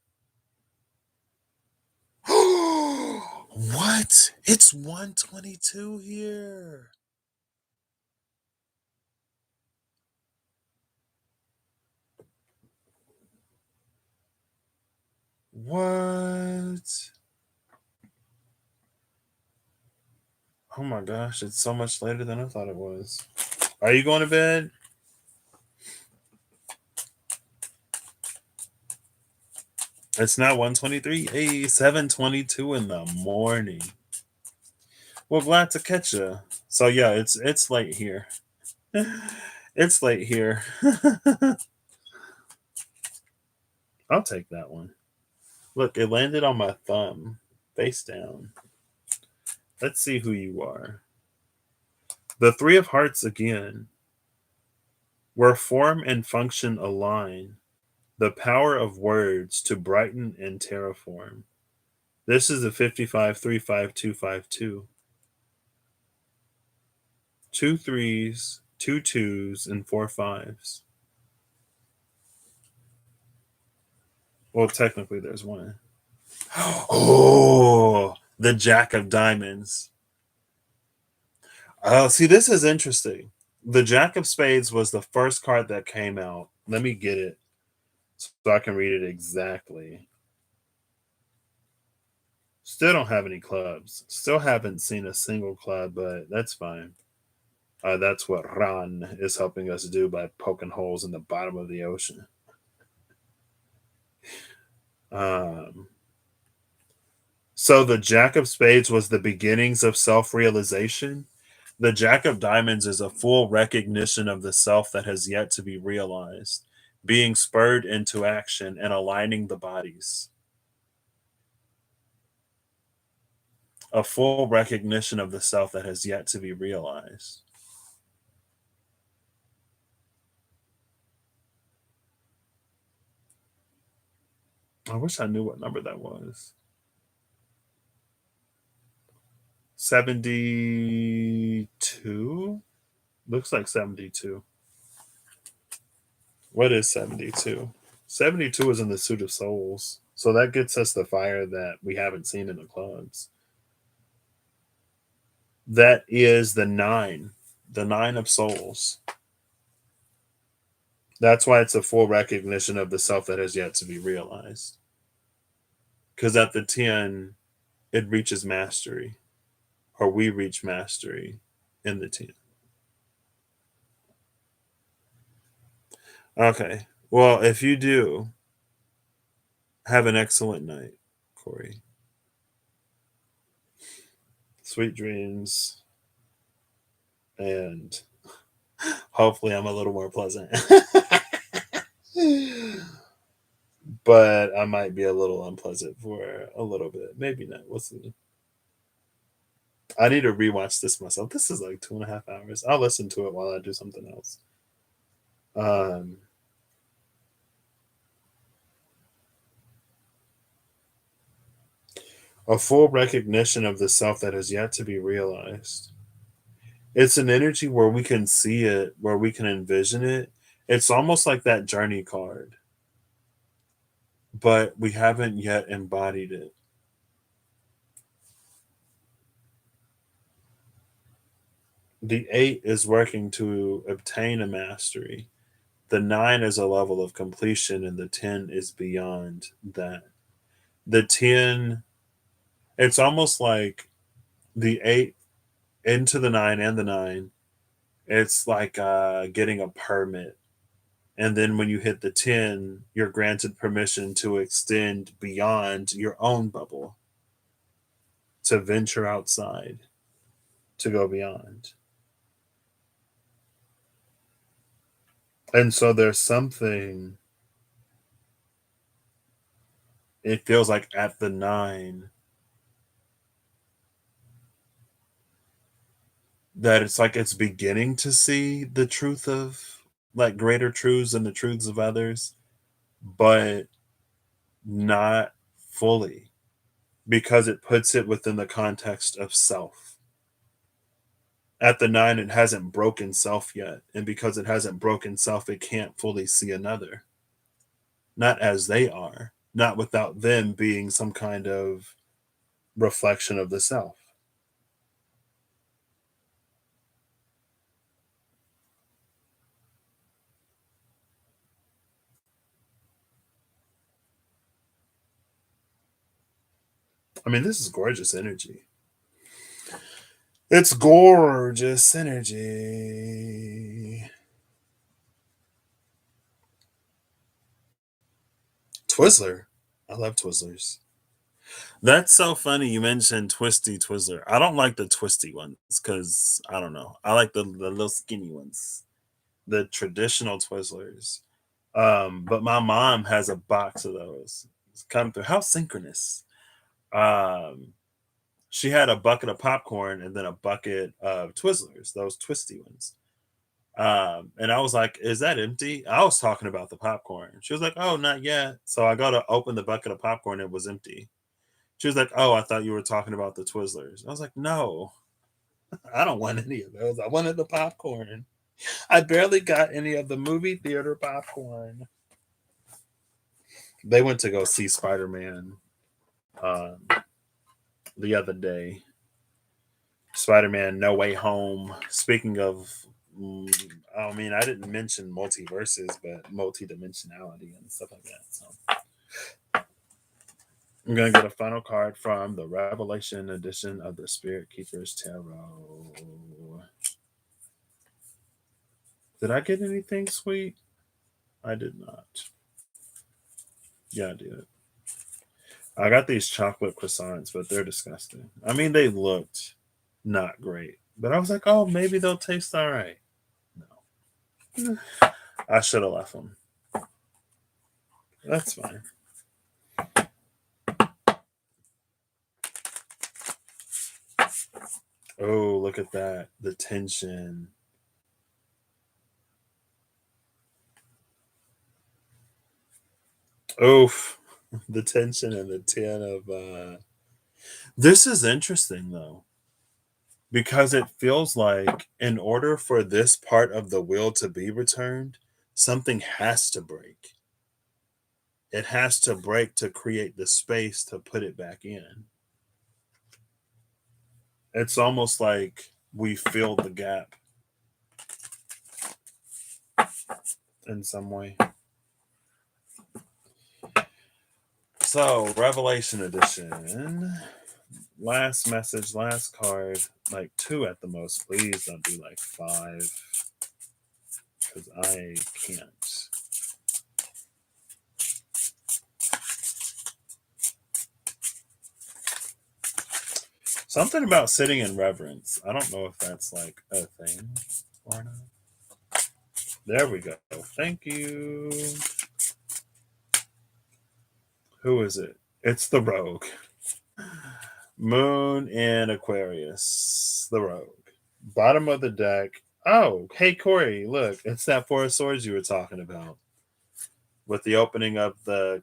A: What? It's 1:22 here. What? Oh my gosh, it's so much later than I thought it was. Are you going to bed? It's not 1:23. Hey, 7:22 in the morning. Well, glad to catch you. So yeah, it's late here. It's late here. I'll take that one. Look, it landed on my thumb, face down. Let's see who you are. The Three of Hearts again. Where form and function align, the power of words to brighten and terraform. This is the 55-35252. Two threes, two twos, and four fives. Well, technically, there's one. Oh, the Jack of Diamonds. See, this is interesting. The Jack of Spades was the first card that came out. Let me get it so I can read it exactly. Still don't have any clubs. Still haven't seen a single club, but that's fine. That's what Ran is helping us do by poking holes in the bottom of the ocean. Um, so the Jack of Spades was the beginnings of self-realization. The Jack of Diamonds is a full recognition of the self that has yet to be realized, being spurred into action and aligning the bodies. A full recognition of the self that has yet to be realized. I wish I knew what number that was. 72? Looks like 72. What is 72? 72 is in the suit of souls. So that gets us the fire that we haven't seen in the clubs. That is the nine of souls. That's why it's a full recognition of the self that has yet to be realized. Because at the 10, it reaches mastery, or we reach mastery in the 10. Okay. Well, if you do, have an excellent night, Corey. Sweet dreams. And hopefully I'm a little more pleasant. But I might be a little unpleasant for a little bit. Maybe not. We'll see. I need to rewatch this myself. This is like 2.5 hours. I'll listen to it while I do something else. A full recognition of the self that has yet to be realized. It's an energy where we can see it, where we can envision it. It's almost like that journey card, but we haven't yet embodied it. The 8 is working to obtain a mastery. The 9 is a level of completion, and the 10 is beyond that. The 10, it's almost like the 8 into the 9 and the 9. It's like getting a permit. And then when you hit the 10, you're granted permission to extend beyond your own bubble, to venture outside, to go beyond. And so there's something, it feels like at the 9, that it's like it's beginning to see the truth of like greater truths and the truths of others, but not fully, because it puts it within the context of self. At the 9, it hasn't broken self yet. And because it hasn't broken self, it can't fully see another. Not as they are, not without them being some kind of reflection of the self. I mean, this is gorgeous energy. It's gorgeous energy. Twizzler. I love Twizzlers. That's so funny you mentioned Twisty Twizzler. I don't like the twisty ones because I don't know. I like the little skinny ones, the traditional Twizzlers. But my mom has a box of those. It's come through. How synchronous. Um, she had a bucket of popcorn and then a bucket of Twizzlers, those twisty ones. And I was like, "Is that empty?" I was talking about the popcorn. She was like, "Oh, not yet." So I go to open the bucket of popcorn. It was empty. She was like, "Oh, I thought you were talking about the Twizzlers." I was like, "No, I don't want any of those. I wanted the popcorn. I barely got any of the movie theater popcorn." They went to go see Spider Man um, the other day. Spider Man No Way Home. Speaking of, I mean, I didn't mention multiverses, but multidimensionality and stuff like that. So I'm going to get a final card from the Revelation edition of the Spirit Keepers Tarot. Did I get anything sweet? I did not. Yeah, I did. I got these chocolate croissants, but they're disgusting. I mean, they looked not great, but I was like, oh, maybe they'll taste all right. No. I should have left them. That's fine. Oh, look at that. The tension. Oof. The tension and the 10 of this is interesting though. Because it feels like in order for this part of the wheel to be returned, something has to break. It has to break to create the space to put it back in. It's almost like we filled the gap in some way. So, Revelation Edition. Last message, last card. Like 2 at the most. Please don't do like 5. Because I can't. Something about sitting in reverence. I don't know if that's like a thing or not. There we go. Thank you. Who is it? It's the Rogue. Moon in Aquarius. The Rogue. Bottom of the deck. Oh, hey Corey, look, it's that 4 of Swords you were talking about with the opening of the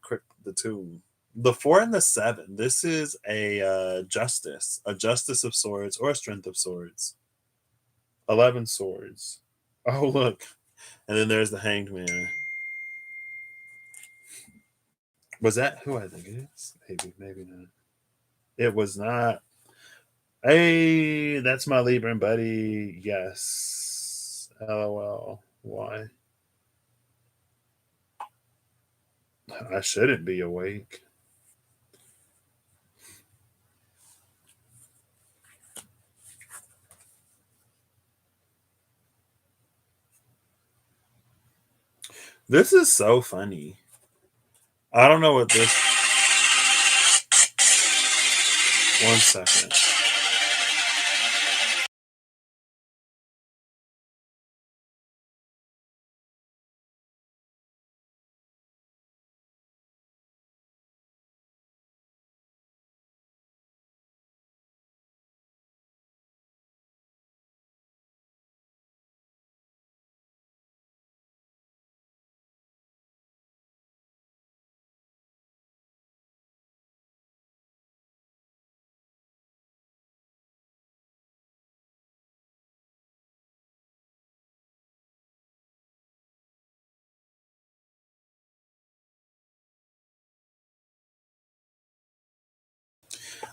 A: tomb. The 4 and the 7. This is a justice of swords or a strength of swords. 11 swords. Oh look, and then there's the Hanged Man. Was that who I think it is? Maybe not. It was not. Hey, that's my Libra buddy. Yes. LOL. Why? I shouldn't be awake. This is so funny. I don't know what this. One second.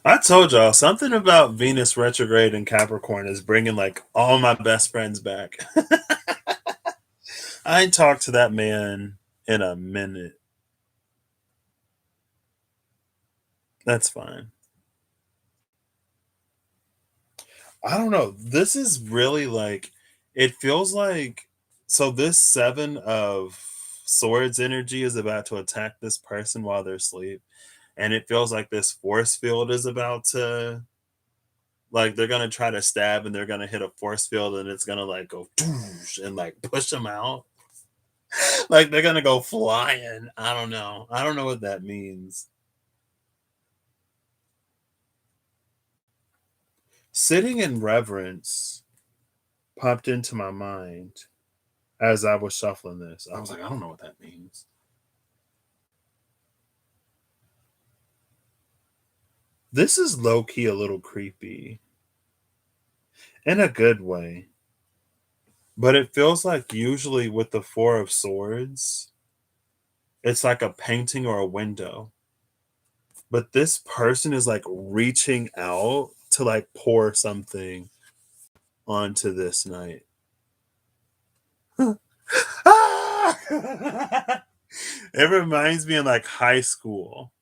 A: I told y'all something about Venus retrograde in Capricorn is bringing like all my best friends back. I ain't talked to that man in a minute. That's fine. I don't know. This is really like, it feels like, so this 7 of swords energy is about to attack this person while they're asleep. And it feels like this force field is about to, like, they're going to try to stab and they're going to hit a force field and it's going to like go and like push them out. Like they're going to go flying. I don't know. I don't know what that means. Sitting in reverence popped into my mind as I was shuffling this. I was like, I don't know what that means. This is low key a little creepy in a good way. But it feels like usually with the 4 of swords, it's like a painting or a window. But this person is like reaching out to like pour something onto this night. It reminds me of like high school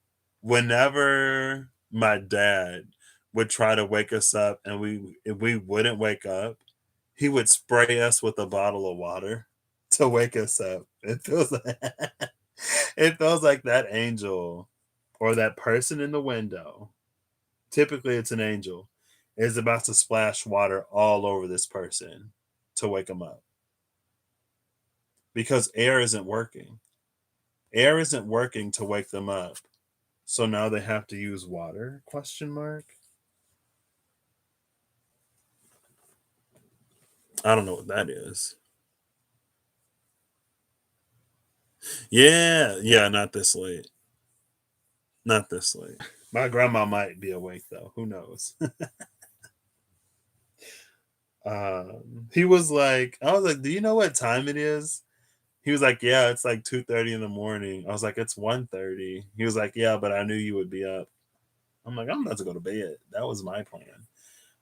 A: Whenever my dad would try to wake us up and if we wouldn't wake up, he would spray us with a bottle of water to wake us up. It feels like it feels like that angel or that person in the window, typically it's an angel, is about to splash water all over this person to wake them up. Because air isn't working. Air isn't working to wake them up. So now they have to use water? Question mark. I don't know what that is. Yeah, not this late. Not this late. My grandma might be awake though. Who knows? He was like, I was like, "Do you know what time it is?" He was like, "Yeah, it's like 2:30 in the morning." I was like, "It's 1:30." He was like, "Yeah, but I knew you would be up." I'm like, "I'm about to go to bed." That was my plan.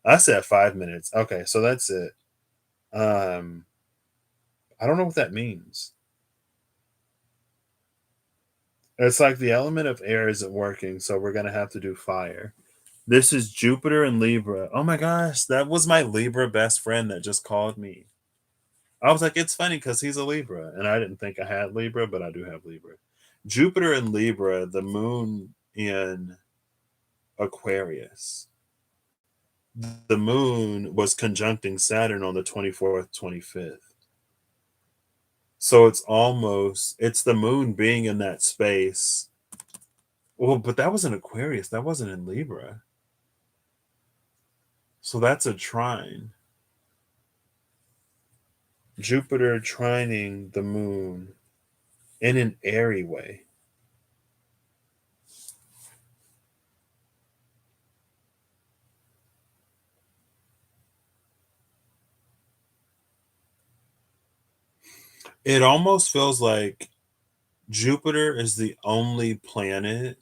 A: I said 5 minutes. Okay, so that's it. Um, I don't know what that means. It's like the element of air isn't working, so we're gonna have to do fire. This is Jupiter and Libra. Oh my gosh, that was my Libra best friend that just called me. I was like, it's funny because he's a Libra, and I didn't think I had Libra, but I do have Libra. Jupiter and Libra, the moon in Aquarius. The moon was conjuncting Saturn on the 24th, 25th. So it's the moon being in that space. Well, but that was in Aquarius. That wasn't in Libra. So that's a trine. Jupiter trining the moon in an airy way. It almost feels like Jupiter is the only planet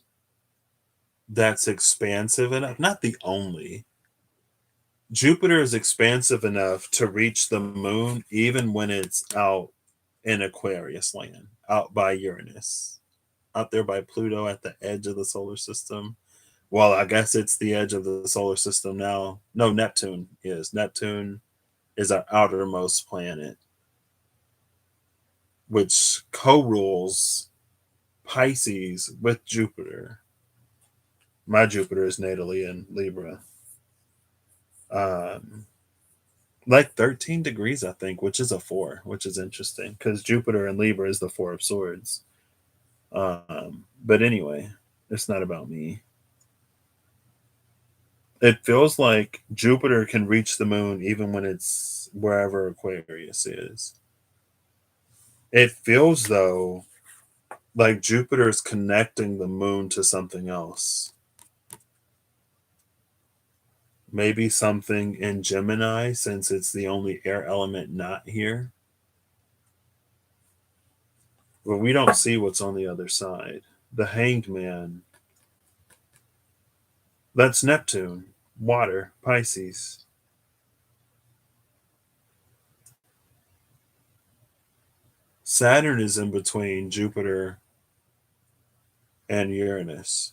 A: that's expansive enough. Not the only. Jupiter is expansive enough to reach the moon even when it's out in Aquarius land, out by Uranus, out there by Pluto at the edge of the solar system. Well, I guess it's the edge of the solar system now. No, Neptune is. Neptune is our outermost planet, which co rules Pisces with Jupiter. My Jupiter is natally in Libra. Um, like 13 degrees, I think, which is a four, which is interesting because Jupiter in Libra is the Four of Swords. But anyway, it's not about me. It feels like Jupiter can reach the moon even when it's wherever Aquarius is. It feels, though, like Jupiter is connecting the moon to something else. Maybe something in Gemini, since it's the only air element not here. But we don't see what's on the other side. The Hanged Man. That's Neptune. Water. Pisces. Saturn is in between Jupiter and Uranus.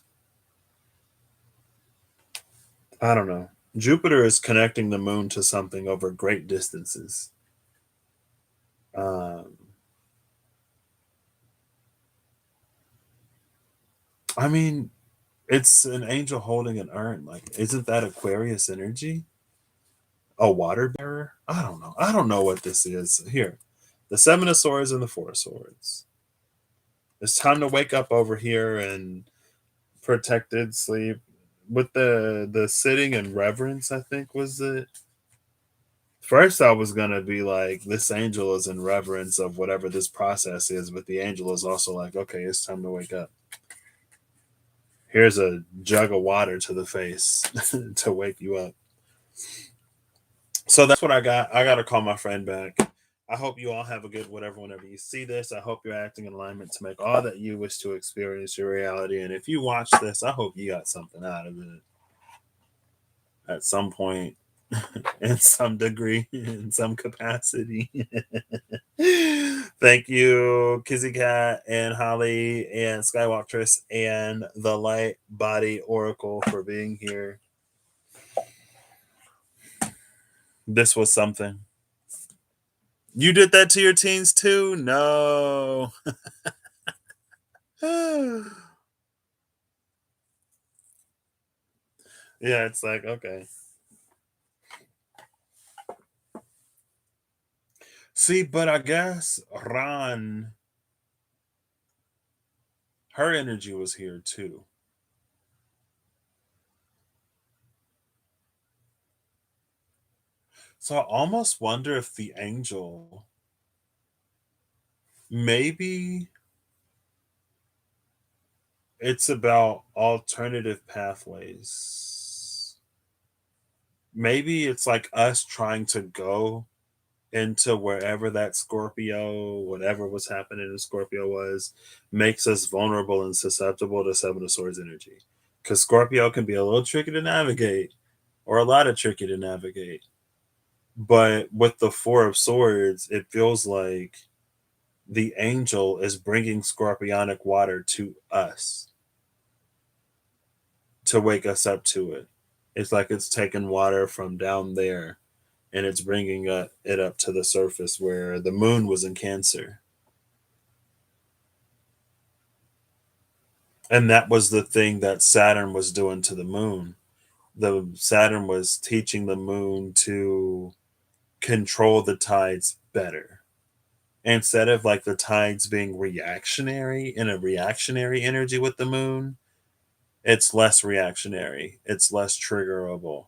A: I don't know. Jupiter is connecting the moon to something over great distances. Um, I mean, it's an angel holding an urn. Like, isn't that Aquarius energy? A water bearer? I don't know. I don't know what this is. Here, the Seven of Swords and the Four of Swords. It's time to wake up over here and protected sleep with the sitting and reverence. I think was it. First, I was gonna be like, this angel is in reverence of whatever this process is, but the angel is also like, okay, it's time to wake up. Here's a jug of water to the face to wake you up. So that's what I got. I got to call my friend back. I hope you all have a good whatever whenever you see this. I hope you're acting in alignment to make all that you wish to experience your reality. And if you watch this, I hope you got something out of it at some point. in some degree, in some capacity. Thank you, Kizzy Cat and Holly and Skywaltress and the Light Body Oracle for being here. This was something. You did that to your teens too? No. Yeah, it's like, okay. See, but I guess Ran, her energy was here too. So I almost wonder if the angel, maybe it's about alternative pathways. Maybe it's like us trying to go into wherever that Scorpio, whatever was happening in Scorpio was, makes us vulnerable and susceptible to Seven of Swords energy. Because Scorpio can be a little tricky to navigate, or a lot of tricky to navigate. But with the Four of Swords, it feels like the angel is bringing scorpionic water to us to wake us up to it. It's like it's taking water from down there and it's bringing it up to the surface where the moon was in Cancer. And that was the thing that Saturn was doing to the moon. The Saturn was teaching the moon to control the tides better. Instead of like the tides being reactionary in a reactionary energy with the moon, it's less reactionary. It's less triggerable.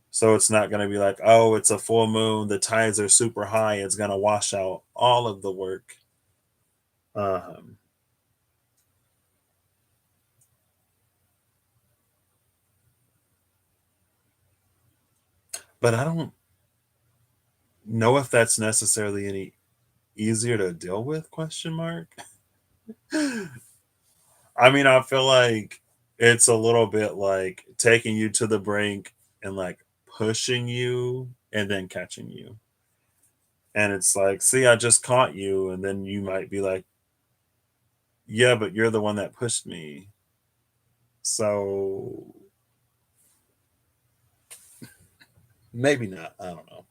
A: So it's not going to be like, oh, it's a full moon. The tides are super high. It's going to wash out all of the work. Um, but I don't know if that's necessarily any easier to deal with, question mark. I mean, I feel like it's a little bit like taking you to the brink and like pushing you and then catching you. And it's like, see, I just caught you. And then you might be like, yeah, but you're the one that pushed me. So maybe not. I don't know.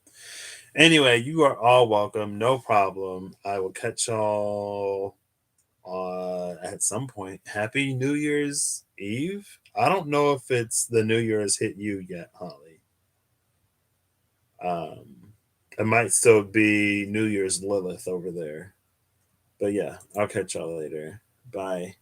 A: Anyway, you are all welcome. No problem. I will catch y'all at some point. Happy New Year's Eve. I don't know if it's the New Year's hit you yet, Holly. It might still be New Year's Lilith over there. But yeah, I'll catch y'all later. Bye.